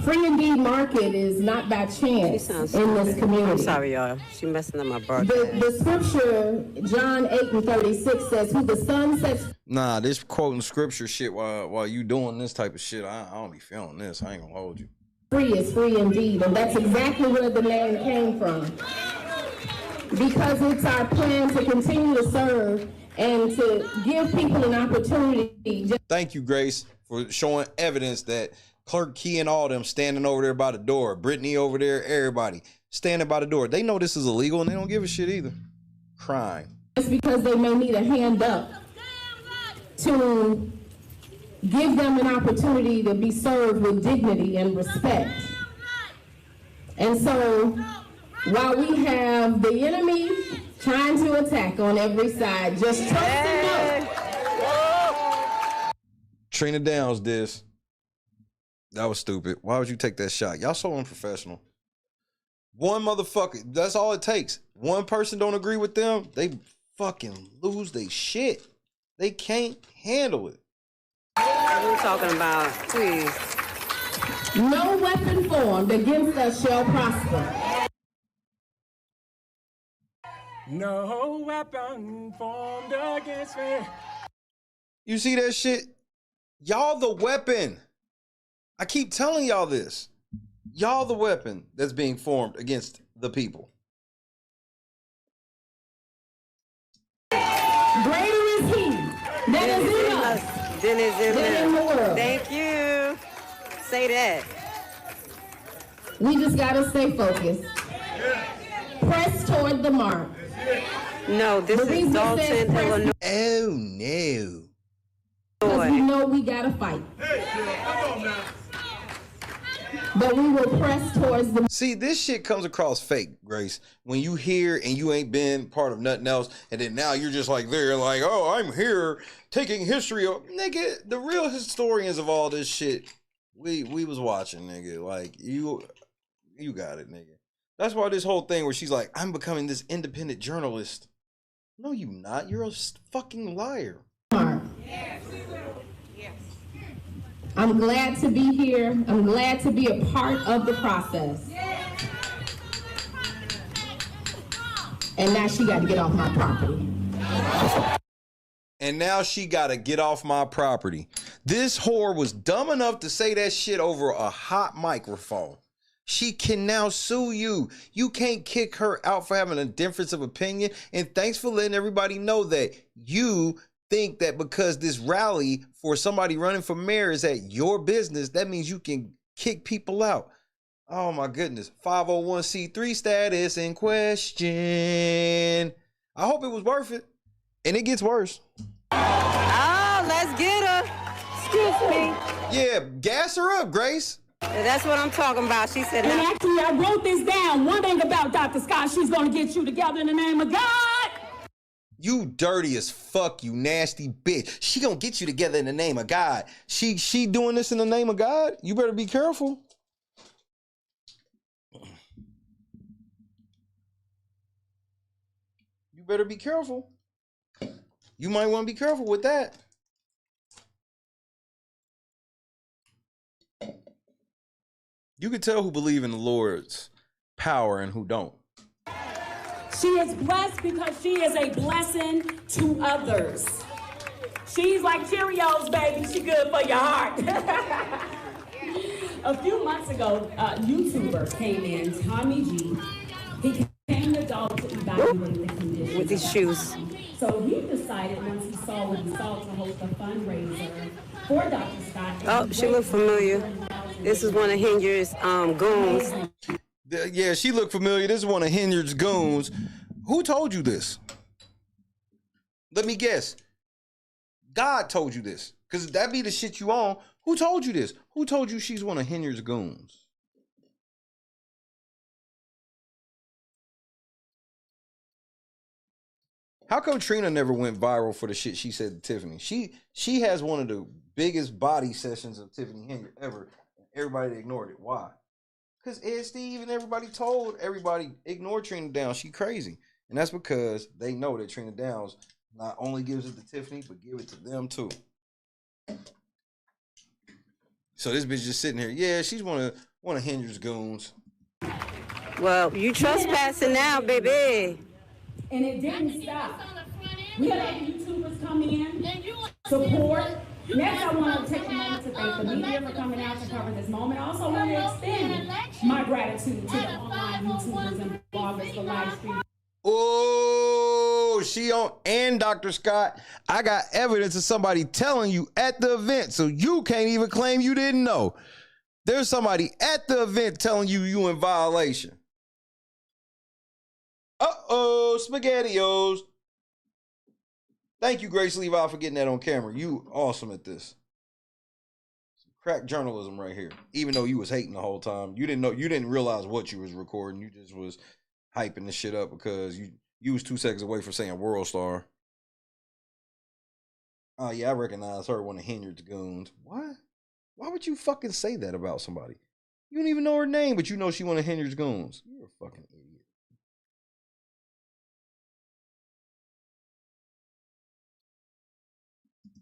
E: Free Indeed Market is not by chance in this community.
N: I'm sorry, y'all. She messing up my birthday.
E: The scripture, John 8:36 says, who the Son sets...
G: Nah, this quoting scripture shit while you doing this type of shit, I don't be feeling this. I ain't gonna hold you.
E: Free is free indeed, and that's exactly where the name came from. Because it's our plan to continue to serve and to give people an opportunity.
G: Thank you, Grace, for showing evidence that Clerk Key and all them standing over there by the door, Brittany over there, everybody standing by the door. They know this is illegal and they don't give a shit either. Crime.
E: Just because they may need a hand up to give them an opportunity to be served with dignity and respect. And so, while we have the enemy trying to attack on every side, just trust and know.
G: Trina Downs this. That was stupid. Why would you take that shot? Y'all so unprofessional. One motherfucker, that's all it takes. One person don't agree with them, they fucking lose their shit. They can't handle it.
N: What are you talking about? Please.
E: No weapon formed against us shall prosper.
H: No weapon formed against me.
G: You see that shit? Y'all the weapon. I keep telling y'all this. Y'all the weapon that's being formed against the people.
E: Greater is he that is in us
N: than is
E: in the world.
N: Thank you. Say that.
E: We just gotta stay focused. Press toward the mark.
N: No, this is Dalton, Illinois.
G: Oh no.
E: Because we know we gotta fight. But we will press towards the...
G: See, this shit comes across fake, Grace. When you hear and you ain't been part of nothing else, and then now you're just like there, like, oh, I'm here taking history of... Nigga, the real historians of all this shit, we was watching, nigga. Like, you got it, nigga. That's why this whole thing where she's like, I'm becoming this independent journalist. No, you not. You're a fucking liar.
E: I'm glad to be here. I'm glad to be a part of the process. And now she got to get off my property.
G: And now she got to get off my property. This whore was dumb enough to say that shit over a hot microphone. She can now sue you. You can't kick her out for having a difference of opinion. And thanks for letting everybody know that you think that because this rally for somebody running for mayor is at your business, that means you can kick people out. Oh my goodness. 501c3 status in question. I hope it was worth it. And it gets worse.
N: Oh, let's get her. Excuse me.
G: Yeah, gas her up, Grace.
N: That's what I'm talking about. She said,
B: and actually, I wrote this down. One thing about Dr. Scott, she's going to get you together in the name of God.
G: You dirty as fuck, you nasty bitch. She gonna get you together in the name of God. She doing this in the name of God? You better be careful. You better be careful. You might want to be careful with that. You can tell who believe in the Lord's power and who don't.
B: She is blessed because she is a blessing to others. She's like Cheerios, baby. She good for your heart. A few months ago, a YouTuber came in, Tommy G. He came to Dalton to evaluate the condition.
N: With his shoes.
B: So he decided, once he saw what he saw, to host a fundraiser for Dr. Scott.
N: Oh, she looked familiar. This is one of Hinyard's goons.
G: Yeah, she looked familiar. This is one of Hinyard's goons. Who told you this? Let me guess. God told you this. Because that be the shit you on. Who told you this? Who told you she's one of Hinyard's goons? How come Trina never went viral for the shit she said to Tiffany? She has one of the biggest body sessions of Tiffany Hinyard ever. Everybody ignored it. Why? Because Ed Steve and everybody told everybody ignore Trina Downs. She crazy. And that's because they know that Trina Downs not only gives it to Tiffany, but give it to them too. So this bitch just sitting here. Yeah, she's one of Hinyard's goons.
N: Well, you trespassing now, baby.
B: And it didn't stop. We had YouTubers come in, support. Next, I want to take a moment to thank the media for coming out to cover this moment. I also want to extend my gratitude to the online YouTubers and bloggers for live streaming.
G: Oh, she on, and Dr. Scott, I got evidence of somebody telling you at the event, so you can't even claim you didn't know. There's somebody at the event telling you in violation. Uh-oh, SpaghettiOs. Thank you, Grace Levi, for getting that on camera. You awesome at this. Crack journalism right here. Even though you was hating the whole time, you didn't realize what you was recording. You just was hyping the shit up because you was 2 seconds away from saying world star. Oh yeah, I recognize her, one of Henyard's goons. What? Why would you fucking say that about somebody? You don't even know her name, but you know she one of Henyard's goons. You're a fucking idiot.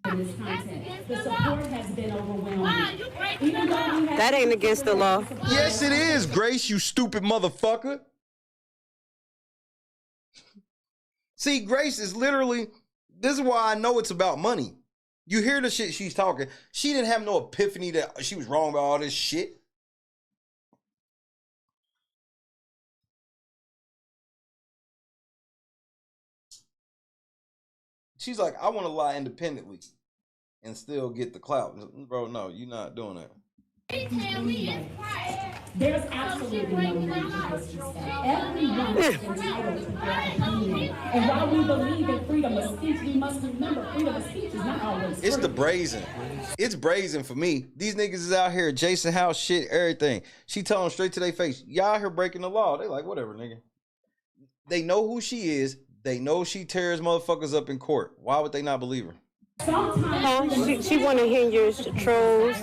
B: In this content, the support has been overwhelming. Even though
N: That ain't against the law.
G: Yes, it is, Grace, you stupid motherfucker. See, Grace is literally, this is why I know it's about money. You hear the shit she's talking. She didn't have no epiphany that she was wrong about all this shit. She's like, I want to lie independently and still get the clout. Bro, no, you're not doing that.
B: There's absolutely no need to disrespect. Everyone is entitled to their opinion. And while we believe in freedom of speech, we must remember freedom of speech is not always free.
G: It's the brazen. It's brazen for me. These niggas is out here, Jason House shit, everything. She tell them straight to their face, y'all here breaking the law. They like, whatever, nigga. They know who she is. They know she tears motherfuckers up in court. Why would they not believe her?
N: She one of Henyard's trolls,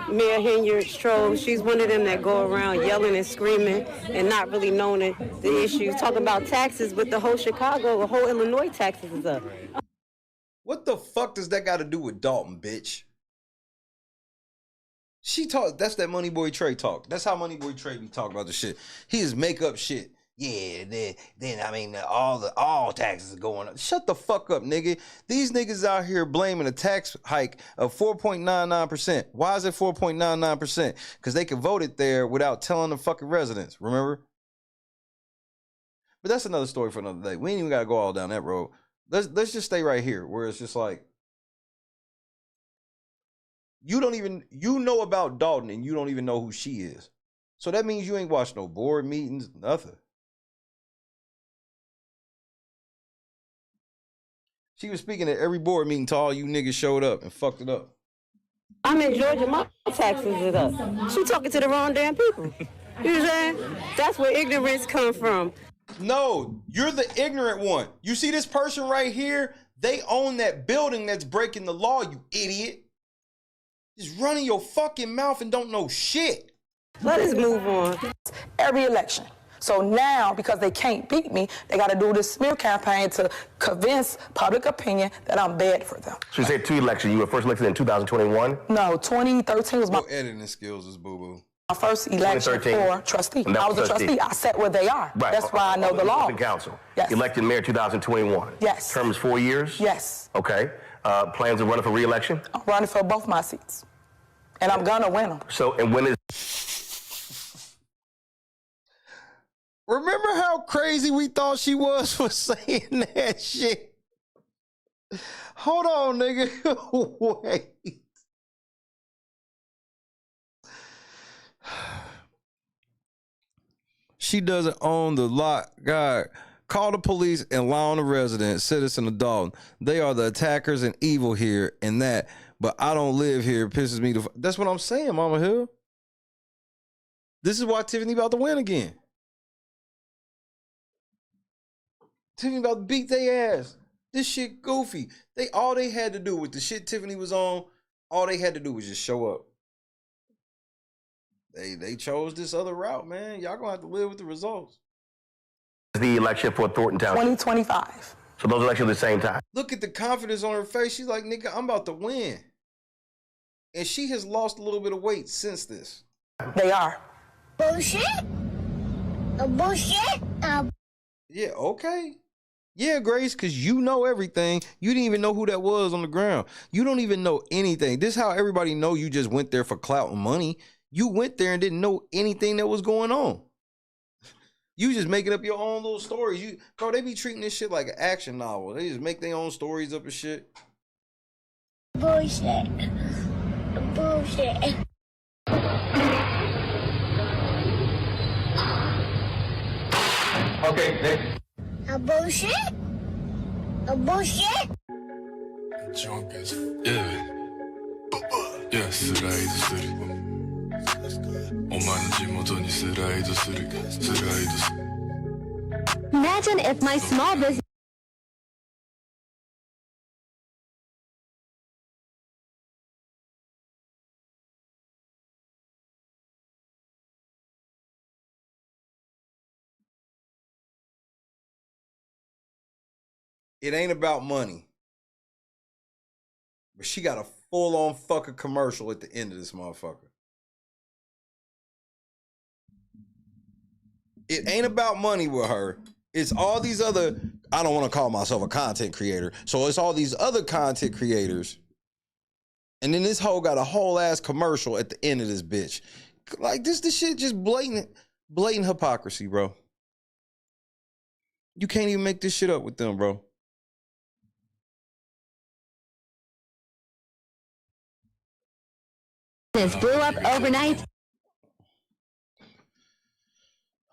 N: Mayor Henyard's trolls. She's one of them that go around yelling and screaming and not really knowing the issues. Talking about taxes, but the whole Chicago, the whole Illinois taxes is up.
G: What the fuck does that got to do with Dalton, bitch? She talk. That's that Money Boy Trey talk. That's how Money Boy Trey be talking about the shit. He just make up shit. Yeah, then I mean all taxes are going up. Shut the fuck up, nigga. These niggas out here blaming a tax hike of 4.99%. Why is it 4.99%? Because they can vote it there without telling the fucking residents. Remember? But that's another story for another day. We ain't even gotta go all down that road. Let's just stay right here, where it's just like you know about Dalton and you don't even know who she is. So that means you ain't watched no board meetings, nothing. She was speaking at every board meeting till all you niggas showed up and fucked it up.
N: I'm in Georgia, my taxes is up. She talking to the wrong damn people. You know what I'm saying? That's where ignorance comes from.
G: No, you're the ignorant one. You see this person right here? They own that building that's breaking the law, you idiot. Just running your fucking mouth and don't know shit.
N: Let us move on.
C: Every election. So now, because they can't beat me, they got to do this smear campaign to convince public opinion that I'm bad for them.
L: So you said 2 elections. You were first elected in 2021?
C: No, 2013 was my...
G: Your editing skills is boo-boo.
C: My first election for trustee. I was a trustee. I sat where they are.
L: Right.
C: That's why I know the law.
L: Council.
C: Yes.
L: Elected mayor 2021.
C: Yes.
L: Terms 4 years?
C: Yes.
L: Okay. Plans of running for re-election?
C: I'm running for both my seats. And I'm going to win them.
L: So, and when is...
G: Remember how crazy we thought she was for saying that shit? Hold on, nigga. Wait. She doesn't own the lot. God, call the police and lie on the resident, citizen of Dalton. They are the attackers and evil here and that. But I don't live here. It pisses me to... That's what I'm saying, Mama Hill. This is why Tiffany about to win again. Tiffany about to beat their ass. This shit goofy. All they had to do with the shit Tiffany was on, all they had to do was just show up. They chose this other route, man. Y'all gonna have to live with the results.
L: The election for Thornton Township?
C: 2025.
L: So those elections at the same time?
G: Look at the confidence on her face. She's like, nigga, I'm about to win. And she has lost a little bit of weight since this.
C: They are.
V: Bullshit? Bullshit?
G: Yeah, okay. Yeah, Grace, because you know everything. You didn't even know who that was on the ground. You don't even know anything. This is how everybody know you just went there for clout and money. You went there and didn't know anything that was going on. You just making up your own little stories. Bro, they be treating this shit like an action novel. They just make their own stories up and shit.
V: Bullshit. Bullshit.
L: Okay, next.
V: A bullshit? A bullshit?
I: Imagine if my small business.
G: It ain't about money. But she got a full-on fucking commercial at the end of this motherfucker. It ain't about money with her. It's all these other, I don't want to call myself a content creator, so it's all these other content creators. And then this hoe got a whole ass commercial at the end of this bitch. Like this shit just blatant hypocrisy, bro. You can't even make this shit up with them, bro.
I: This blew up overnight.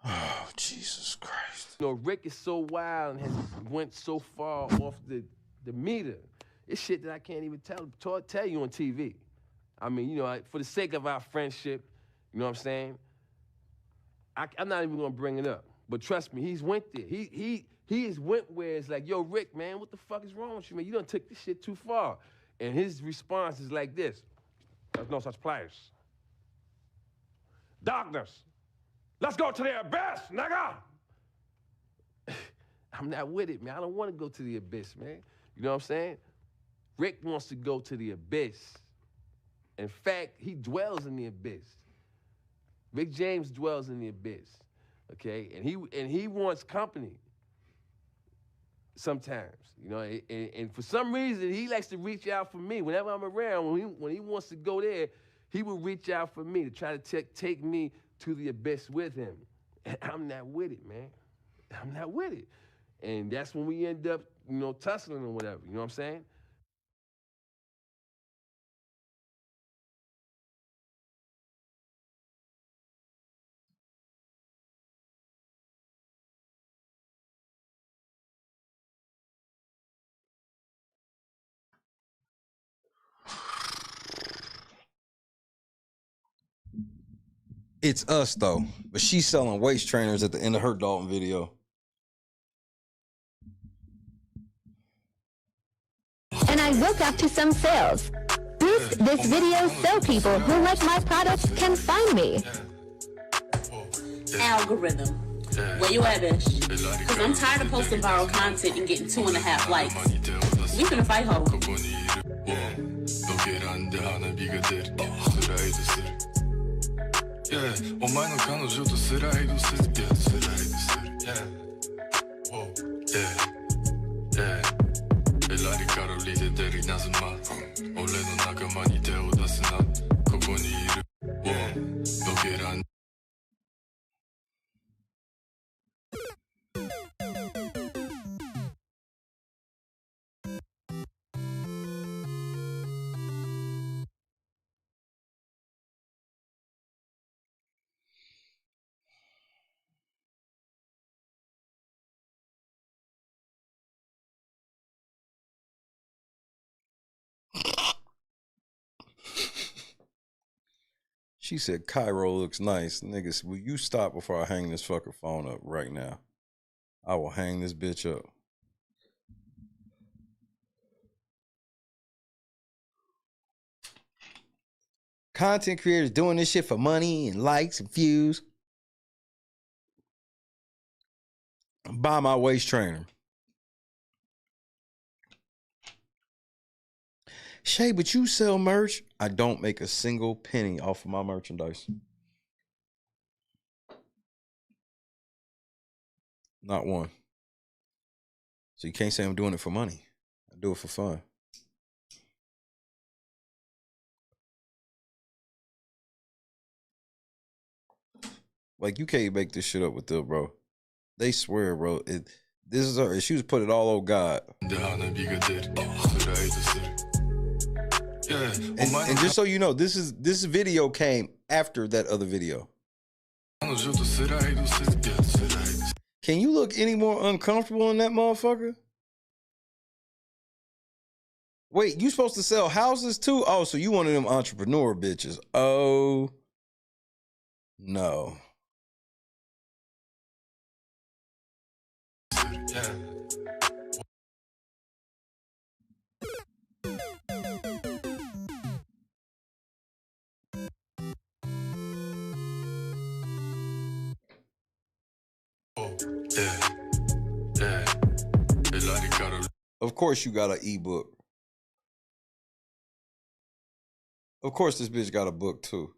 G: Oh, Jesus Christ.
Q: You know, Rick is so wild and has went so far off the meter. It's shit that I can't even tell you on TV. I mean, you know, for the sake of our friendship, you know what I'm saying? I'm not even gonna bring it up. But trust me, he's went there. He has went where it's like, yo, Rick, man, what the fuck is wrong with you, man? You done took this shit too far. And his response is like this. There's no such place. Darkness. Let's go to the abyss, nigga. I'm not with it, man. I don't want to go to the abyss, man. You know what I'm saying? Rick wants to go to the abyss. In fact, he dwells in the abyss. Rick James dwells in the abyss, okay? And he wants company sometimes, you know? And for some reason, he likes to reach out for me. Whenever I'm around, when he wants to go there, he will reach out for me to try to take me to the abyss with him. And I'm not with it, man. I'm not with it. And that's when we end up, you know, tussling or whatever, you know what I'm saying?
G: It's us, though. But she's selling waist trainers at the end of her Dalton video.
I: And I woke up to some sales. Boost this video so people who like my products can find me.
M: Algorithm. Where you at, bitch? Because I'm tired of posting viral content and getting 2.5 likes. We finna fight, ho.
G: She said, Cairo looks nice. Niggas, will you stop before I hang this fucking phone up right now? I will hang this bitch up. Content creators doing this shit for money and likes and views. Buy my waist trainer. Shay, but you sell merch. I don't make a single penny off of my merchandise. Not one. So you can't say I'm doing it for money. I do it for fun. Like, you can't make this shit up with them, bro. They swear, bro. This is her. She was put it all on God. And just so you know, this video came after that other video. Can you look any more uncomfortable in that motherfucker? Wait, you supposed to sell houses too? Oh, so you one of them entrepreneur bitches. Oh, no. Of course you got an ebook. Of course this bitch got a book too.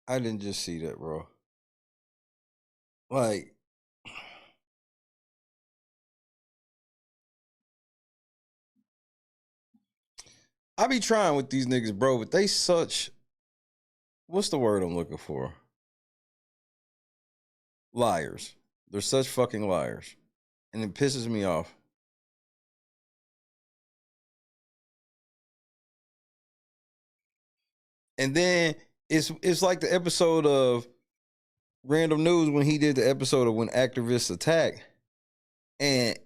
G: I didn't just see that, bro. Like, I be trying with these niggas, bro, but they such, what's the word I'm looking for? Liars. They're such fucking liars. And it pisses me off. And then it's like the episode of Random News when he did the episode of When Activists Attack. And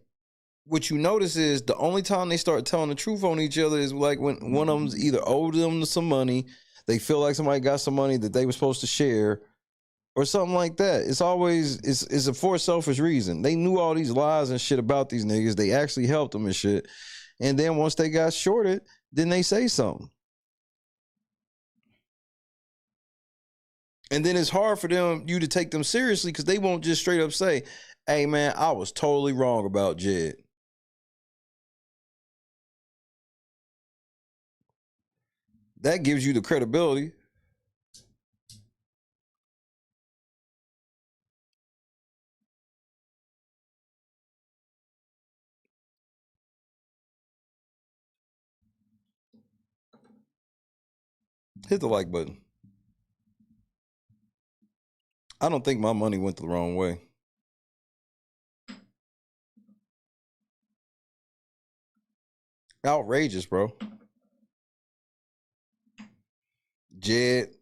G: what you notice is the only time they start telling the truth on each other is like when one of them's either owed them some money, they feel like somebody got some money that they were supposed to share, or something like that. It's always, it's a for a selfish reason. They knew all these lies and shit about these niggas. They actually helped them and shit. And then once they got shorted, then they say something. And then it's hard for you to take them seriously because they won't just straight up say, hey man, I was totally wrong about Jed. That gives you the credibility. Hit the like button. I don't think my money went the wrong way. Outrageous, bro. Jed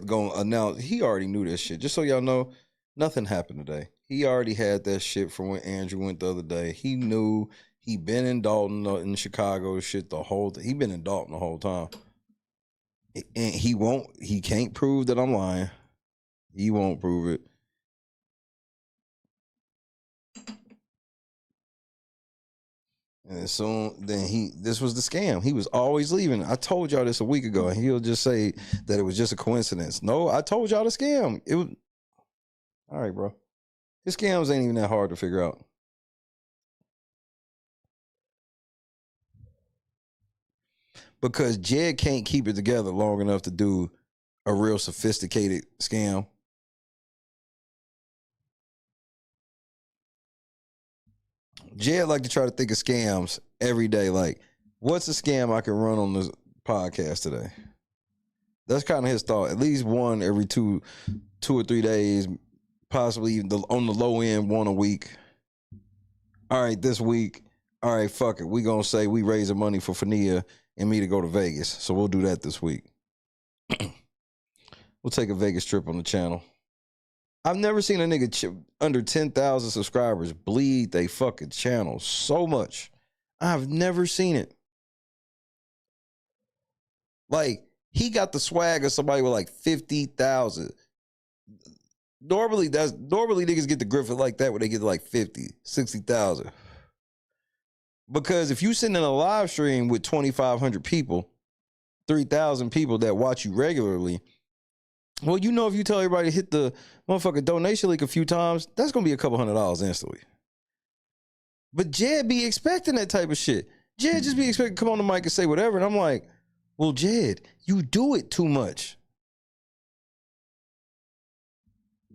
G: gonna announce, he already knew this shit. Just so y'all know, nothing happened today. He already had that shit from when Andrew went the other day. He knew he been in Dalton, in Chicago, shit the whole he been in Dalton the whole time. And he can't prove that I'm lying. He won't prove it. And soon, then this was the scam. He was always leaving. I told y'all this a week ago, and he'll just say that it was just a coincidence. No, I told y'all the scam. It was, all right, bro. His scams ain't even that hard to figure out. Because Jed can't keep it together long enough to do a real sophisticated scam. Jed like to try to think of scams every day. Like, what's a scam I can run on this podcast today? That's kind of his thought. At least one every two or 3 days, possibly on the low end, one a week. All right, this week, all right, fuck it. We gonna say we raising money for Fania and me to go to Vegas. So we'll do that this week. We'll take a Vegas trip on the channel. I've never seen a nigga under 10,000 subscribers bleed they fucking channel so much. I've never seen it. Like, he got the swag of somebody with like 50,000. Normally niggas get the Griffin like that when they get like 50, 60,000. Because if you sitting in a live stream with 2,500 people, 3,000 people that watch you regularly, well, you know, if you tell everybody to hit the motherfucking donation link a few times, that's going to be a couple $100 instantly. But Jed be expecting that type of shit. Jed just be expecting to come on the mic and say whatever. And I'm like, well, Jed, you do it too much.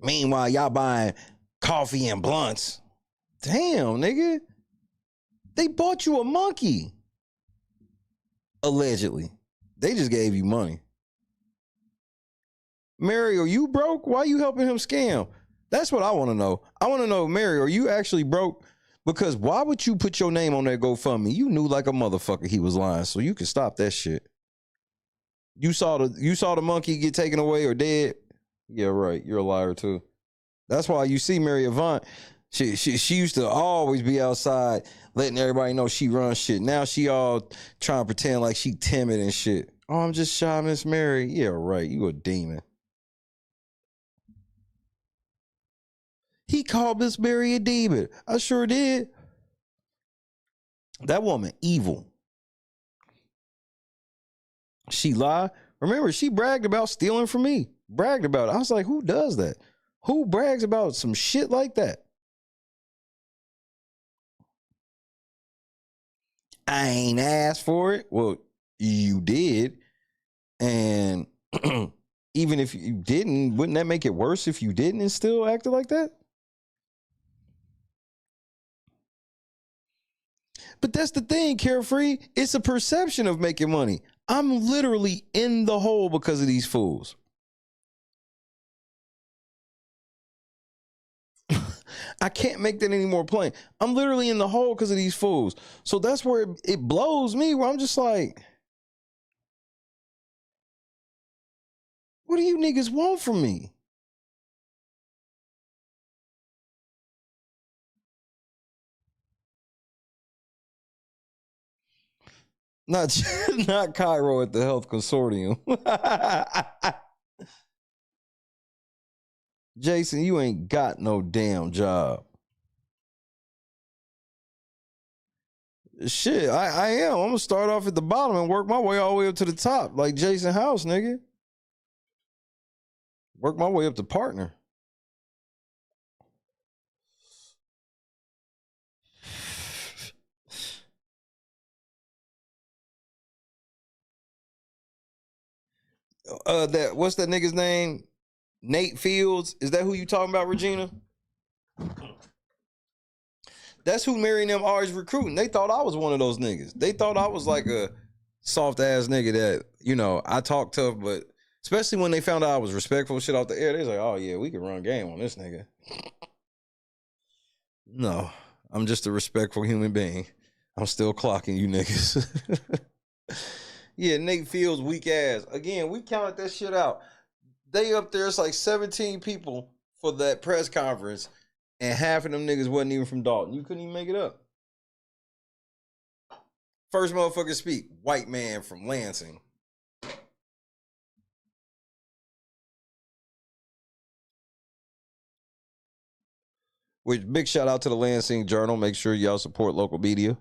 G: Meanwhile, y'all buying coffee and blunts. Damn, nigga. They bought you a monkey. Allegedly. They just gave you money. Mary, are you broke? Why are you helping him scam? That's what I want to know. I want to know, Mary, are you actually broke? Because why would you put your name on that GoFundMe? You knew like a motherfucker he was lying, so you could stop that shit. You saw the monkey get taken away or dead? Yeah, right. You're a liar too. That's why you see Mary Avant. She used to always be outside letting everybody know she runs shit. Now she all trying to pretend like she timid and shit. Oh, I'm just shy, Miss Mary. Yeah, right. You a demon. He called Miss Mary a demon. I sure did. That woman evil. She lied. Remember, she bragged about stealing from me. Bragged about it. I was like, who does that? Who brags about some shit like that? I ain't asked for it. Well, you did. And even if you didn't, wouldn't that make it worse if you didn't and still acted like that? But that's the thing, Carefree. It's a perception of making money. I'm literally in the hole because of these fools. I can't make that any more plain. I'm literally in the hole because of these fools. So that's where it blows me, where I'm just like, what do you niggas want from me? Not Cairo at the Health Consortium. Jason, you ain't got no damn job. Shit, I am. I'm gonna start off at the bottom and work my way all the way up to the top, like Jason House, nigga. Work my way up to partner. What's that nigga's name? Nate Fields. Is that who you talking about, Regina? That's who Mary and them always recruiting. They thought I was one of those niggas. They thought I was like a soft ass nigga that, you know, I talk tough, but especially when they found out I was respectful shit off the air, they was like, oh yeah, we can run game on this nigga. No, I'm just a respectful human being. I'm still clocking you niggas. Yeah, Nate Fields, weak ass. Again, we counted that shit out. They up there, it's like 17 people for that press conference, and half of them niggas wasn't even from Dalton. You couldn't even make it up. First motherfucker speak, white man from Lansing. Which, big shout out to the Lansing Journal. Make sure y'all support local media.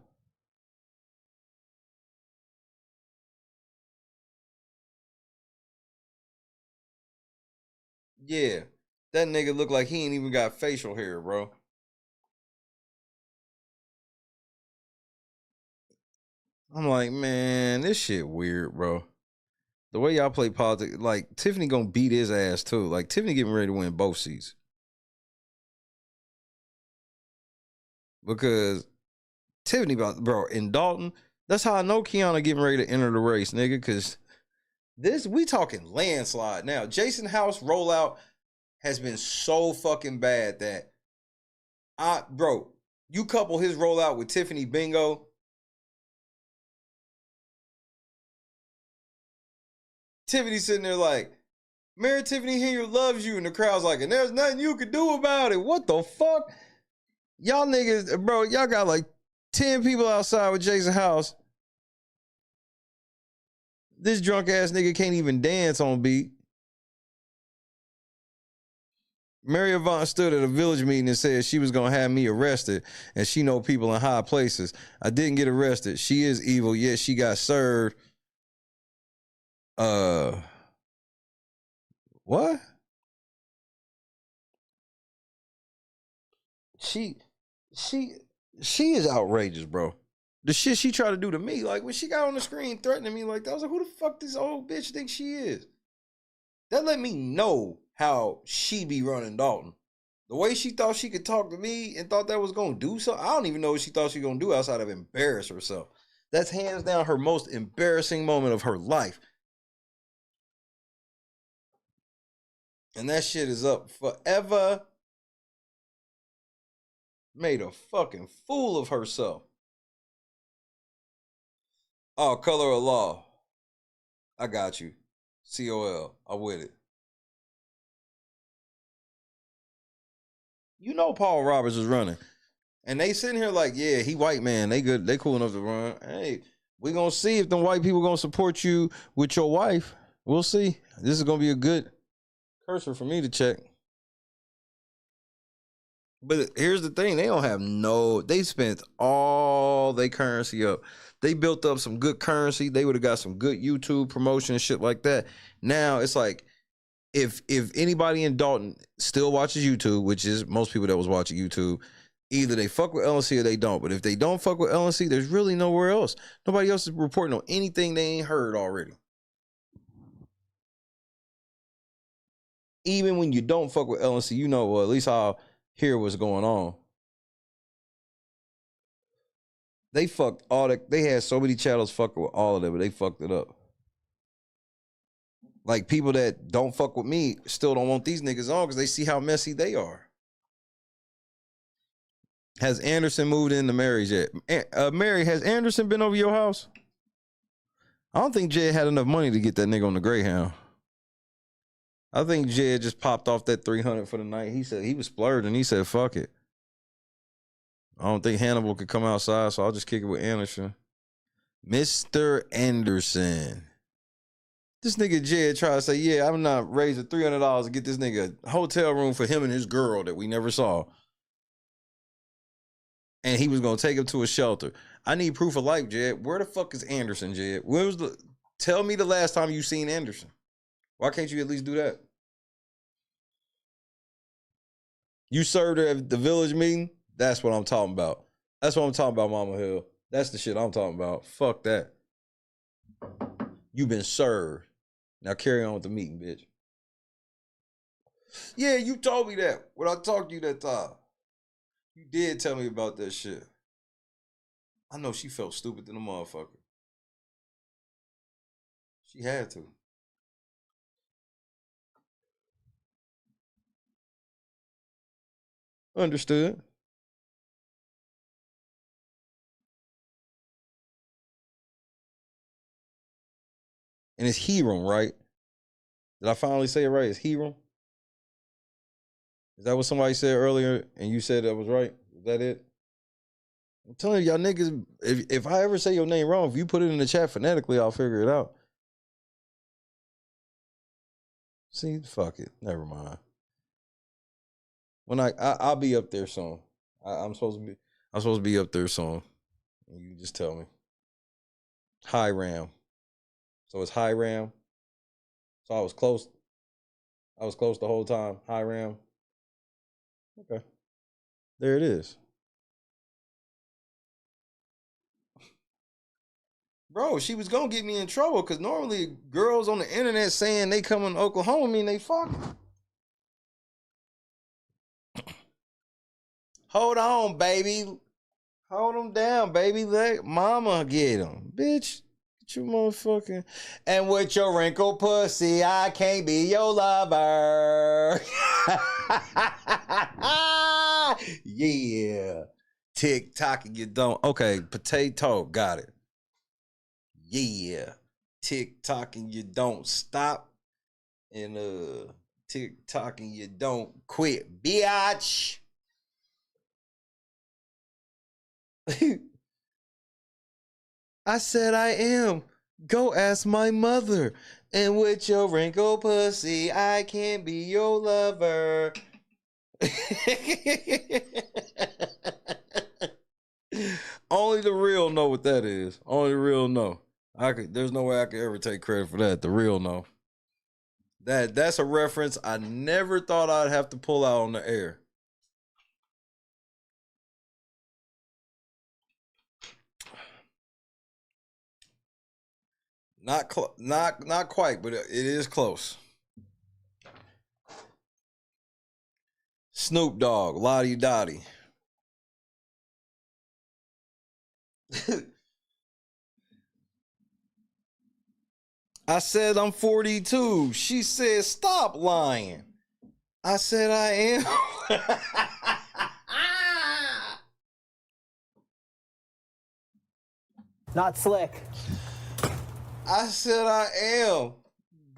G: Yeah, that nigga look like he ain't even got facial hair, bro. I'm like, man, this shit weird, bro. The way y'all play politics, like, Tiffany gonna beat his ass, too. Like, Tiffany getting ready to win both seats. Because Tiffany, bro, in Dalton, that's how I know Kiana getting ready to enter the race, nigga, because we talking landslide now. Jason House rollout has been so fucking bad that bro, you couple his rollout with Tiffany Bingo. Tiffany sitting there like, Mary Tiffany Henry loves you, and the crowd's like, and there's nothing you can do about it. What the fuck? Y'all niggas, bro, y'all got like 10 people outside with Jason House. This drunk ass nigga can't even dance on beat. Mary Avant stood at a village meeting and said she was going to have me arrested, and she know people in high places. I didn't get arrested. She is evil, yet she got served. What? She is outrageous, bro. The shit she tried to do to me, like when she got on the screen threatening me like that, I was like, who the fuck this old bitch think she is? That let me know how she be running Dalton. The way she thought she could talk to me and thought that was going to do something, I don't even know what she thought she was going to do outside of embarrass herself. That's hands down her most embarrassing moment of her life. And that shit is up forever Made a fucking fool of herself. Oh, color of law. I got you. COL. I'm with it. You know Paul Roberts is running. And they sitting here like, yeah, he white man. They good. They cool enough to run. Hey, we gonna see if them white people gonna support you with your wife. We'll see. This is gonna be a good cursor for me to check. But here's the thing. They don't have they spent all their currency up. They built up some good currency. They would have got some good YouTube promotion and shit like that. Now it's like, if anybody in Dalton still watches YouTube, which is most people that was watching YouTube, either they fuck with LNC or they don't. But if they don't fuck with LNC, there's really nowhere else. Nobody else is reporting on anything they ain't heard already. Even when you don't fuck with LNC, you know, well, at least I'll hear what's going on. They fucked all that. They had so many channels fucking with all of it, but they fucked it up. Like, people that don't fuck with me still don't want these niggas on because they see how messy they are. Has Anderson moved into Mary's yet? Mary, has Anderson been over your house? I don't think Jed had enough money to get that nigga on the Greyhound. I think Jed just popped off that 300 for the night. He said he was splurging. He said, fuck it. I don't think Hannibal could come outside, so I'll just kick it with Anderson. Mr. Anderson. This nigga Jed tried to say, yeah, I'm not raising $300 to get this nigga a hotel room for him and his girl that we never saw. And he was going to take him to a shelter. I need proof of life, Jed. Where the fuck is Anderson, Jed? Tell me the last time you seen Anderson. Why can't you at least do that? You served her at the village meeting? That's what I'm talking about. That's what I'm talking about, Mama Hill. That's the shit I'm talking about. Fuck that. You've been served. Now carry on with the meeting, bitch. Yeah, you told me that when I talked to you that time. You did tell me about that shit. I know she felt stupid than a motherfucker. She had to. Understood. And it's Hiram, right? Did I finally say it right? It's Hiram? Is that what somebody said earlier and you said that was right? Is that it? I'm telling you, y'all niggas, if I ever say your name wrong, if you put it in the chat phonetically, I'll figure it out. See, fuck it. Never mind. When I'll be up there soon. I'm supposed to be up there soon. You just tell me. High Ram. So it's High Ram. So I was close. I was close the whole time. High Ram. Okay. There it is. Bro, she was gonna get me in trouble because normally girls on the internet saying they coming to Oklahoma mean they fucking. Hold on, baby. Hold them down, baby. Let mama get them. Bitch, get your motherfucking. And with your wrinkled pussy, I can't be your lover. Yeah. Tick-tock and you don't. Okay, potato. Got it. Yeah. Tick-tock and you don't stop. And tick-tock and you don't quit. Biatch. I said I am. Go ask my mother. And with your wrinkled pussy, I can't be your lover. Only the real know what that is. Only the real know. There's no way I could ever take credit for that. The real know. That's a reference I never thought I'd have to pull out on the air. Not quite, but it is close. Snoop Dogg, Lottie Dottie. I said I'm 42. She said stop lying. I said I am.
J: Not slick.
G: I said I am.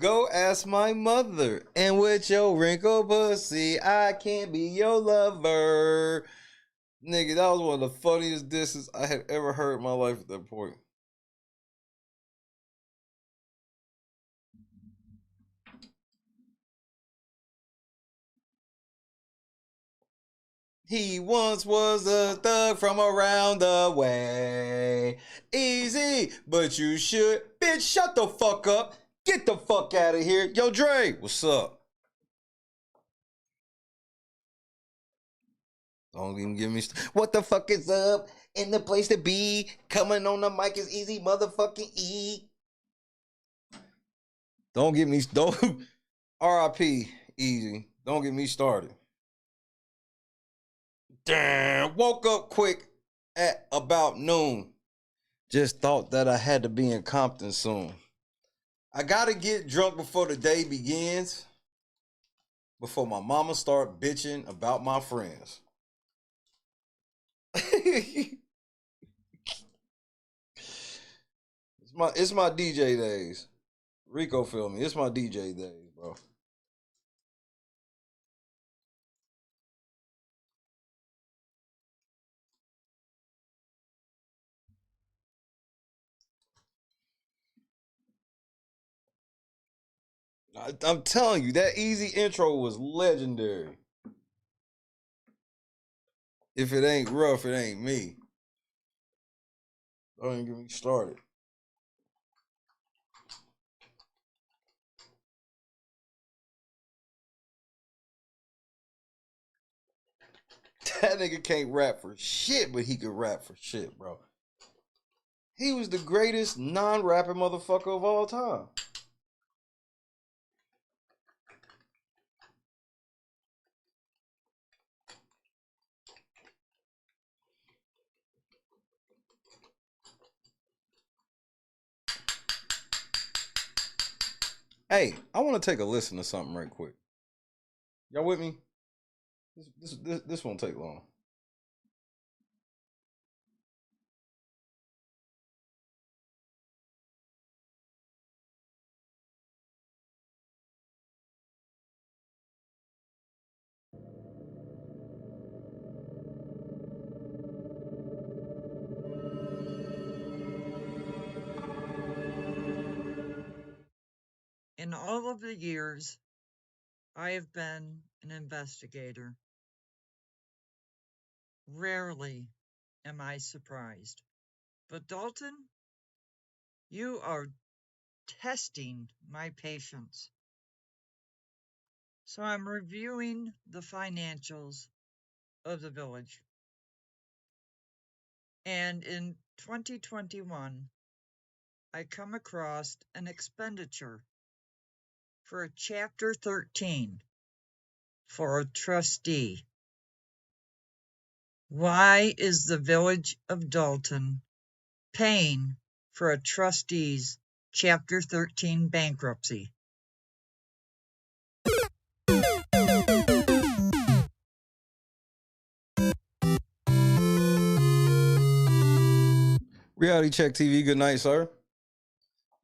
G: Go ask my mother. And with your wrinkled pussy, I can't be your lover. Nigga, that was one of the funniest disses I had ever heard in my life at that point. He once was a thug from around the way. Easy, but you should. Bitch, shut the fuck up. Get the fuck out of here. Yo, Dre, what's up? Don't even give me... What the fuck is up? In the place to be. Coming on the mic is easy, motherfucking E. Don't get me... Don't... R.I.P. Easy. Don't get me started. Damn, woke up quick at about noon. Just thought that I had to be in Compton soon. I gotta get drunk before the day begins. Before my mama start bitching about my friends. It's my DJ days. Rico feel me. It's my DJ days, bro. I'm telling you, that easy intro was legendary. If it ain't rough, it ain't me. Don't even get me started. That nigga can't rap for shit, but he could rap for shit, bro. He was the greatest non-rapping motherfucker of all time. Hey, I want to take a listen to something right quick. Y'all with me? This won't take long.
P: In all of the years I have been an investigator, rarely am I surprised. But Dalton, you are testing my patience. So I'm reviewing the financials of the village. And in 2021, I come across an expenditure for a Chapter 13 for a trustee. Why is the village of Dalton paying for a trustee's Chapter 13 bankruptcy?
G: Reality Check TV, good night, sir.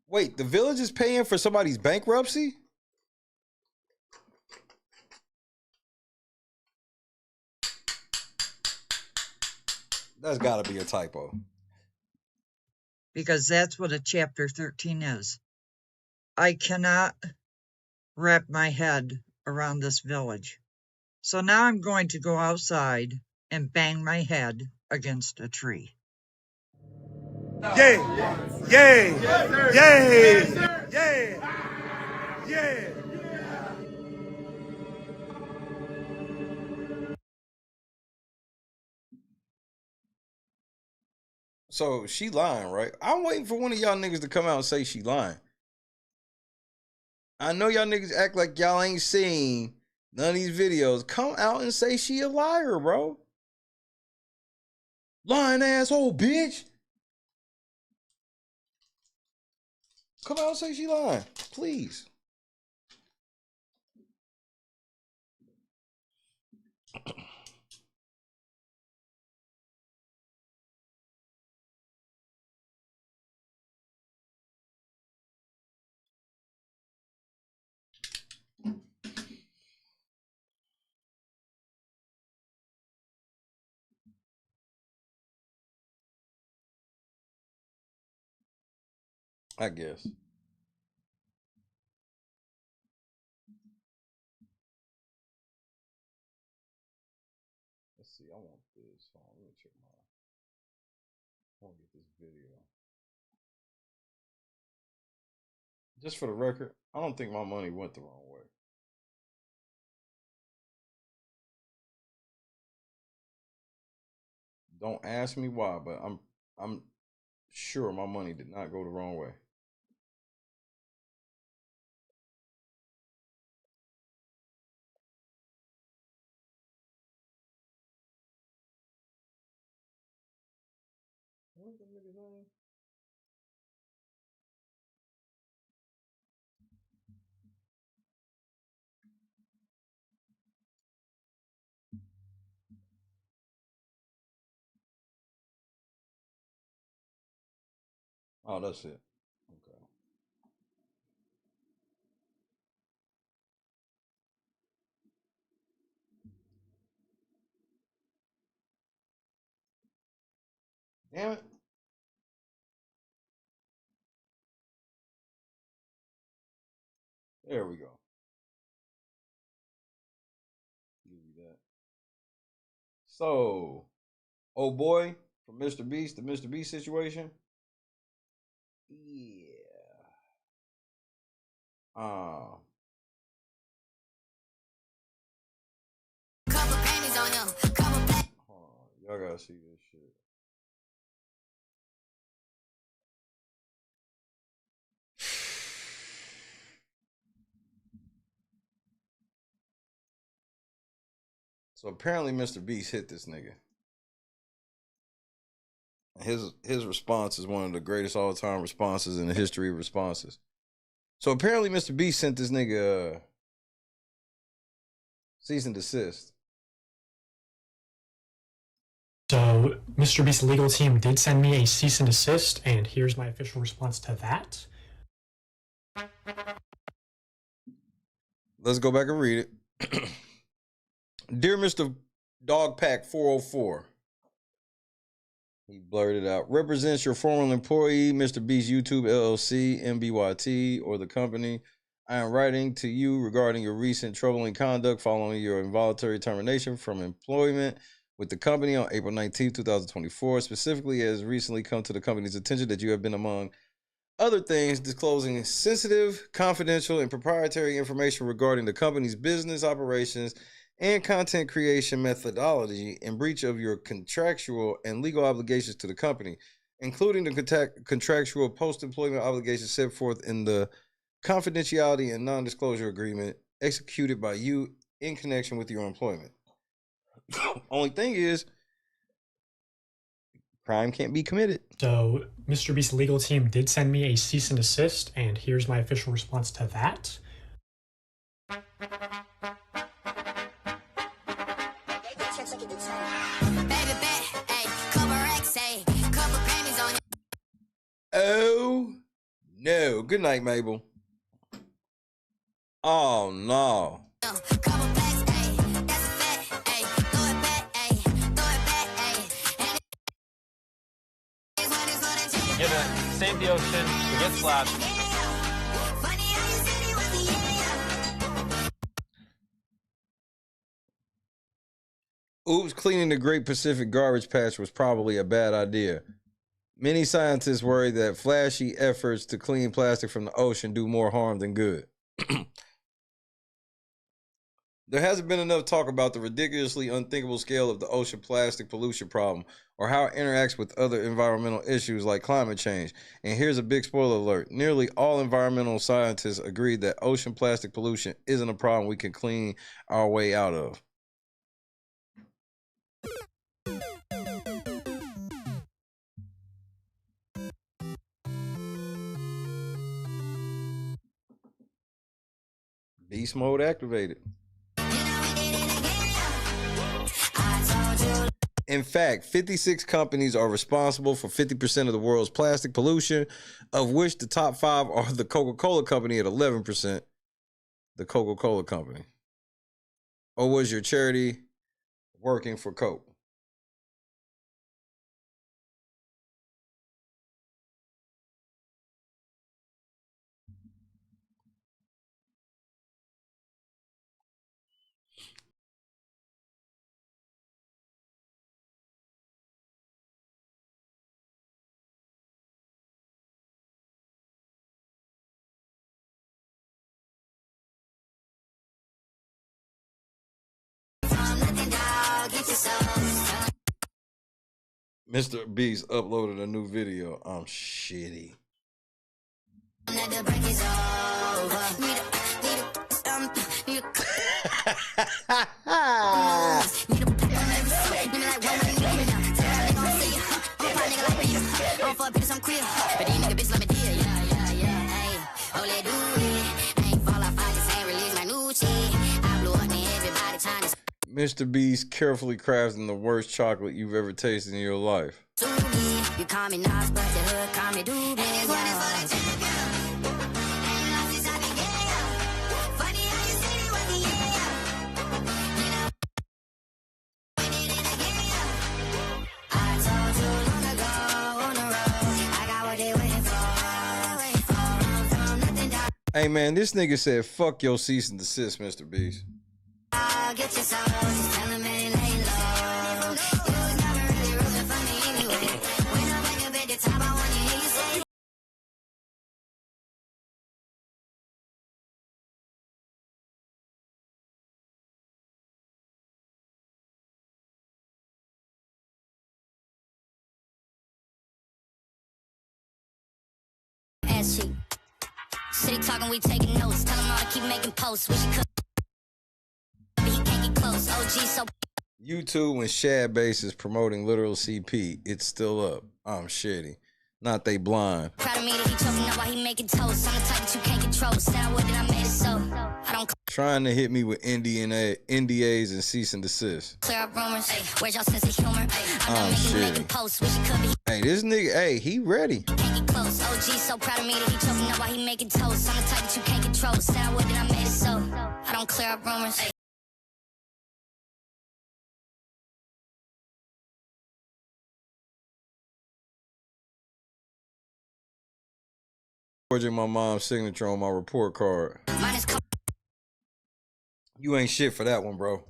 G: Wait, the village is paying for somebody's bankruptcy? That's gotta be a typo.
P: Because that's what a Chapter 13 is. I cannot wrap my head around this village. So now I'm going to go outside and bang my head against a tree.
K: Yay! Yay! Yay! Yay! Yeah!
G: So she lying, right? I'm waiting for one of y'all niggas to come out and say she lying. I know y'all niggas act like y'all ain't seen none of these videos. Come out and say she a liar, bro. Lying asshole, bitch. Come out and say she lying, please. I guess. Let's see. I want this. Hold on, let me check I want to get this video. Just for the record, I don't think my money went the wrong way. Don't ask me why, but I'm sure my money did not go the wrong way. What's that nigga's name? Oh, that's it. Okay. Damn it. There we go. Give you that. So, oh boy, from MrBeast, the MrBeast situation. Yeah.
J: Couple pennies on him.
G: Hold on. Y'all gotta see this shit. So apparently MrBeast hit this nigga. His response is one of the greatest all-time responses in the history of responses. So apparently MrBeast sent this nigga cease and desist.
R: So MrBeast's legal team did send me a cease and desist, and here's my official response to that.
G: Let's go back and read it. Dear Mr. Dogpack 404, he blurted out, represents your former employee, MrBeast YouTube LLC, MBYT, or the company. I am writing to you regarding your recent troubling conduct following your involuntary termination from employment with the company on April 19, 2024. Specifically, it has recently come to the company's attention that you have been, among other things, disclosing sensitive, confidential, and proprietary information regarding the company's business operations and content creation methodology in breach of your contractual and legal obligations to the company, including the contractual post-employment obligations set forth in the confidentiality and non-disclosure agreement executed by you in connection with your employment. Only thing is, crime can't be committed.
R: So MrBeast's legal team did send me a cease and desist, and here's my official response to that.
G: Oh no. Good night, Mabel. Oh no.
W: Save the ocean, get slapped.
G: Oops, cleaning the Great Pacific Garbage Patch was probably a bad idea. Many scientists worry that flashy efforts to clean plastic from the ocean do more harm than good. There hasn't been enough talk about the ridiculously unthinkable scale of the ocean plastic pollution problem or how it interacts with other environmental issues like climate change. And here's a big spoiler alert. Nearly all environmental scientists agree that ocean plastic pollution isn't a problem we can clean our way out of. Beast mode activated. In fact, 56 companies are responsible for 50% of the world's plastic pollution, of which the top 5 are the Coca-Cola Company at 11%. The Coca-Cola Company. Or was your charity working for Coke? MrBeast uploaded a new video. I'm shitty. MrBeast carefully crafting the worst chocolate you've ever tasted in your life.
J: You call me Nas, but the hood call me Doobie.
G: Hey man, this nigga said fuck your cease and desist, MrBeast.
J: Get your soul, just tell him ain't lay low. You was never really rooting for me anyway. When I wake up at the top, I wanna hear you say. Ass cheek. City talking, we taking notes. Tell him all to keep making posts. Wish he could. OG, so
G: YouTube when Shad Base is promoting literal CP, it's still up. I'm shitty. Not they blind.
J: Proud of me that he choking up while he making toast. I'm the type that you can't control. Sound with it, I made it so. I don't
G: trying to hit me with NDAs and cease and desist.
J: clear up rumors. Where's y'all sense of humor? I'm making posts. Wish he could be.
G: Hey, this nigga, hey, he ready.
J: Can't get close. OG, so proud of me that he choking up while he making toast. I'm the type that you can't control. Sound with it, I made it so. I don't clear up rumors.
G: Forging my mom's signature on my report card. You ain't shit for that one, bro.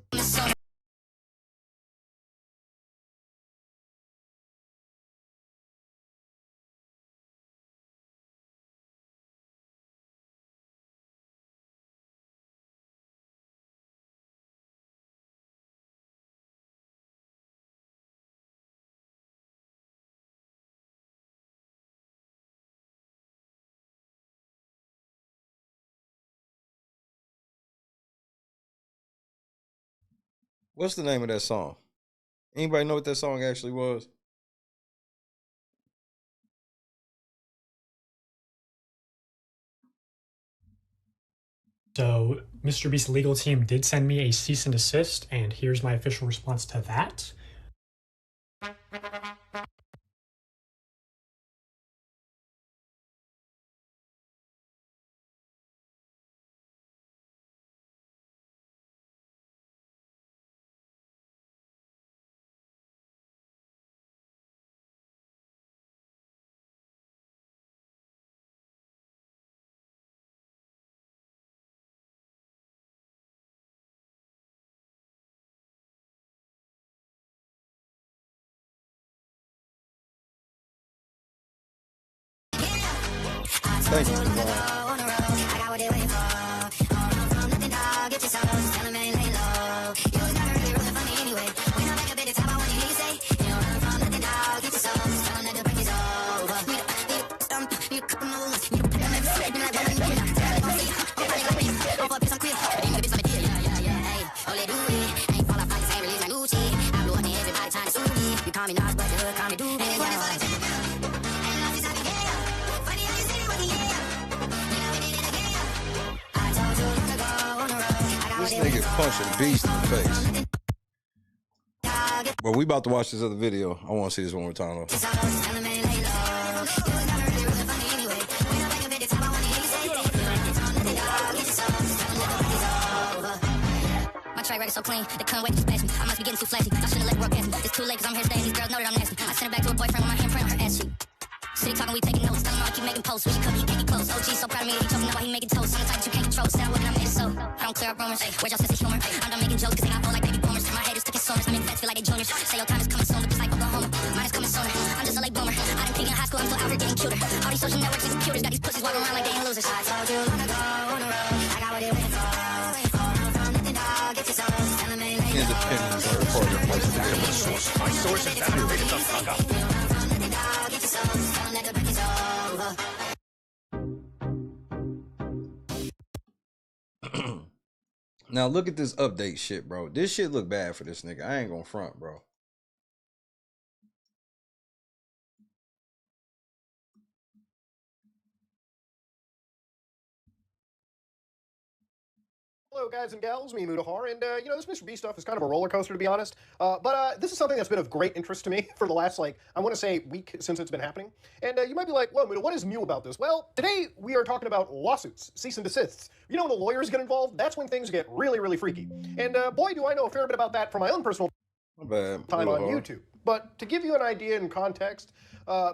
G: What's the name of that song? Anybody know what that song actually was?
R: So, MrBeast's legal team did send me a cease and desist, and here's my official response to that.
G: Thank you. This nigga punching Beast in the face. But we about to watch this other video. I want to see this one more time though.
J: My track record so clean, they couldn't wait to smash me. I must be getting too flashy. I should've let the world catch me. It's too late cause I'm here staying. These girls know that I'm nasty. I sent her back to her boyfriend with my handprint on her ass cheek. City talking, we taking notes. Tell him all to keep making posts. Wish he could, he can't get close. OG, so proud of me that he choking up while he making toast. I'm the type that you can't control. Sound with it, I made it so. I don't clear up rumors. Where's y'all sense of humor? I'm done making jokes cause they got old like baby boomers. My haters took consumers. I make vets feel like they juniors. Say your time is coming soon, but just like Oklahoma. Mine is coming sooner. I'm just a late boomer. I didn't peak in high school, I'm still out here getting cuter. All these social networks and computers got these pussies walking around like they ain't losers. I told you long ago on the road. I got what they waiting for.
G: Independent third party.
S: My source evaluated the fuck up.
G: Now look at this update shit, bro. This shit look bad for this nigga. I ain't gonna front, bro.
A: Hello, guys and gals, me, Mudahar, and, you know, this MrBeast stuff is kind of a roller coaster, to be honest, but this is something that's been of great interest to me for the last, like, I want to say week since it's been happening, and you might be like, well, Mudah, what is new about this? Well, today we are talking about lawsuits, cease and desists. You know, when the lawyers get involved, that's when things get really, really freaky, and boy, do I know a fair bit about that from my own personal time on YouTube. But to give you an idea and context,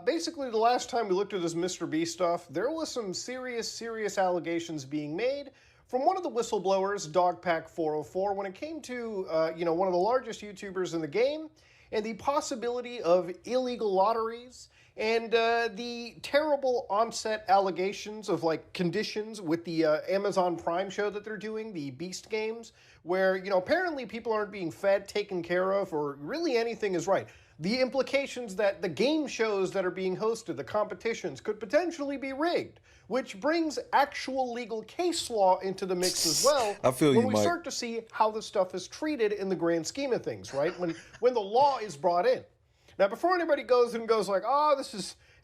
A: basically the last time we looked at this MrBeast stuff, there was some serious allegations being made from one of the whistleblowers, Dogpack404, when it came to, you know, one of the largest YouTubers in the game, and the possibility of illegal lotteries, and the terrible onset allegations of, like, conditions with the Amazon Prime show that they're doing, the Beast games, where, you know, apparently people aren't being fed, taken care of, or really anything is right. The implications that the game shows that are being hosted, the competitions, could potentially be rigged, which brings actual legal case law into the mix as well.
G: I feel you,
A: when we
G: Mike.
A: start to see how this stuff is treated in the grand scheme of things, right? When the law is brought in. Now, before anybody goes like, oh, this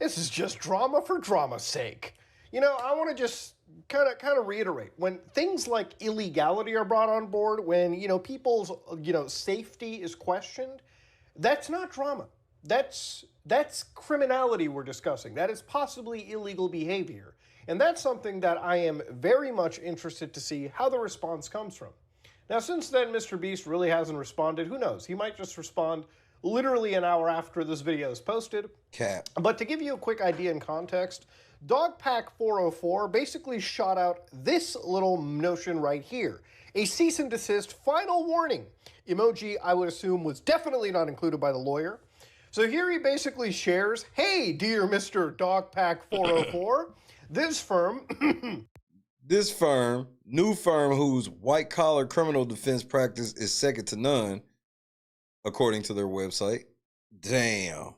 A: is just drama for drama's sake. You know, I want to just kind of reiterate, when things like illegality are brought on board, when, you know, people's, you know, safety is questioned, that's not drama. That's criminality we're discussing. That is possibly illegal behavior. And that's something that I am very much interested to see how the response comes from. Now, since then, MrBeast really hasn't responded. Who knows? He might just respond literally an hour after this video is posted.
G: Cat.
A: But to give you a quick idea and context, Dogpack404 basically shot out this little notion right here. A cease and desist final warning. Emoji, I would assume, was definitely not included by the lawyer. So here he basically shares, hey, dear Mr. Dogpack404, this firm...
G: This firm, new firm whose white-collar criminal defense practice is second to none, according to their website. Damn.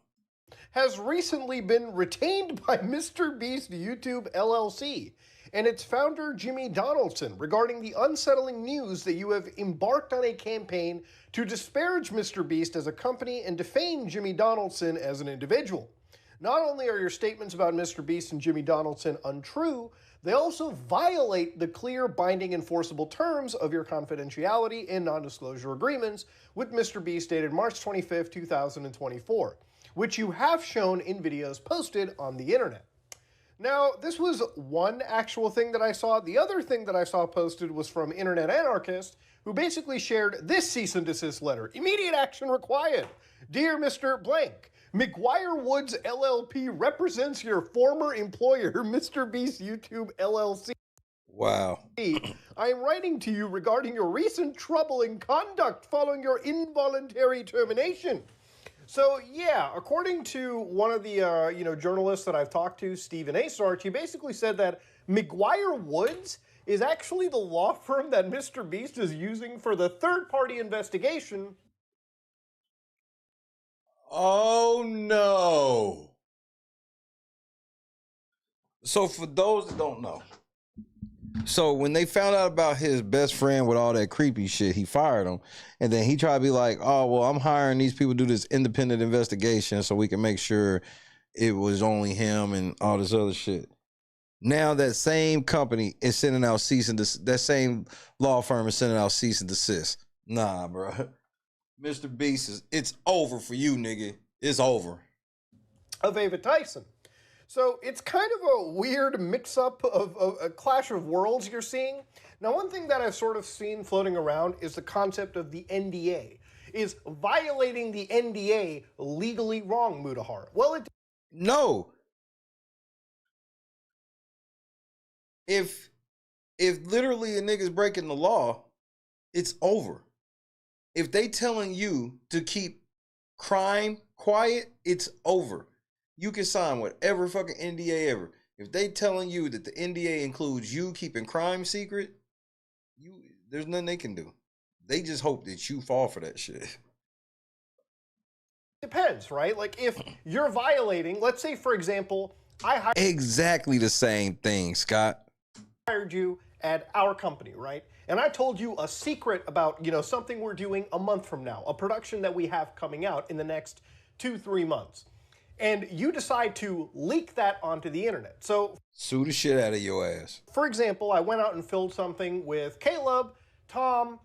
A: Has recently been retained by MrBeast YouTube LLC and its founder, Jimmy Donaldson, regarding the unsettling news that you have embarked on a campaign to disparage MrBeast as a company and defame Jimmy Donaldson as an individual. Not only are your statements about MrBeast and Jimmy Donaldson untrue, they also violate the clear, binding, enforceable terms of your confidentiality and non-disclosure agreements with MrBeast dated March 25th, 2024, which you have shown in videos posted on the internet. Now, this was one actual thing that I saw. The other thing that I saw posted was from Internet Anarchist, who basically shared this cease and desist letter. Immediate action required. Dear Mr. Blank, McGuire Woods LLP represents your former employer, MrBeast YouTube LLC.
G: Wow.
A: I am writing to you regarding your recent troubling conduct following your involuntary termination. So, yeah, according to one of the, you know, journalists that I've talked to, Stephen Asarch, he basically said that McGuire Woods is actually the law firm that MrBeast is using for the third-party investigation.
G: Oh, no. So, for those that don't know, so when they found out about his best friend with all that creepy shit, he fired him. And then he tried to be like, oh, well, I'm hiring these people to do this independent investigation so we can make sure it was only him and all this other shit. Now that same company is sending out cease and desist. That same law firm is sending out cease and desist. Nah, bro. MrBeast, it's over for you, nigga. It's over.
A: Of Ava Tyson. So it's kind of a weird mix-up of a clash of worlds you're seeing. Now, one thing that I've sort of seen floating around is the concept of the NDA. Is violating the NDA legally wrong, Mudahar? Well,
G: no. If literally a nigga's breaking the law, it's over. If they telling you to keep crime quiet, it's over. You can sign whatever fucking NDA ever. If they telling you that the NDA includes you keeping crime secret, there's nothing they can do. They just hope that you fall for that shit.
A: Depends, right? Like if you're violating, let's say for example, I hired
G: exactly the same thing, Scott.
A: Hired you at our company, right? and I told you a secret about, you know, something we're doing a month from now, a production that we have coming out in the next 2-3 months, and you decide to leak that onto the internet. So
G: sue the shit out of your ass.
A: For example, I went out and filmed something with Caleb, Tom,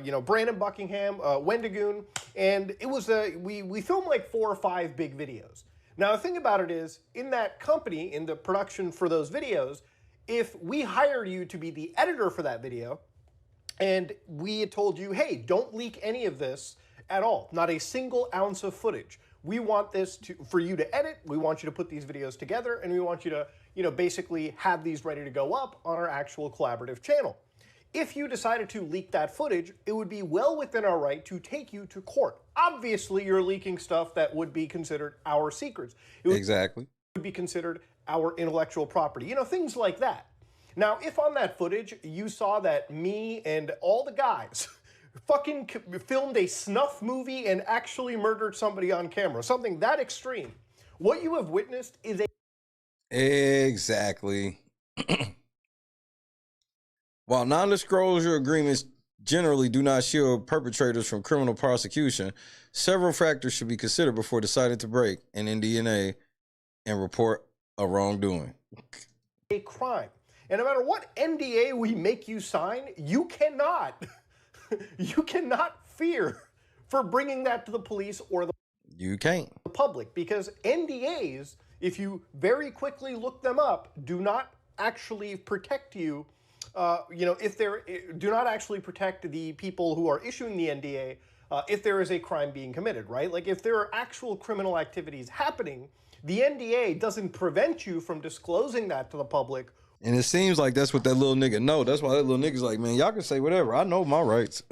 A: you know, Brandon Buckingham, Wendigoon, and it was we filmed like 4 or 5 big videos. Now the thing about it is, in that company, in the production for those videos, if we hired you to be the editor for that video, and we had told you, hey, don't leak any of this at all, not a single ounce of footage. We want this for you to edit, we want you to put these videos together, and we want you to, you know, basically have these ready to go up on our actual collaborative channel. If you decided to leak that footage, it would be well within our right to take you to court. Obviously, you're leaking stuff that would be considered our secrets. It would be considered our intellectual property, you know, things like that. Now, if on that footage you saw that me and all the guys fucking filmed a snuff movie and actually murdered somebody on camera, something that extreme, what you have witnessed is a...
G: Exactly. While non-disclosure agreements generally do not shield perpetrators from criminal prosecution, several factors should be considered before deciding to break an NDA and report a wrongdoing.
A: A crime. And no matter what NDA we make you sign, you cannot fear for bringing that to the police or the public, because NDAs, if you very quickly look them up, do not actually protect you. You know, if they're do not actually protect the people who are issuing the NDA if there is a crime being committed, right? Like if there are actual criminal activities happening, the NDA doesn't prevent you from disclosing that to the public.
G: And it seems like that's what that little nigga know. That's why that little nigga's like, man, y'all can say whatever. I know my rights.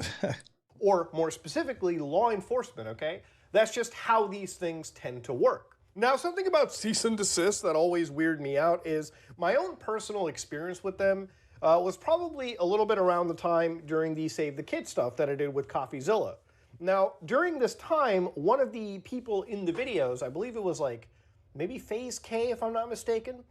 A: Or more specifically, law enforcement, okay? That's just how these things tend to work. Now, something about cease and desist that always weirded me out is my own personal experience with them was probably a little bit around the time during the Save the Kid stuff that I did with CoffeeZilla. Now, during this time, one of the people in the videos, I believe it was like maybe Phase K, if I'm not mistaken,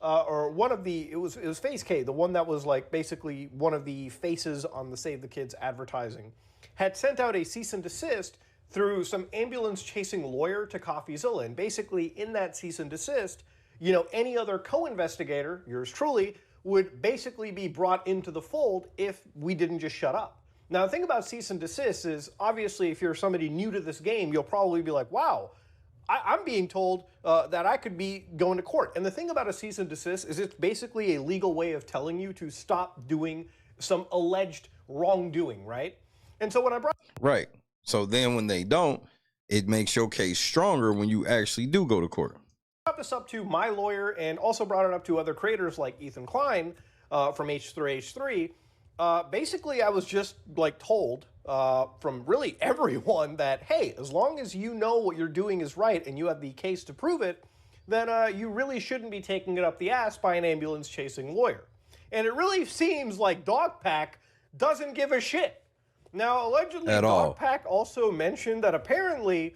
A: or one of the, it was Phase K, the one that was like basically one of the faces on the Save the Kids advertising, had sent out a cease and desist through some ambulance chasing lawyer to CoffeeZilla. And basically in that cease and desist, you know, any other co-investigator, yours truly, would basically be brought into the fold if we didn't just shut up. Now, the thing about cease and desist is, obviously, if you're somebody new to this game, you'll probably be like, wow, I'm being told that I could be going to court. And the thing about a cease and desist is it's basically a legal way of telling you to stop doing some alleged wrongdoing, right? And so when I brought...
G: Right. So then when they don't, it makes your case stronger when you actually do go to court.
A: I brought this up to my lawyer and also brought it up to other creators like Ethan Klein from H3H3. Basically, I was just like told from really everyone that, hey, as long as you know what you're doing is right and you have the case to prove it, then you really shouldn't be taking it up the ass by an ambulance chasing lawyer. And it really seems like Dogpack doesn't give a shit. Now, allegedly, Dogpack also mentioned that apparently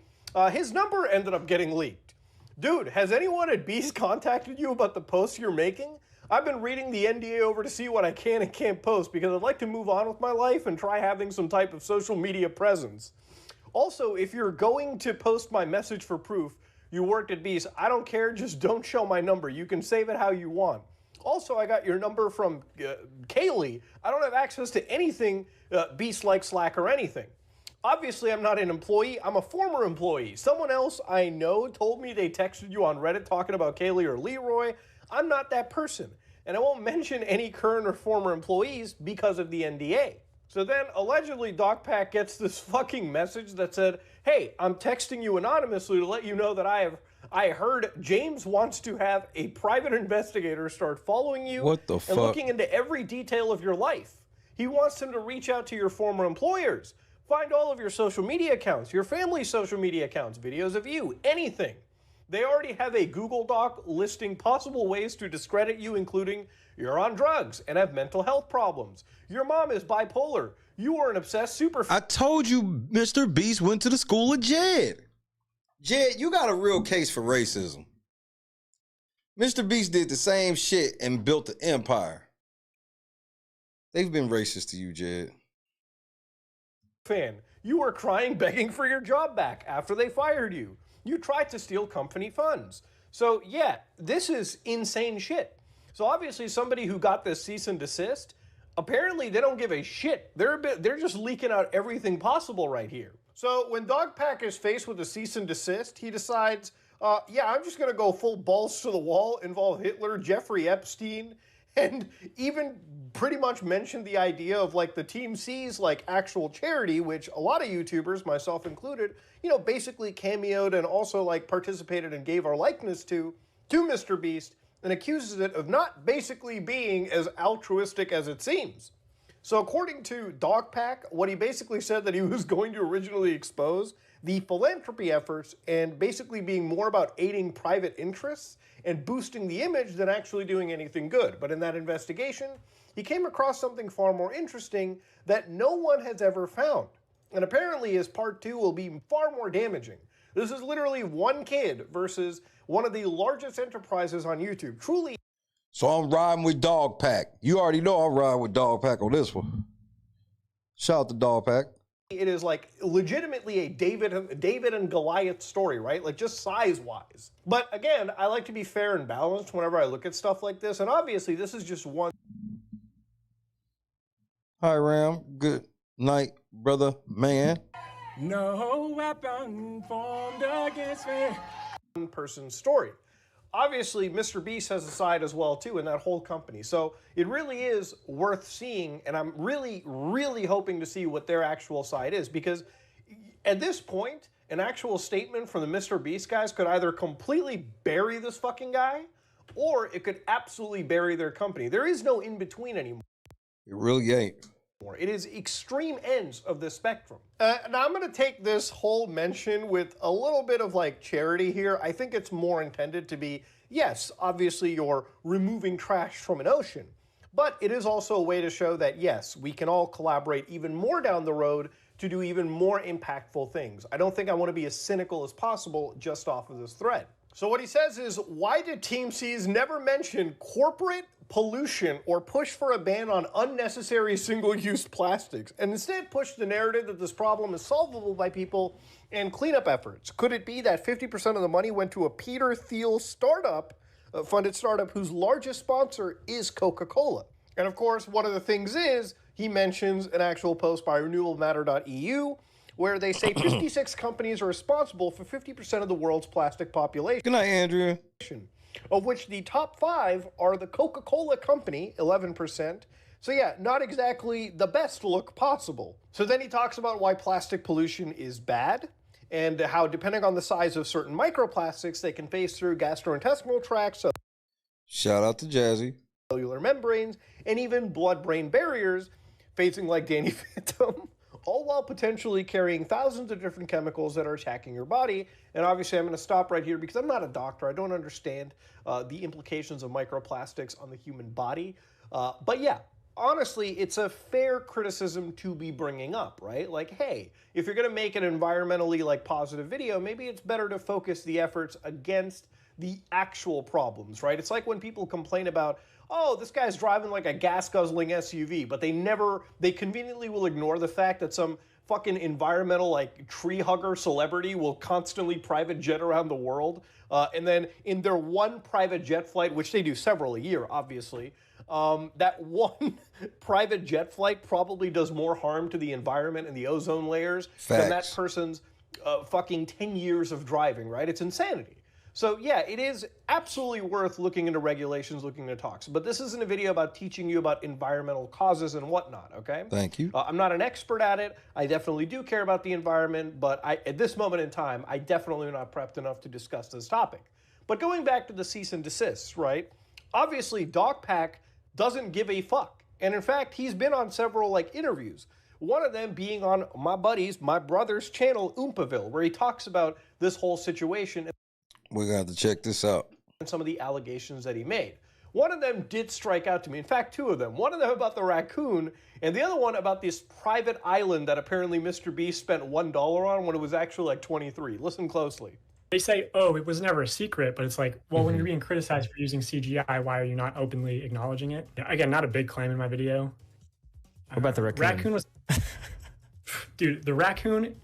A: his number ended up getting leaked. Dude, has anyone at Beast contacted you about the posts you're making? I've been reading the NDA over to see what I can and can't post because I'd like to move on with my life and try having some type of social media presence. Also, if you're going to post my message for proof you worked at Beast, I don't care, just don't show my number. You can save it how you want. Also, I got your number from Kaylee. I don't have access to anything Beast-like Slack or anything. Obviously, I'm not an employee. I'm a former employee. Someone else I know told me they texted you on Reddit talking about Kaylee or Leroy. I'm not that person. And I won't mention any current or former employees because of the NDA. So then, allegedly, Dogpack gets this fucking message that said, hey, I'm texting you anonymously to let you know that I heard James wants to have a private investigator start following you and looking into every detail of your life. He wants him to reach out to your former employers, find all of your social media accounts, your family's social media accounts, videos of you, anything. They already have a Google Doc listing possible ways to discredit you, including you're on drugs and have mental health problems. Your mom is bipolar. You are an obsessed super...
G: I told you MrBeast went to the school of Jed. Jed, you got a real case for racism. MrBeast did the same shit and built the empire. They've been racist to you, Jed.
A: Fan, you were crying begging for your job back after they fired you. You tried to steal company funds. So yeah, this is insane shit. So obviously somebody who got this cease and desist, apparently they don't give a shit. They're just leaking out everything possible right here. So when Dogpack is faced with a cease and desist, he decides, yeah, I'm just gonna go full balls to the wall, involve Hitler, Jeffrey Epstein, and even pretty much mentioned the idea of like the Team C's like actual charity, which a lot of YouTubers, myself included, you know, basically cameoed and also like participated and gave our likeness to MrBeast, and accuses it of not basically being as altruistic as it seems. So according to Dogpack, what he basically said that he was going to originally expose the philanthropy efforts and basically being more about aiding private interests and boosting the image than actually doing anything good. But in that investigation, he came across something far more interesting that no one has ever found. And apparently his part 2 will be far more damaging. This is literally one kid versus one of the largest enterprises on YouTube. Truly.
G: So I'm riding with Dogpack. You already know I'm riding with Dogpack on this one. Shout out to Dogpack.
A: It is like legitimately a David and Goliath story, right? Like just size-wise. But again, I like to be fair and balanced whenever I look at stuff like this. And obviously this is just one.
G: Hi, Ram. Good night, brother, man.
H: No weapon formed against me.
A: One person's story. Obviously, MrBeast has a side as well, too, in that whole company. So it really is worth seeing, and I'm really, really hoping to see what their actual side is, because at this point, an actual statement from the MrBeast guys could either completely bury this fucking guy, or it could absolutely bury their company. There is no in-between anymore.
G: It really ain't.
A: It is extreme ends of the spectrum. Now I'm going to take this whole mention with a little bit of like charity here. I think it's more intended to be, yes, obviously you're removing trash from an ocean, but it is also a way to show that, yes, we can all collaborate even more down the road to do even more impactful things. I don't think I want to be as cynical as possible just off of this thread. So what he says is, why did Team C's never mention corporate pollution or push for a ban on unnecessary single-use plastics, and instead push the narrative that this problem is solvable by people and cleanup efforts? Could it be that 50% of the money went to a Peter Thiel startup, funded startup whose largest sponsor is Coca-Cola? And of course, one of the things is, he mentions an actual post by renewableMatter.eu, where they say 56 companies are responsible for 50% of the world's plastic population.
G: Good night, Andrea.
A: Of which the top 5 are the Coca-Cola company, 11%. So yeah, not exactly the best look possible. So then he talks about why plastic pollution is bad, and how depending on the size of certain microplastics, they can phase through gastrointestinal tracts, so
G: shout out to Jazzy.
A: Cellular membranes, and even blood-brain barriers, facing like Danny Phantom, all while potentially carrying thousands of different chemicals that are attacking your body. And obviously I'm going to stop right here because I'm not a doctor. I don't understand the implications of microplastics on the human body. But yeah, honestly, it's a fair criticism to be bringing up, right? Like, hey, if you're going to make an environmentally like positive video, maybe it's better to focus the efforts against the actual problems, right? It's like when people complain about, oh, this guy's driving like a gas-guzzling SUV, but they conveniently will ignore the fact that some fucking environmental, like, tree hugger celebrity will constantly private jet around the world, and then in their one private jet flight, which they do several a year, obviously, that one private jet flight probably does more harm to the environment and the ozone layers than that person's fucking 10 years of driving, right? It's insanity. So yeah, it is absolutely worth looking into regulations, looking into talks. But this isn't a video about teaching you about environmental causes and whatnot, okay?
G: Thank you.
A: I'm not an expert at it. I definitely do care about the environment, but at this moment in time, I definitely am not prepped enough to discuss this topic. But going back to the cease and desists, right? Obviously, Dogpack doesn't give a fuck. And in fact, he's been on several like interviews. One of them being on my brother's channel, Oompaville, where he talks about this whole situation.
G: We're going to have to check this out.
A: And some of the allegations that he made. One of them did strike out to me. In fact, 2 of them. One of them about the raccoon, and the other one about this private island that apparently MrBeast spent $1 on when it was actually like 23. Listen closely.
R: They say, oh, it was never a secret, but it's like, well, when you're being criticized for using CGI, why are you not openly acknowledging it? Again, not a big claim in my video.
F: What about the raccoon?
R: Raccoon was... Dude, the raccoon,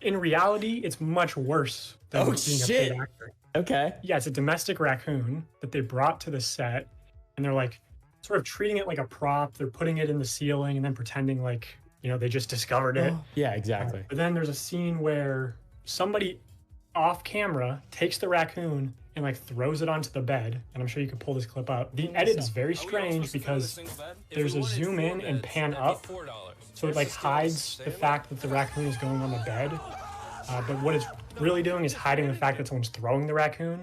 R: in reality, it's much worse than being a paid actor.
F: Okay.
R: Yeah, it's a domestic raccoon that they brought to the set, and they're like sort of treating it like a prop. They're putting it in the ceiling and then pretending like, you know, they just discovered it.
F: Yeah, exactly.
R: But then there's a scene where somebody off camera takes the raccoon and like throws it onto the bed, and I'm sure you can pull this clip up. The edit is very strange because there's a zoom in and pan up, so it like hides the fact that the raccoon is going on the bed. But what it's really doing is hiding the fact that someone's throwing the raccoon.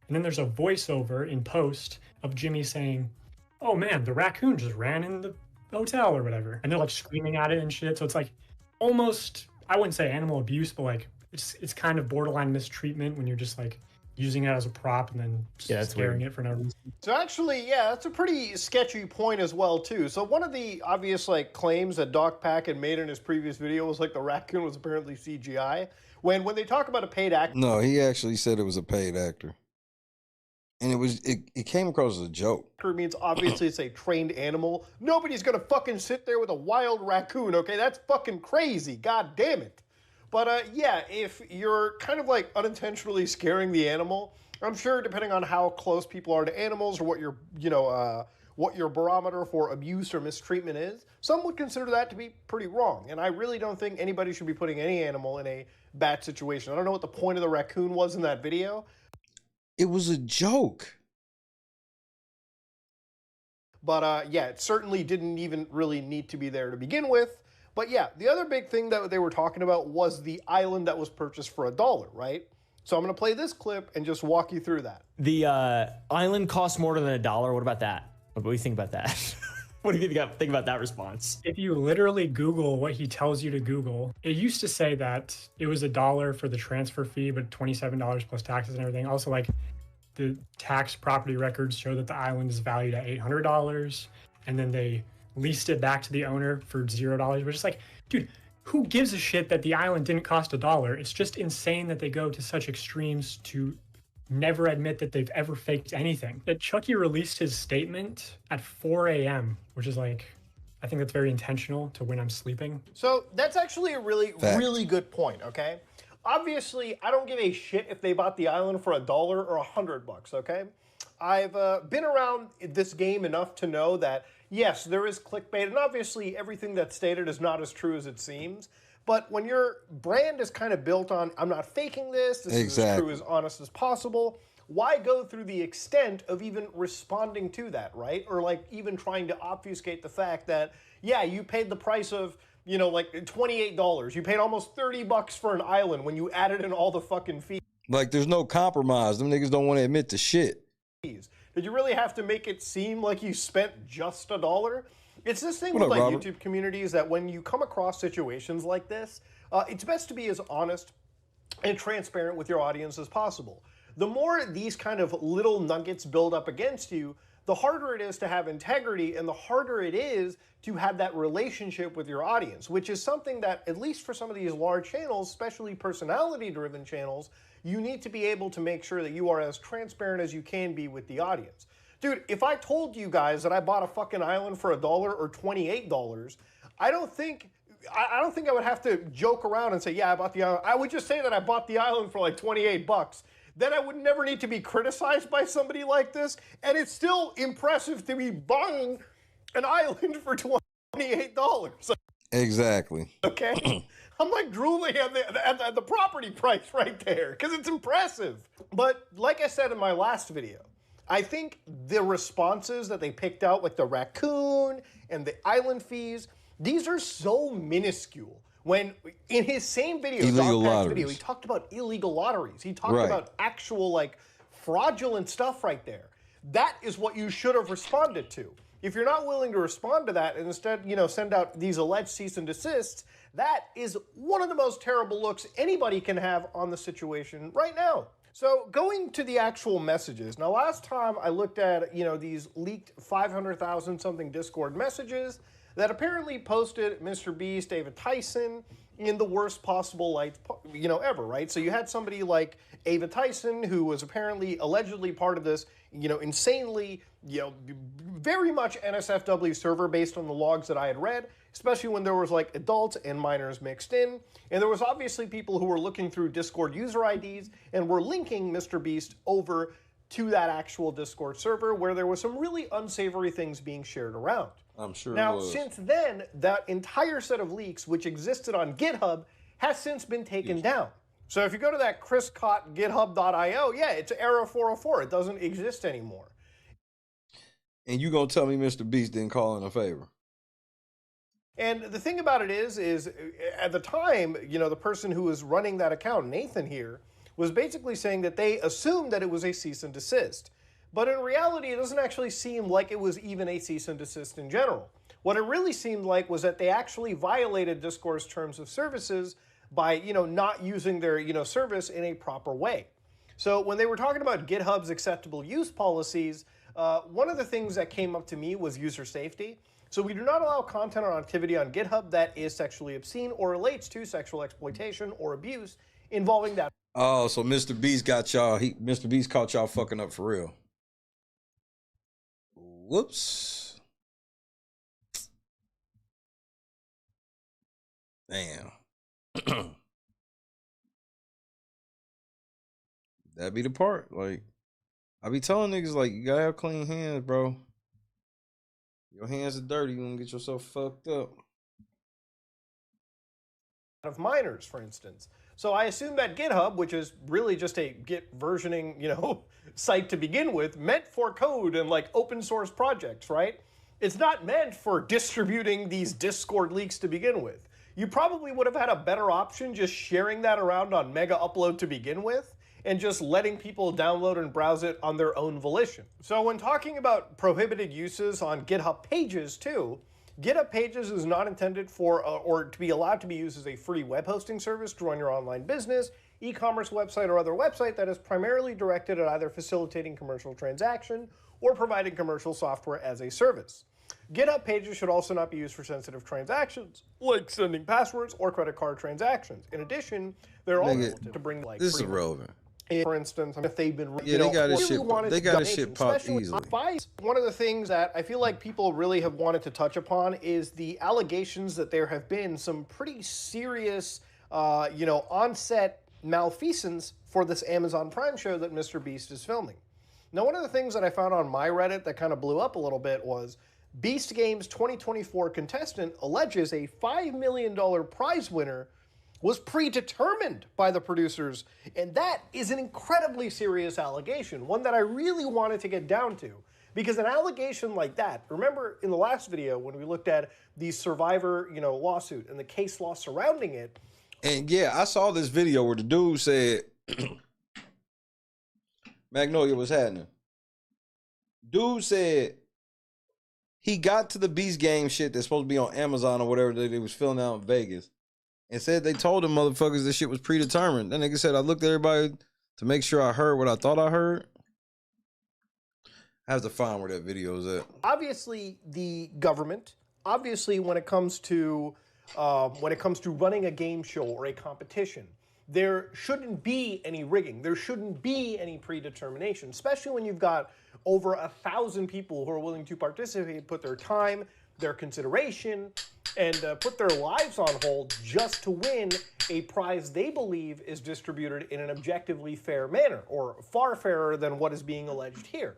R: And then there's a voiceover in post of Jimmy saying, "Oh man, the raccoon just ran in the hotel," or whatever. And they're like screaming at it and shit. So it's like almost, I wouldn't say animal abuse, but like it's kind of borderline mistreatment when you're just like using it as a prop and then just scaring it for no reason.
A: So actually, yeah, that's a pretty sketchy point as well, too. So one of the obvious like claims that Doc Pack had made in his previous video was like the raccoon was apparently CGI. When they talk about a paid actor...
G: No, he actually said it was a paid actor. And it came across as a joke.
A: Means obviously it's a trained animal. Nobody's gonna fucking sit there with a wild raccoon, okay? That's fucking crazy, god damn it. But yeah, if you're kind of like unintentionally scaring the animal, I'm sure depending on how close people are to animals or what your, what your barometer for abuse or mistreatment is, some would consider that to be pretty wrong. And I really don't think anybody should be putting any animal in a bad situation. I don't know what the point of the raccoon was in that video.
G: It was a joke.
A: But yeah, it certainly didn't even really need to be there to begin with. But yeah, the other big thing that they were talking about was the island that was purchased for $1, right? So I'm going to play this clip and just walk you through that.
F: The island costs more than $1. What about that? What do you think about that? What do you think about that response?
R: If you literally Google what he tells you to Google, it used to say that it was $1 for the transfer fee, but $27 plus taxes and everything. Also, like, the tax property records show that the island is valued at $800, and then they leased it back to the owner for $0. We're just like, dude, who gives a shit that the island didn't cost $1? It's just insane that they go to such extremes to never admit that they've ever faked anything. That Chucky released his statement at 4 a.m., which is like, I think that's very intentional to when I'm sleeping.
A: So that's actually a really good point, okay? Obviously, I don't give a shit if they bought the island for $1 or $100, okay? I've been around this game enough to know that, yes, there is clickbait, and obviously everything that's stated is not as true as it seems. But when your brand is kind of built on, I'm not faking this is as true, as honest as possible, why go through the extent of even responding to that, right? Or like even trying to obfuscate the fact that, yeah, you paid the price of, like $28. You paid almost $30 for an island when you added in all the fucking fees.
G: Like there's no compromise. Them niggas don't want to admit to shit.
A: Did you really have to make it seem like you spent just $1? It's this thing
G: What
A: with
G: up,
A: like
G: Robert?
A: YouTube communities that when you come across situations like this, it's best to be as honest and transparent with your audience as possible. The more these kind of little nuggets build up against you, the harder it is to have integrity and the harder it is to have that relationship with your audience, which is something that, at least for some of these large channels, especially personality-driven channels, you need to be able to make sure that you are as transparent as you can be with the audience. Dude, if I told you guys that I bought a fucking island for $1 or $28, I don't think I would have to joke around and say, yeah, I bought the island. I would just say that I bought the island for like $28. Then I would never need to be criticized by somebody like this. And it's still impressive to be buying an island for $28.
G: Exactly.
A: Okay? I'm like drooling at the property price right there because it's impressive. But like I said in my last video, I think the responses that they picked out, like the raccoon and the island fees, these are so minuscule. When in his same video,
G: Illegal
A: Dog Pack's
G: lotteries.
A: video, he talked about illegal lotteries. He talked
G: Right.
A: about actual like fraudulent stuff right there. That is what you should have responded to. If you're not willing to respond to that and instead, send out these alleged cease and desists, that is one of the most terrible looks anybody can have on the situation right now. So going to the actual messages. Now, last time I looked at, these leaked 500,000 something Discord messages that apparently posted MrBeast, David Tyson in the worst possible light, ever, right? So you had somebody like Ava Tyson, who was apparently allegedly part of this, insanely, very much NSFW server based on the logs that I had read. especially when there was like adults and minors mixed in. And there was obviously people who were looking through Discord user IDs and were linking MrBeast over to that actual Discord server where there was some really unsavory things being shared around.
G: I'm sure
A: Now,
G: it was.
A: since then, that entire set of leaks, which existed on GitHub, has since been taken down. So if you go to that chriscott.github.io, yeah, it's error 404. It doesn't exist anymore.
G: And you gonna tell me MrBeast didn't call in a favor?
A: And the thing about it is at the time, you know, the person who was running that account, Nathan here, was basically saying that they assumed that it was a cease and desist. But in reality, it doesn't actually seem like it was even a cease and desist in general. What it really seemed like was that they actually violated Discord's terms of services by, you know, not using their, you know, service in a proper way. So when they were talking about GitHub's acceptable use policies, one of the things that came up to me was user safety. So we do not allow content or activity on GitHub that is sexually obscene or relates to sexual exploitation or abuse involving that.
G: Oh, so MrBeast got y'all. MrBeast caught y'all fucking up for real. Whoops. Damn. That be the part. Like, I be telling niggas, like, you gotta have clean hands, bro. Your hands are dirty, you're gonna get yourself fucked up.
A: Of minors, for instance. So I assume that GitHub, which is really just a Git versioning, you know, site to begin with, meant for code and like open source projects, right? It's not meant for distributing these Discord leaks to begin with. You probably would have had a better option just sharing that around on Mega Upload to begin with and just letting people download and browse it on their own volition. So when talking about prohibited uses on GitHub Pages too, GitHub Pages is not intended for or to be allowed to be used as a free web hosting service to run your online business, e-commerce website, or other website that is primarily directed at either facilitating commercial transaction or providing commercial software as a service. GitHub Pages should also not be used for sensitive transactions, like sending passwords or credit card transactions. In addition, they're also to bring like
G: this is irrelevant.
A: For instance, if they've been
G: they got this shit. They got this shit popped easily.
A: One of the things that I feel like people really have wanted to touch upon is the allegations that there have been some pretty serious, you know, on-set malfeasance for this Amazon Prime show that MrBeast is filming. Now, one of the things that I found on my Reddit that kind of blew up a little bit was Beast Games 2024 contestant alleges a $5 million prize winner was predetermined by the producers, and that is an incredibly serious allegation, one that I really wanted to get down to, because an allegation like that, remember in the last video when we looked at the Survivor, you know, lawsuit and the case law surrounding it.
G: And yeah, I saw this video where the dude said, Magnolia, what's happening? Dude said he got to the Beast Game shit that's supposed to be on Amazon or whatever that they was filming out in Vegas, and said they told them motherfuckers this shit was predetermined. That nigga said, I looked at everybody to make sure I heard what I thought I heard. I have to find where that video is at.
A: Obviously, the government, obviously when it comes to running a game show or a competition, there shouldn't be any rigging. There shouldn't be any predetermination, especially when you've got over 1,000 people who are willing to participate, put their time, their consideration, and put their lives on hold just to win a prize they believe is distributed in an objectively fair manner, or far fairer than what is being alleged here.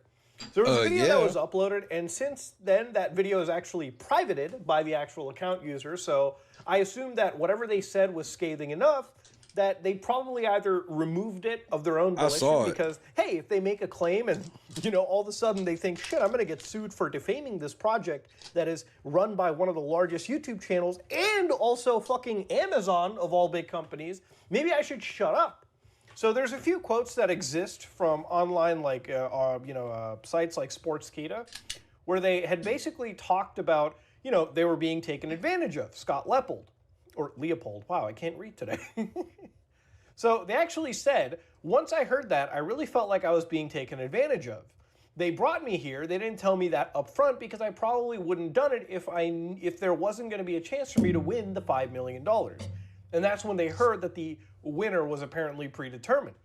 A: So there was a video that was uploaded, and since then that video is actually privated by the actual account user, so I assume that whatever they said was scathing enough that they probably either removed it of their own volition because, hey, if they make a claim and, you know, all of a sudden they think, shit, I'm going to get sued for defaming this project that is run by one of the largest YouTube channels and also fucking Amazon of all big companies, maybe I should shut up. So there's a few quotes that exist from online, like, sites like Sportskeeda, where they had basically talked about, you know, they were being taken advantage of. Scott Leopold. Or Leopold. Wow, I can't read today. So they actually said, once I heard that, I really felt like I was being taken advantage of. They brought me here. They didn't tell me that up front because I probably wouldn't done it if there wasn't going to be a chance for me to win the $5 million. And that's when they heard that the winner was apparently predetermined.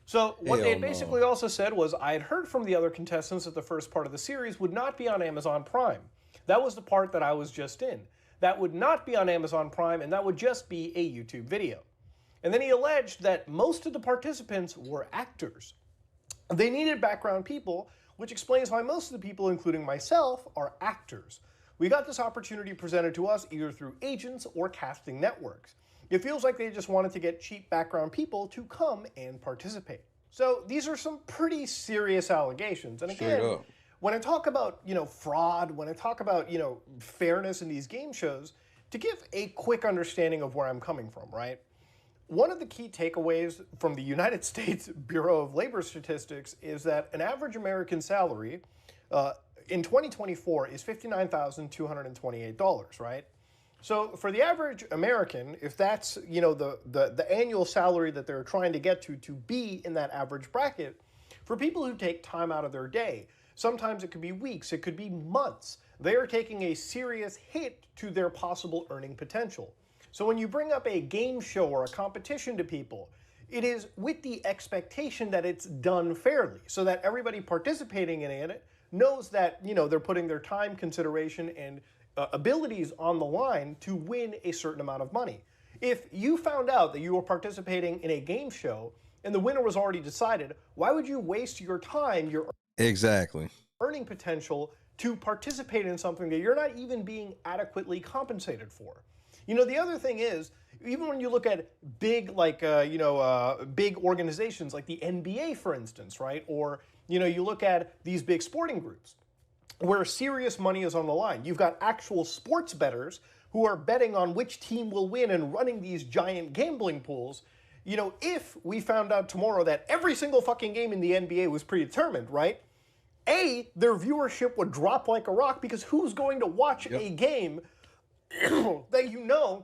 A: So what they had basically also said was, I had heard from the other contestants that the first part of the series would not be on Amazon Prime. That was the part that I was just in. that would not be on Amazon Prime, and that would just be a YouTube video. And then he alleged that most of the participants were actors. They needed background people, which explains why most of the people, including myself, are actors. We got this opportunity presented to us either through agents or casting networks. It feels like they just wanted to get cheap background people to come and participate. So these are some pretty serious allegations. And again, when I talk about, fraud, when I talk about, fairness in these game shows, to give a quick understanding of where I'm coming from, right? One of the key takeaways from the United States Bureau of Labor Statistics is that an average American salary in 2024 is $59,228, right? So for the average American, if that's, the annual salary that they're trying to get to be in that average bracket, for people who take time out of their day, sometimes it could be weeks, it could be months, they are taking a serious hit to their possible earning potential. So when you bring up a game show or a competition to people, it is with the expectation that it's done fairly, so that everybody participating in it knows that, they're putting their time, consideration, and abilities on the line to win a certain amount of money. If you found out that you were participating in a game show and the winner was already decided, why would you waste your time, your earning potential, to participate in something that you're not even being adequately compensated for? The other thing is, even when you look at big, big organizations like the NBA, for instance, right? Or, you look at these big sporting groups where serious money is on the line. You've got actual sports bettors who are betting on which team will win and running these giant gambling pools. If we found out tomorrow that every single fucking game in the NBA was predetermined, right? Their viewership would drop like a rock, because who's going to watch a game that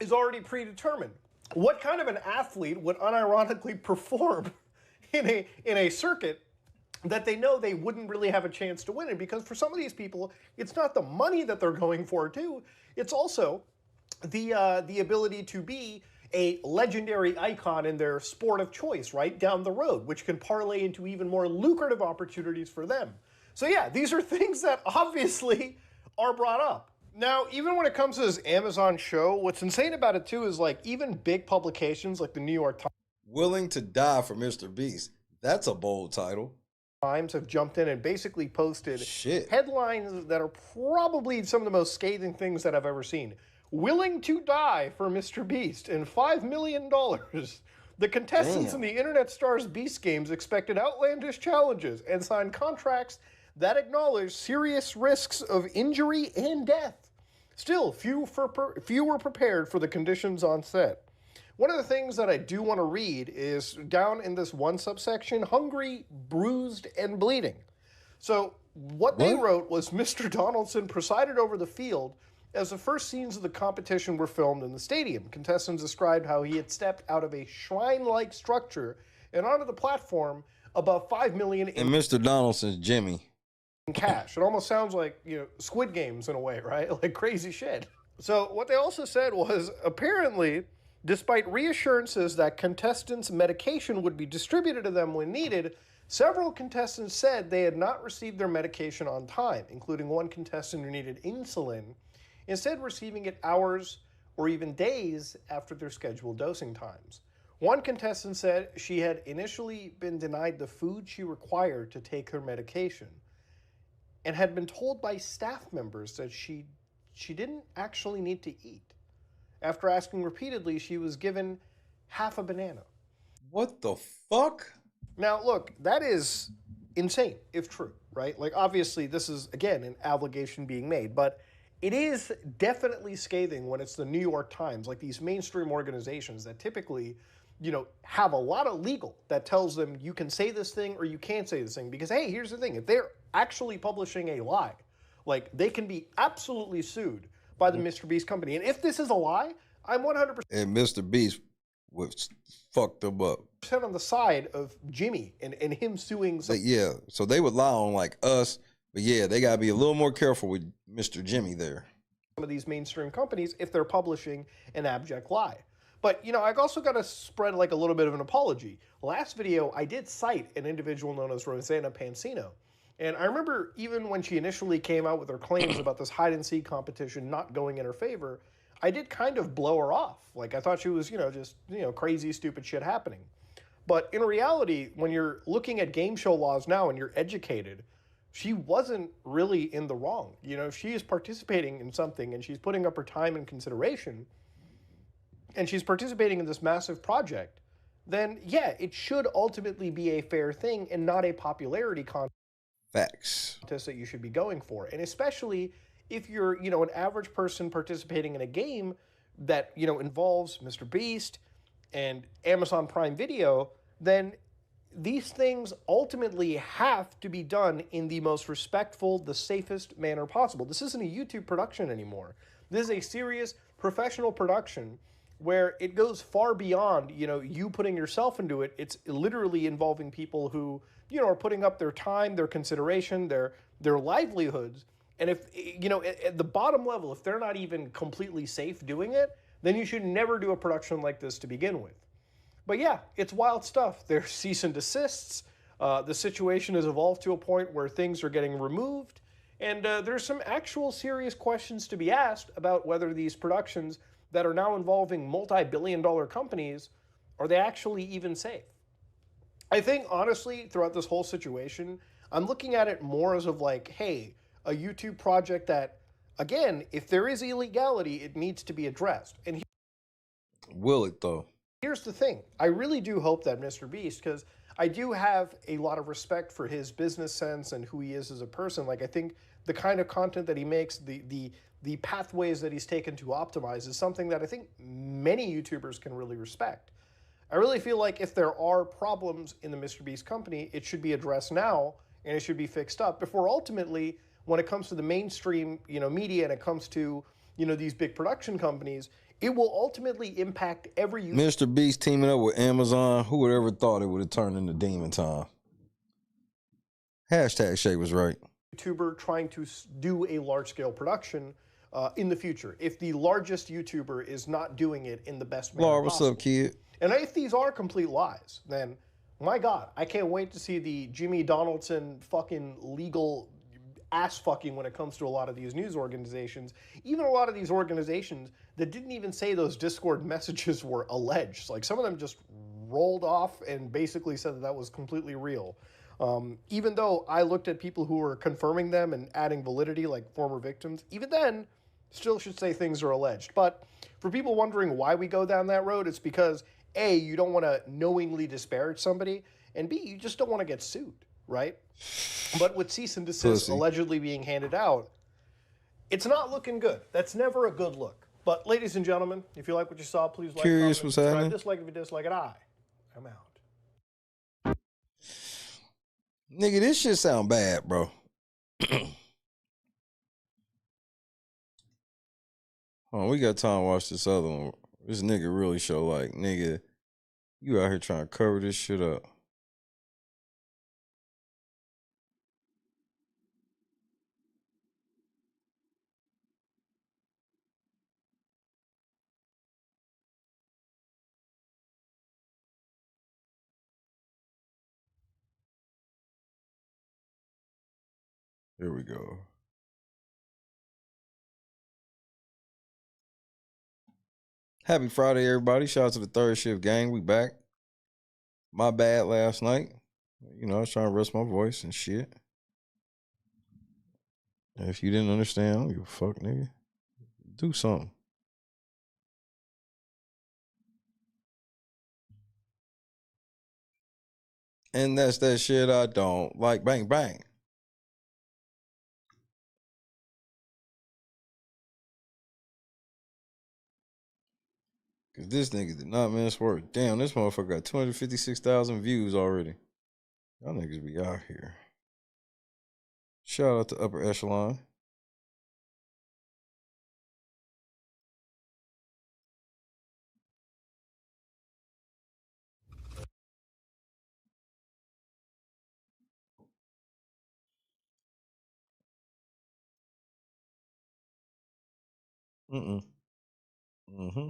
A: is already predetermined? What kind of an athlete would unironically perform in a circuit that they know they wouldn't really have a chance to win it? Because for some of these people, it's not the money that they're going for too, it's also the ability to be a legendary icon in their sport of choice right down the road, which can parlay into even more lucrative opportunities for them. So yeah, these are things that obviously are brought up. Now, even when it comes to this Amazon show, what's insane about it too is, like, even big publications like the New York Times,
G: willing to die for MrBeast. That's a bold title.
A: Times have jumped in and basically posted headlines that are probably some of the most scathing things that I've ever seen. Willing to die for MrBeast and $5 million. The contestants in the Internet Stars Beast games expected outlandish challenges and signed contracts that acknowledge serious risks of injury and death. Still, few were prepared for the conditions on set. One of the things that I do want to read is down in this one subsection, hungry, bruised, and bleeding. So what they wrote was Mr. Donaldson presided over the field as the first scenes of the competition were filmed in the stadium. Contestants described how he had stepped out of a shrine-like structure and onto the platform above $5 million
G: and Mr. Donaldson's Jimmy.
A: In cash. It almost sounds like, Squid Games in a way, right? Like crazy shit. So what they also said was, apparently, despite reassurances that contestants' medication would be distributed to them when needed, several contestants said they had not received their medication on time, including one contestant who needed insulin, instead receiving it hours or even days after their scheduled dosing times. One contestant said she had initially been denied the food she required to take her medication and had been told by staff members that she didn't actually need to eat. After asking repeatedly, she was given half a banana.
G: What the fuck?
A: Now, look, that is insane, if true, right? Like, obviously, this is, again, an allegation being made, but it is definitely scathing when it's the New York Times, like these mainstream organizations that typically, have a lot of legal that tells them you can say this thing or you can't say this thing. Because, hey, here's the thing. If they're actually publishing a lie, like, they can be absolutely sued by the MrBeast company. And if this is a lie, I'm 100%.
G: And MrBeast was fucked them up.
A: On the side of Jimmy and him suing.
G: Yeah, so they would lie on like us, but yeah, they gotta be a little more careful with Mr. Jimmy there.
A: Some of these mainstream companies, if they're publishing an abject lie. But, I've also got to spread like a little bit of an apology. Last video, I did cite an individual known as Rosanna Pansino. And I remember even when she initially came out with her claims about this hide and seek competition not going in her favor, I did kind of blow her off. Like I thought she was, just, crazy, stupid shit happening. But in reality, when you're looking at game show laws now and you're educated, she wasn't really in the wrong. She is participating in something and she's putting up her time and consideration and she's participating in this massive project, then yeah, it should ultimately be a fair thing and not a popularity contest.
G: Facts.
A: That you should be going for. And especially if you're, an average person participating in a game that, involves MrBeast and Amazon Prime Video, then these things ultimately have to be done in the most respectful, the safest manner possible. This isn't a YouTube production anymore. This is a serious professional production where it goes far beyond, you putting yourself into it. It's literally involving people who, are putting up their time, their consideration, their livelihoods. And if, at the bottom level, if they're not even completely safe doing it, then you should never do a production like this to begin with. But yeah, it's wild stuff. There's cease and desists. The situation has evolved to a point where things are getting removed. And there's some actual serious questions to be asked about whether these productions that are now involving multi-billion-dollar companies, are they actually even safe? I think, honestly, throughout this whole situation, I'm looking at it more as of like, hey, a YouTube project that, again, if there is illegality, it needs to be addressed. And
G: will it, though?
A: Here's the thing. I really do hope that MrBeast, because I do have a lot of respect for his business sense and who he is as a person. Like, I think the kind of content that he makes, the pathways that he's taken to optimize is something that I think many YouTubers can really respect. I really feel like if there are problems in the MrBeast company, it should be addressed now and it should be fixed up before ultimately, when it comes to the mainstream, media and it comes to, these big production companies, it will ultimately impact every
G: MrBeast teaming up with Amazon. Who would ever thought it would have turned into demon time? Hashtag Shay was right.
A: YouTuber trying to do a large-scale production in the future. If the largest YouTuber is not doing it in the best manner
G: Laura, what's up, kid?
A: And if these are complete lies, then, my God, I can't wait to see the Jimmy Donaldson fucking legal ass fucking when it comes to a lot of these news organizations. Even a lot of these organizations that didn't even say those Discord messages were alleged. Like, some of them just rolled off and basically said that that was completely real. Even though I looked at people who were confirming them and adding validity, like former victims, even then, still should say things are alleged. But for people wondering why we go down that road, it's because A, you don't want to knowingly disparage somebody, and B, you just don't want to get sued, right? But with cease and desist allegedly being handed out, it's not looking good. That's never a good look. But ladies and gentlemen, if you like what you saw, please like,
G: Curious
A: comment,
G: what's
A: subscribe.
G: happening?
A: Dislike if you dislike it. I'm out.
G: Nigga, this shit sound bad, bro. Oh, we got time to watch this other one. This nigga really show like, nigga, you out here trying to cover this shit up. Here we go. Happy Friday, everybody. Shout out to the third shift gang. We back. My bad last night. I was trying to rest my voice and shit. And if you didn't understand, I don't give a fuck, nigga. Do something. And that's that shit I don't like. Bang, bang. Cause this nigga did not miss work. Damn, this motherfucker got 256,000 views already. Y'all niggas be out here. Shout out to Upper Echelon. Mm-hmm.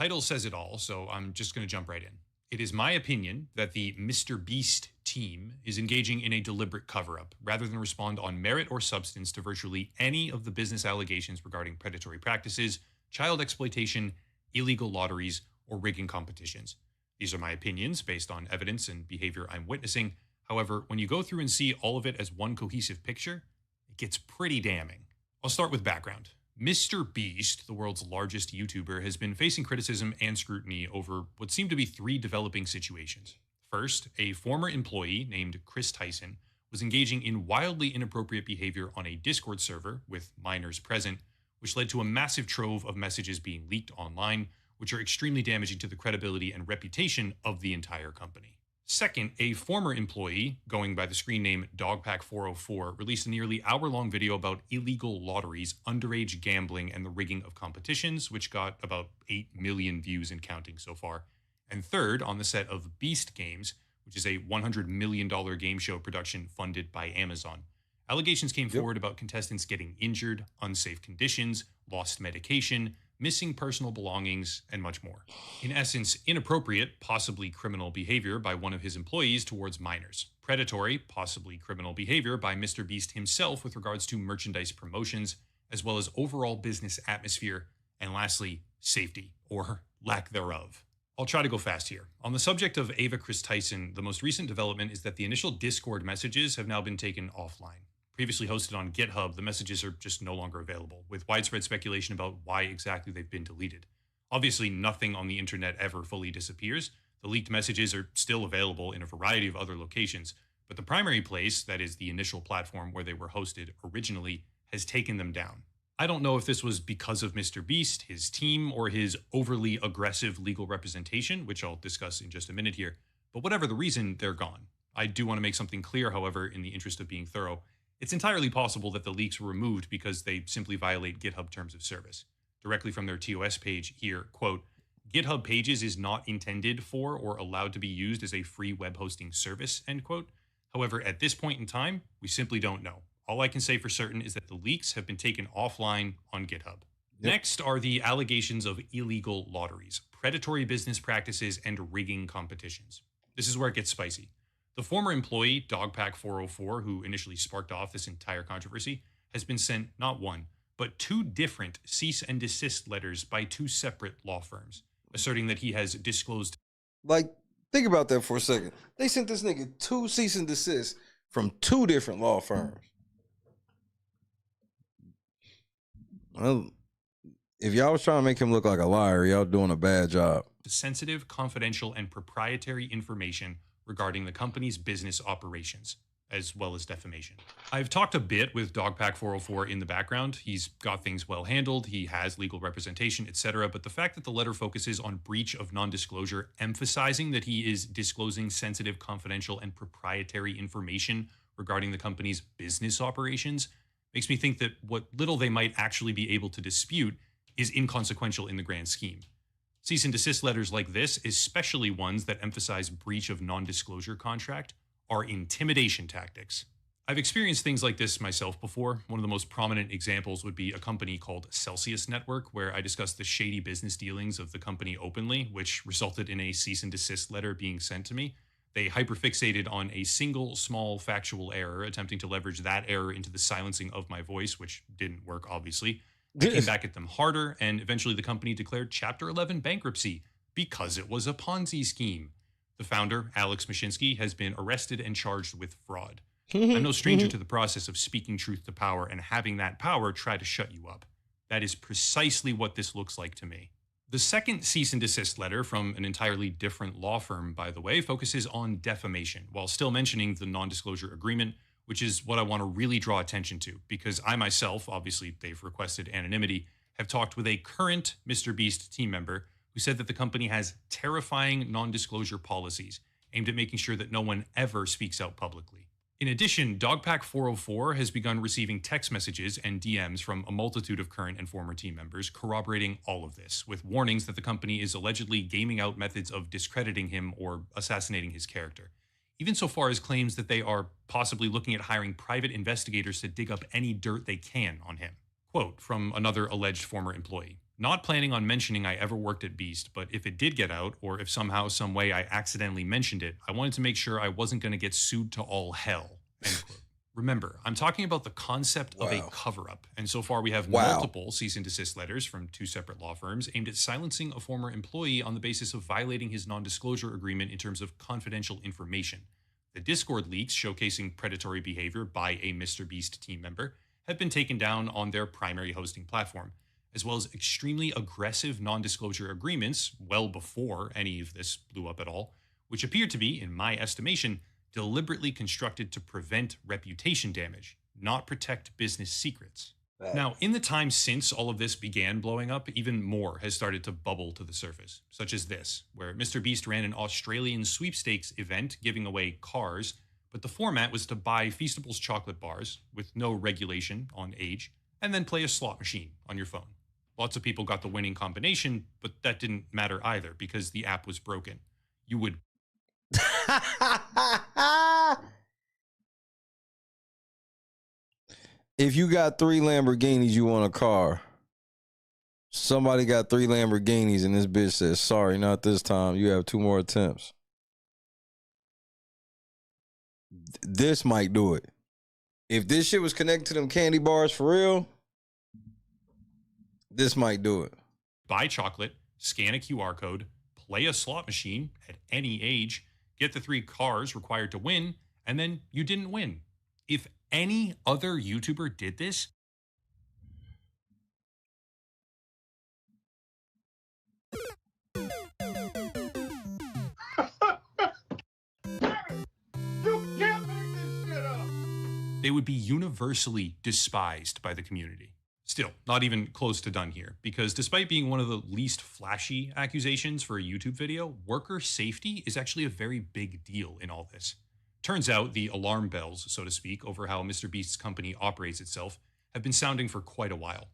D: title says it all, so I'm just going to jump right in. It is my opinion that the MrBeast team is engaging in a deliberate cover-up, rather than respond on merit or substance to virtually any of the business allegations regarding predatory practices, child exploitation, illegal lotteries, or rigging competitions. These are my opinions based on evidence and behavior I'm witnessing. However, when you go through and see all of it as one cohesive picture, it gets pretty damning. I'll start with background. MrBeast, the world's largest YouTuber, has been facing criticism and scrutiny over what seem to be three developing situations. First, a former employee named Chris Tyson was engaging in wildly inappropriate behavior on a Discord server with minors present, which led to a massive trove of messages being leaked online, which are extremely damaging to the credibility and reputation of the entire company. Second, a former employee, going by the screen name Dogpack404, released a nearly hour-long video about illegal lotteries, underage gambling, and the rigging of competitions, which got about 8 million views and counting so far. And third, on the set of Beast Games, which is a $100 million game show production funded by Amazon, allegations came forward about contestants getting injured, unsafe conditions, lost medication, missing personal belongings, and much more. In essence, inappropriate, possibly criminal behavior by one of his employees towards minors. Predatory, possibly criminal behavior by MrBeast himself with regards to merchandise promotions, as well as overall business atmosphere, and lastly, safety, or lack thereof. I'll try to go fast here. On the subject of Ava Chris Tyson, the most recent development is that the initial Discord messages have now been taken offline. Previously hosted on GitHub, the messages are just no longer available, with widespread speculation about why exactly they've been deleted. Obviously, nothing on the internet ever fully disappears. The leaked messages are still available in a variety of other locations, but the primary place, that is the initial platform where they were hosted originally, has taken them down. I don't know if this was because of MrBeast, his team, or his overly aggressive legal representation, which I'll discuss in just a minute here, but whatever the reason, they're gone. I do want to make something clear, however, in the interest of being thorough. It's entirely possible that the leaks were removed because they simply violate GitHub terms of service. Directly from their TOS page here, quote, GitHub Pages is not intended for or allowed to be used as a free web hosting service, end quote. However, at this point in time, we simply don't know. All I can say for certain is that the leaks have been taken offline on GitHub. Next are the allegations of illegal lotteries, predatory business practices, and rigging competitions. This is where it gets spicy. The former employee, Dogpack404, who initially sparked off this entire controversy, has been sent not one, but 2 different cease and desist letters by 2 separate law firms, asserting that he has disclosed.
G: Like, think about that for a second. They sent this nigga 2 cease and desist from 2 different law firms. Well, if y'all was trying to make him look like a liar, y'all doing a bad job.
D: Sensitive, confidential, and proprietary information regarding the company's business operations, as well as defamation. I've talked a bit with Dogpack404 in the background. He's got things well handled, he has legal representation, etc. But the fact that the letter focuses on breach of non-disclosure, emphasizing that he is disclosing sensitive, confidential, and proprietary information regarding the company's business operations, makes me think that what little they might actually be able to dispute is inconsequential in the grand scheme. Cease and desist letters like this, especially ones that emphasize breach of non-disclosure contract, are intimidation tactics. I've experienced things like this myself before. One of the most prominent examples would be a company called Celsius Network, where I discussed the shady business dealings of the company openly, which resulted in a cease and desist letter being sent to me. They hyperfixated on a single small factual error, attempting to leverage that error into the silencing of my voice, which didn't work, obviously. I came back at them harder, and eventually the company declared Chapter 11 bankruptcy because it was a Ponzi scheme. The founder, Alex Mashinsky, has been arrested and charged with fraud. I'm no stranger to the process of speaking truth to power and having that power try to shut you up. That is precisely what this looks like to me. The second cease and desist letter, from an entirely different law firm, by the way, focuses on defamation, while still mentioning the non-disclosure agreement, which is what I want to really draw attention to, because I myself, obviously they've requested anonymity, have talked with a current MrBeast team member who said that the company has terrifying non-disclosure policies aimed at making sure that no one ever speaks out publicly. In addition, Dogpack404 has begun receiving text messages and DMs from a multitude of current and former team members corroborating all of this, with warnings that the company is allegedly gaming out methods of discrediting him or assassinating his character. Even so far as claims that they are possibly looking at hiring private investigators to dig up any dirt they can on him. Quote from another alleged former employee, Not planning on mentioning I ever worked at Beast, but if it did get out, or if somehow, some way I accidentally mentioned it, I wanted to make sure I wasn't going to get sued to all hell. End quote. Remember, I'm talking about the concept of a cover-up, and so far we have multiple cease and desist letters from 2 separate law firms aimed at silencing a former employee on the basis of violating his non-disclosure agreement in terms of confidential information. The Discord leaks showcasing predatory behavior by a MrBeast team member have been taken down on their primary hosting platform, as well as extremely aggressive non-disclosure agreements well before any of this blew up at all, which appeared to be, in my estimation, deliberately constructed to prevent reputation damage, not protect business secrets. Now, in the time since all of this began blowing up, even more has started to bubble to the surface, such as this, where MrBeast ran an Australian sweepstakes event giving away cars, but the format was to buy Feastables chocolate bars with no regulation on age, and then play a slot machine on your phone. Lots of people got the winning combination, but that didn't matter either because the app was broken. You would...
G: If you got 3 Lamborghinis, you want a car. Somebody got 3 Lamborghinis and this bitch says, sorry, not this time. You have 2 more attempts. This might do it. If this shit was connected to them candy bars for real, this might do it.
D: Buy chocolate, scan a QR code, play a slot machine at any age, get the 3 cars required to win, and then you didn't win. If any other YouTuber did this, they would be universally despised by the community. Still, not even close to done here, because despite being one of the least flashy accusations for a YouTube video, worker safety is actually a very big deal in all this. Turns out the alarm bells, so to speak, over how MrBeast's company operates itself have been sounding for quite a while.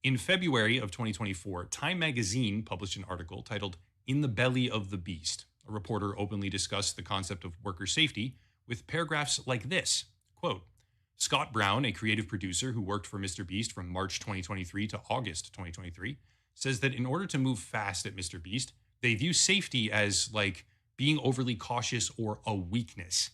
D: In February of 2024, Time magazine published an article titled "In the Belly of the Beast." A reporter openly discussed the concept of worker safety with paragraphs like this, quote, Scott Brown, a creative producer who worked for MrBeast from March 2023 to August 2023, says that in order to move fast at MrBeast, they view safety as, like, being overly cautious or a weakness.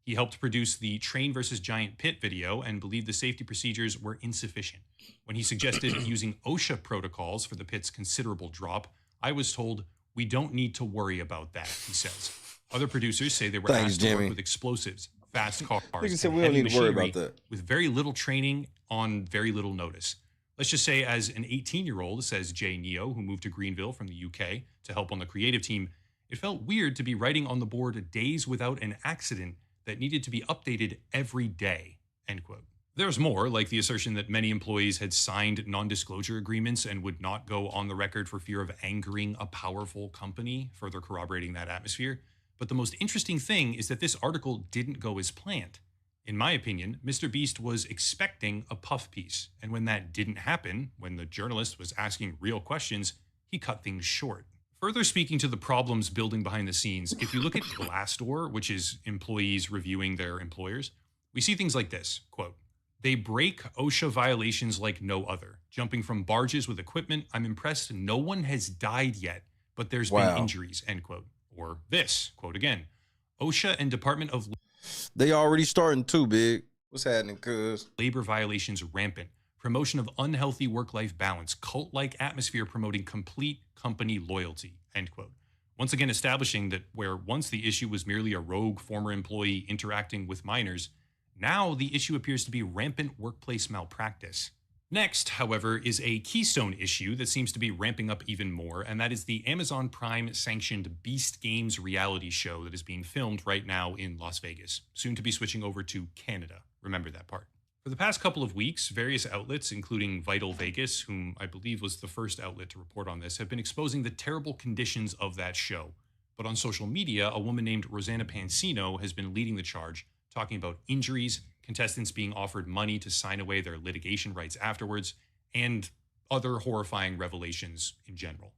D: He helped produce the Train vs. Giant Pit video and believed the safety procedures were insufficient. When he suggested using OSHA protocols for the pit's considerable drop, I was told, we don't need to worry about that, he says. Other producers say they were asked to work with explosives, fast cars, and heavy machinery with very little training on very little notice. Let's just say as an 18-year-old, says Jay Neo, who moved to Greenville from the UK to help on the creative team, it felt weird to be writing on the board days without an accident that needed to be updated every day, end quote. There's more, like the assertion that many employees had signed non-disclosure agreements and would not go on the record for fear of angering a powerful company, further corroborating that atmosphere. But the most interesting thing is that this article didn't go as planned. In my opinion, MrBeast was expecting a puff piece, and when that didn't happen, when the journalist was asking real questions, he cut things short. Further speaking to the problems building behind the scenes, if you look at Glassdoor, which is employees reviewing their employers, we see things like this, quote, they break OSHA violations like no other. Jumping from barges with equipment, I'm impressed no one has died yet, but there's been injuries, end quote. Or this, quote again, OSHA and Department of...
G: They already starting too, big. What's happening, cuz?
D: Labor violations rampant. Promotion of unhealthy work-life balance. Cult-like atmosphere promoting complete company loyalty, end quote. Once again establishing that where once the issue was merely a rogue former employee interacting with minors, now the issue appears to be rampant workplace malpractice. Next, however, is a keystone issue that seems to be ramping up even more, and that is the Amazon Prime-sanctioned Beast Games reality show that is being filmed right now in Las Vegas, soon to be switching over to Canada. Remember that part. For the past couple of weeks, various outlets, including Vital Vegas, whom I believe was the first outlet to report on this, have been exposing the terrible conditions of that show. But on social media, a woman named Rosanna Pansino has been leading the charge, talking about injuries, contestants being offered money to sign away their litigation rights afterwards, and other horrifying revelations in general.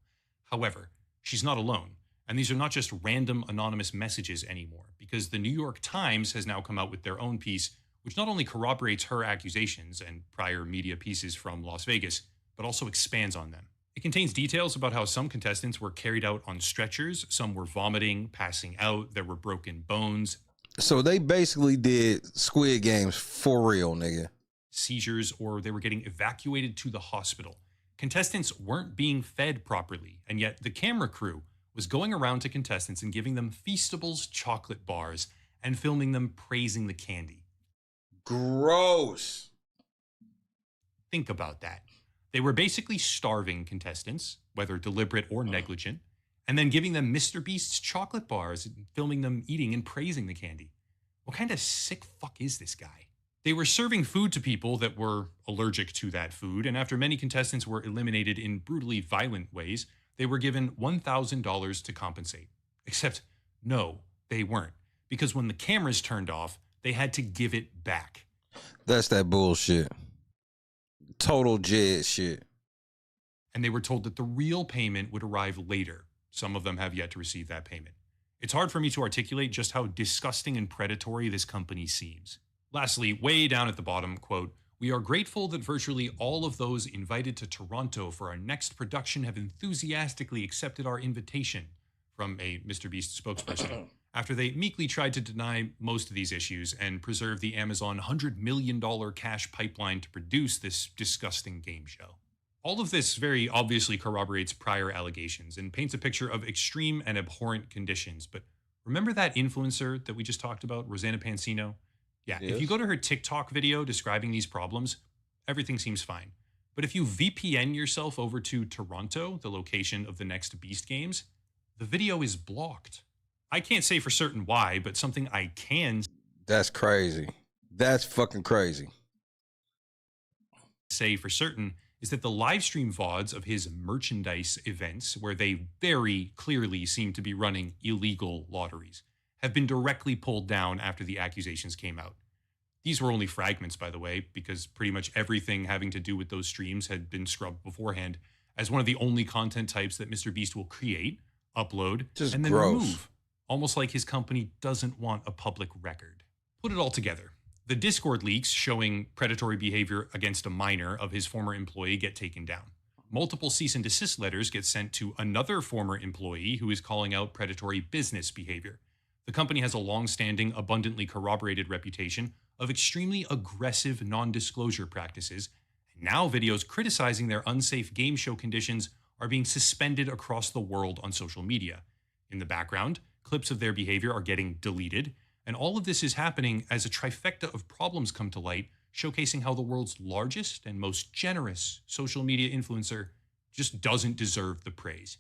D: However, she's not alone, and these are not just random anonymous messages anymore, because the New York Times has now come out with their own piece, which not only corroborates her accusations and prior media pieces from Las Vegas, but also expands on them. It contains details about how some contestants were carried out on stretchers, some were vomiting, passing out, there were broken bones.
G: So they basically did Squid Games for real, nigga.
D: Seizures, or they were getting evacuated to the hospital. Contestants weren't being fed properly, and yet the camera crew was going around to contestants and giving them Feastables chocolate bars and filming them praising the candy.
G: Gross.
D: Think about that. They were basically starving contestants, whether deliberate or negligent, and then giving them MrBeast's chocolate bars and filming them eating and praising the candy. What kind of sick fuck is this guy? They were serving food to people that were allergic to that food, and after many contestants were eliminated in brutally violent ways, they were given $1,000 to compensate. Except, no, they weren't. Because when the cameras turned off, they had to give it back.
G: That's that bullshit. Total Jed shit.
D: And they were told that the real payment would arrive later. Some of them have yet to receive that payment. It's hard for me to articulate just how disgusting and predatory this company seems. Lastly, way down at the bottom, quote, "We are grateful that virtually all of those invited to Toronto for our next production have enthusiastically accepted our invitation," from a MrBeast spokesperson, after they meekly tried to deny most of these issues and preserve the Amazon $100 million cash pipeline to produce this disgusting game show. All of this very obviously corroborates prior allegations and paints a picture of extreme and abhorrent conditions. But remember that influencer that we just talked about, Rosanna Pansino? Yeah,
G: Yes.
D: If you go to her TikTok video describing these problems, everything seems fine. But if you VPN yourself over to Toronto, the location of the next Beast Games, the video is blocked. I can't say for certain why, but something I can
G: That's crazy. That's fucking crazy.
D: say for certain is that the live stream VODs of his merchandise events, where they very clearly seem to be running illegal lotteries, have been directly pulled down after the accusations came out. These were only fragments, by the way, because pretty much everything having to do with those streams had been scrubbed beforehand as one of the only content types that MrBeast will create, upload,
G: Just
D: and then
G: gross.
D: remove. Almost like his company doesn't want a public record. Put it all together. The Discord leaks showing predatory behavior against a minor of his former employee get taken down. Multiple cease and desist letters get sent to another former employee who is calling out predatory business behavior. The company has a long-standing, abundantly corroborated reputation of extremely aggressive non-disclosure practices, and now videos criticizing their unsafe game show conditions are being suspended across the world on social media. In the background, clips of their behavior are getting deleted, and all of this is happening as a trifecta of problems come to light, showcasing how the world's largest and most generous social media influencer just doesn't deserve the praise.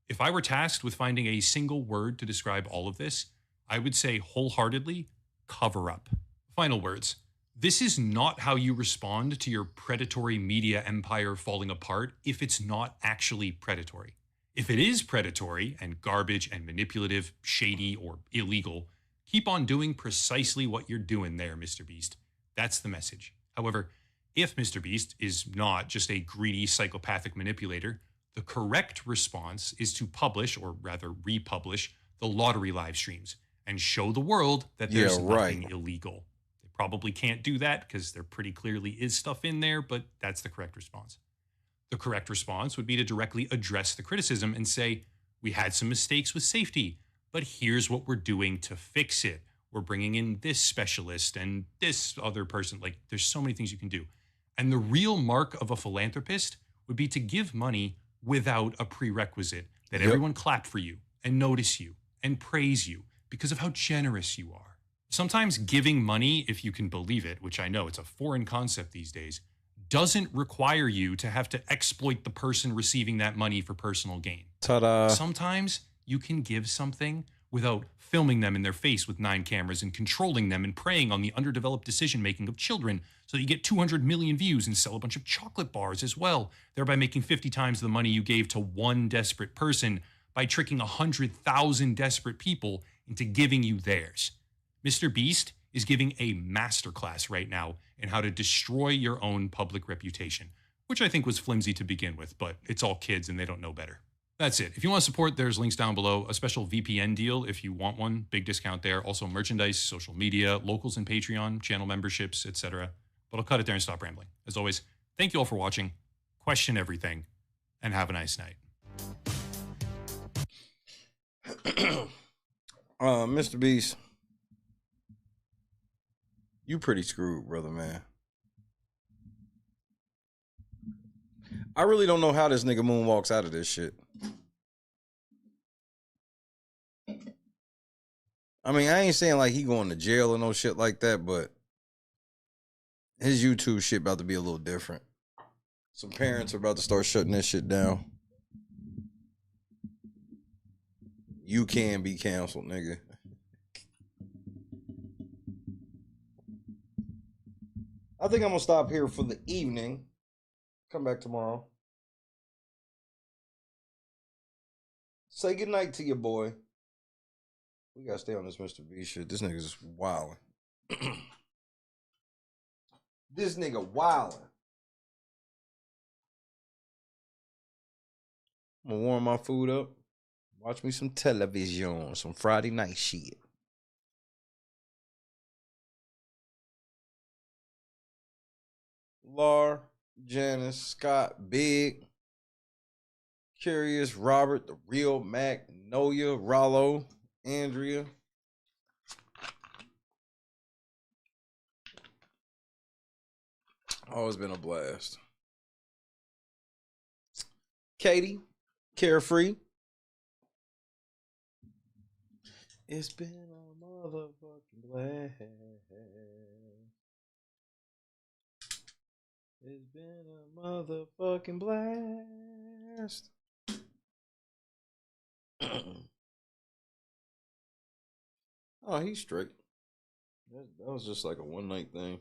D: If I were tasked with finding a single word to describe all of this, I would say wholeheartedly, cover up. Final words. This is not how you respond to your predatory media empire falling apart if it's not actually predatory. If it is predatory and garbage and manipulative, shady, or illegal, keep on doing precisely what you're doing there, MrBeast. That's the message. However, if MrBeast is not just a greedy psychopathic manipulator, the correct response is to publish, or rather republish, the lottery live streams and show the world that there's nothing illegal. They probably can't do that because there pretty clearly is stuff in there, but that's the correct response. The correct response would be to directly address the criticism and say, we had some mistakes with safety, but here's what we're doing to fix it. We're bringing in this specialist and this other person. Like, there's so many things you can do. And the real mark of a philanthropist would be to give money without a prerequisite that everyone clap for you and notice you and praise you because of how generous you are. Sometimes giving money, if you can believe it, which I know it's a foreign concept these days, doesn't require you to have to exploit the person receiving that money for personal gain.
G: Ta-da.
D: Sometimes you can give something without filming them in their face with 9 cameras and controlling them and preying on the underdeveloped decision-making of children so that you get 200 million views and sell a bunch of chocolate bars as well, thereby making 50 times the money you gave to one desperate person by tricking 100,000 desperate people into giving you theirs. MrBeast is giving a masterclass right now in how to destroy your own public reputation, which I think was flimsy to begin with, but it's all kids and they don't know better. That's it. If you want to support, there's links down below. A special VPN deal if you want one. Big discount there. Also merchandise, social media, locals and Patreon, channel memberships, etc. But I'll cut it there and stop rambling. As always, thank you all for watching. Question everything. and have a nice night.
G: MrBeast, you pretty screwed, brother, man. I really don't know how this nigga moonwalks out of this shit. I mean, I ain't saying like he going to jail or no shit like that, but his YouTube shit about to be a little different. Some parents are about to start shutting this shit down. You can be canceled, nigga. I think I'm gonna stop here for the evening. Come back tomorrow. Say goodnight to your boy. We gotta stay on this MrBeast shit. This nigga's wildin'. This nigga wildin'. I'm gonna warm my food up. Watch me some television, some Friday night shit. Lar, Janice, Scott, Big, Curious, Robert, The Real, Mac, Noya, Rollo, Andrea. Always been a blast. Katie, Carefree. It's been a motherfucking blast. It's been a motherfucking blast. Oh, he's straight. That was just like a one night thing.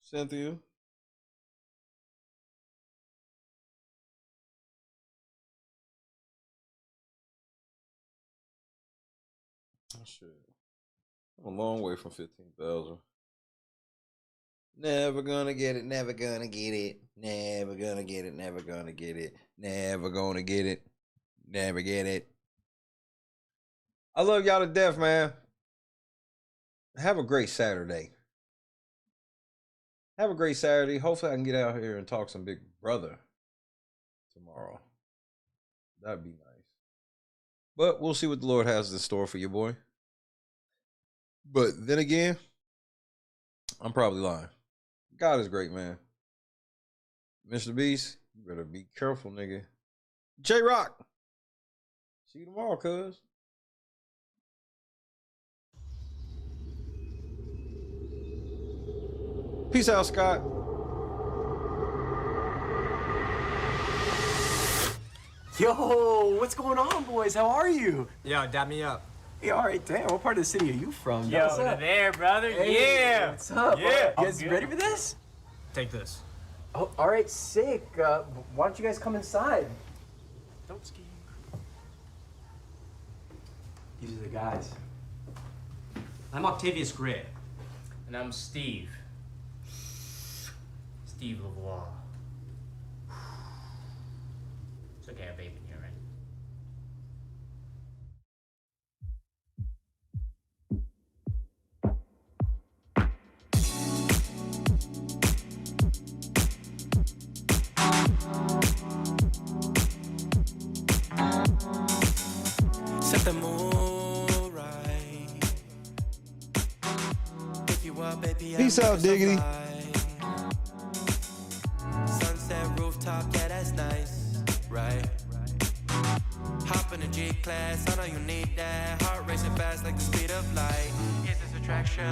G: Cynthia. Oh, shit. I'm a long way from 15,000. Never gonna get it, never gonna get it, never gonna get it, never gonna get it, never gonna get it, never get it. I love y'all to death, man. Have a great Saturday. Have a great Saturday. Hopefully I can get out here and talk some Big Brother tomorrow. That'd be nice. But we'll see what the Lord has in store for you, boy. But then again, I'm probably lying. God is great, man. MrBeast, you better be careful, nigga. J-Rock. See you tomorrow, cuz. Peace out, Scott.
O: Yo, what's going on, boys? How are you?
W: Yo, dab me up.
O: Hey, all right, damn. What part of the city are you from?
W: Yo,
O: what's up?
W: there, brother.
O: Hey,
W: Yeah.
O: What's up?
W: Yeah.
O: You guys ready for this?
W: Take this.
O: Oh, all right, sick. Why don't you guys come inside? Don't ski. These are the guys.
W: I'm Octavius Gray. And I'm Steve. Steve LeVois. It's okay, I have vape in here, right?
T: Set the mood right. If you are, baby,
G: Peace out, Diggity.
T: Sunset rooftop, yeah, that's nice, right? Hop in the G-Class, I know you need that. Heart racing fast like the speed of light. Is this attraction,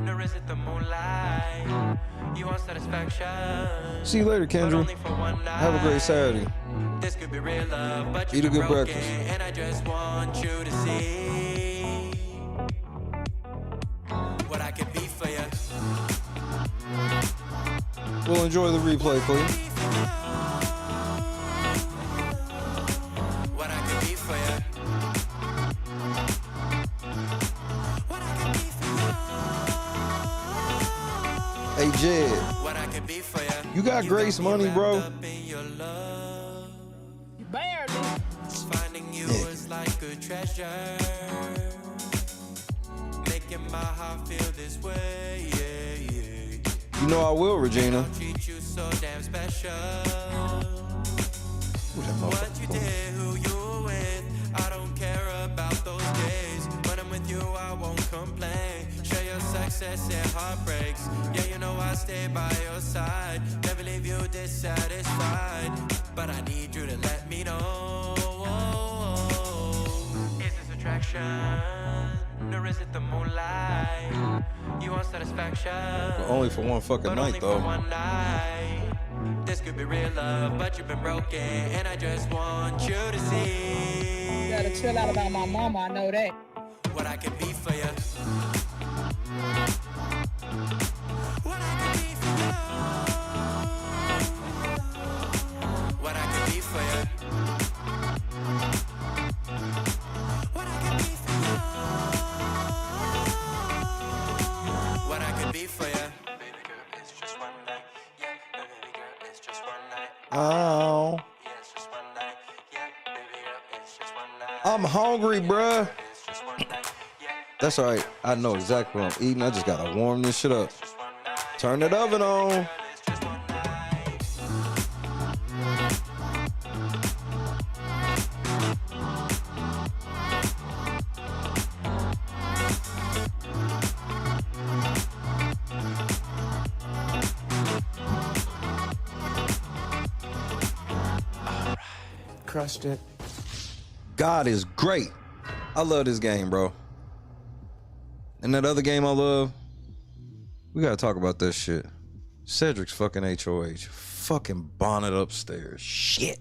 T: or is it the moonlight? You want satisfaction?
G: See you later, Kendra. Have a great Saturday.
T: This could be real love, but
G: eat a good breakfast.
T: And I just want you to see what I can be for you.
G: We'll enjoy the replay, please.
T: What I can be for you.
G: Hey, Jed.
T: What I can be for you.
G: You got Grace money, bro?
T: Finding you is like a treasure. Making my heart feel this way, yeah, yeah.
G: You know I will, Regina.
T: Treat you so damn special.
G: What
T: you did, who you with, I don't care about those days. When I'm with you, I won't complain. Share your success and heartbreaks. Yeah, you know I stay by your side. Never leave you dissatisfied. But I need you to let me know. Is this attraction? Or is it the moonlight? You want satisfaction?
G: Only for one fucking night, though.
T: This could be real love, but you've been broken, and I just want you to see.
C: You gotta chill out about my mama, I know that.
T: What I can be for you. What I can be for you. What I can be for you. What I can be for you. What I can be for you. Baby girl, it's just one night. Yeah, baby girl, it's just one night.
G: Oh.
T: Yeah, it's just one night. Yeah, baby girl, it's just one night.
G: I'm hungry, bruh. That's all right. I know exactly what I'm eating. I just gotta warm this shit up. Turn that oven on.
O: Crushed it.
G: God is great. I love this game, bro. And that other game I love, we gotta talk about that shit. Cedric's fucking HOH. Fucking bonnet upstairs. Shit.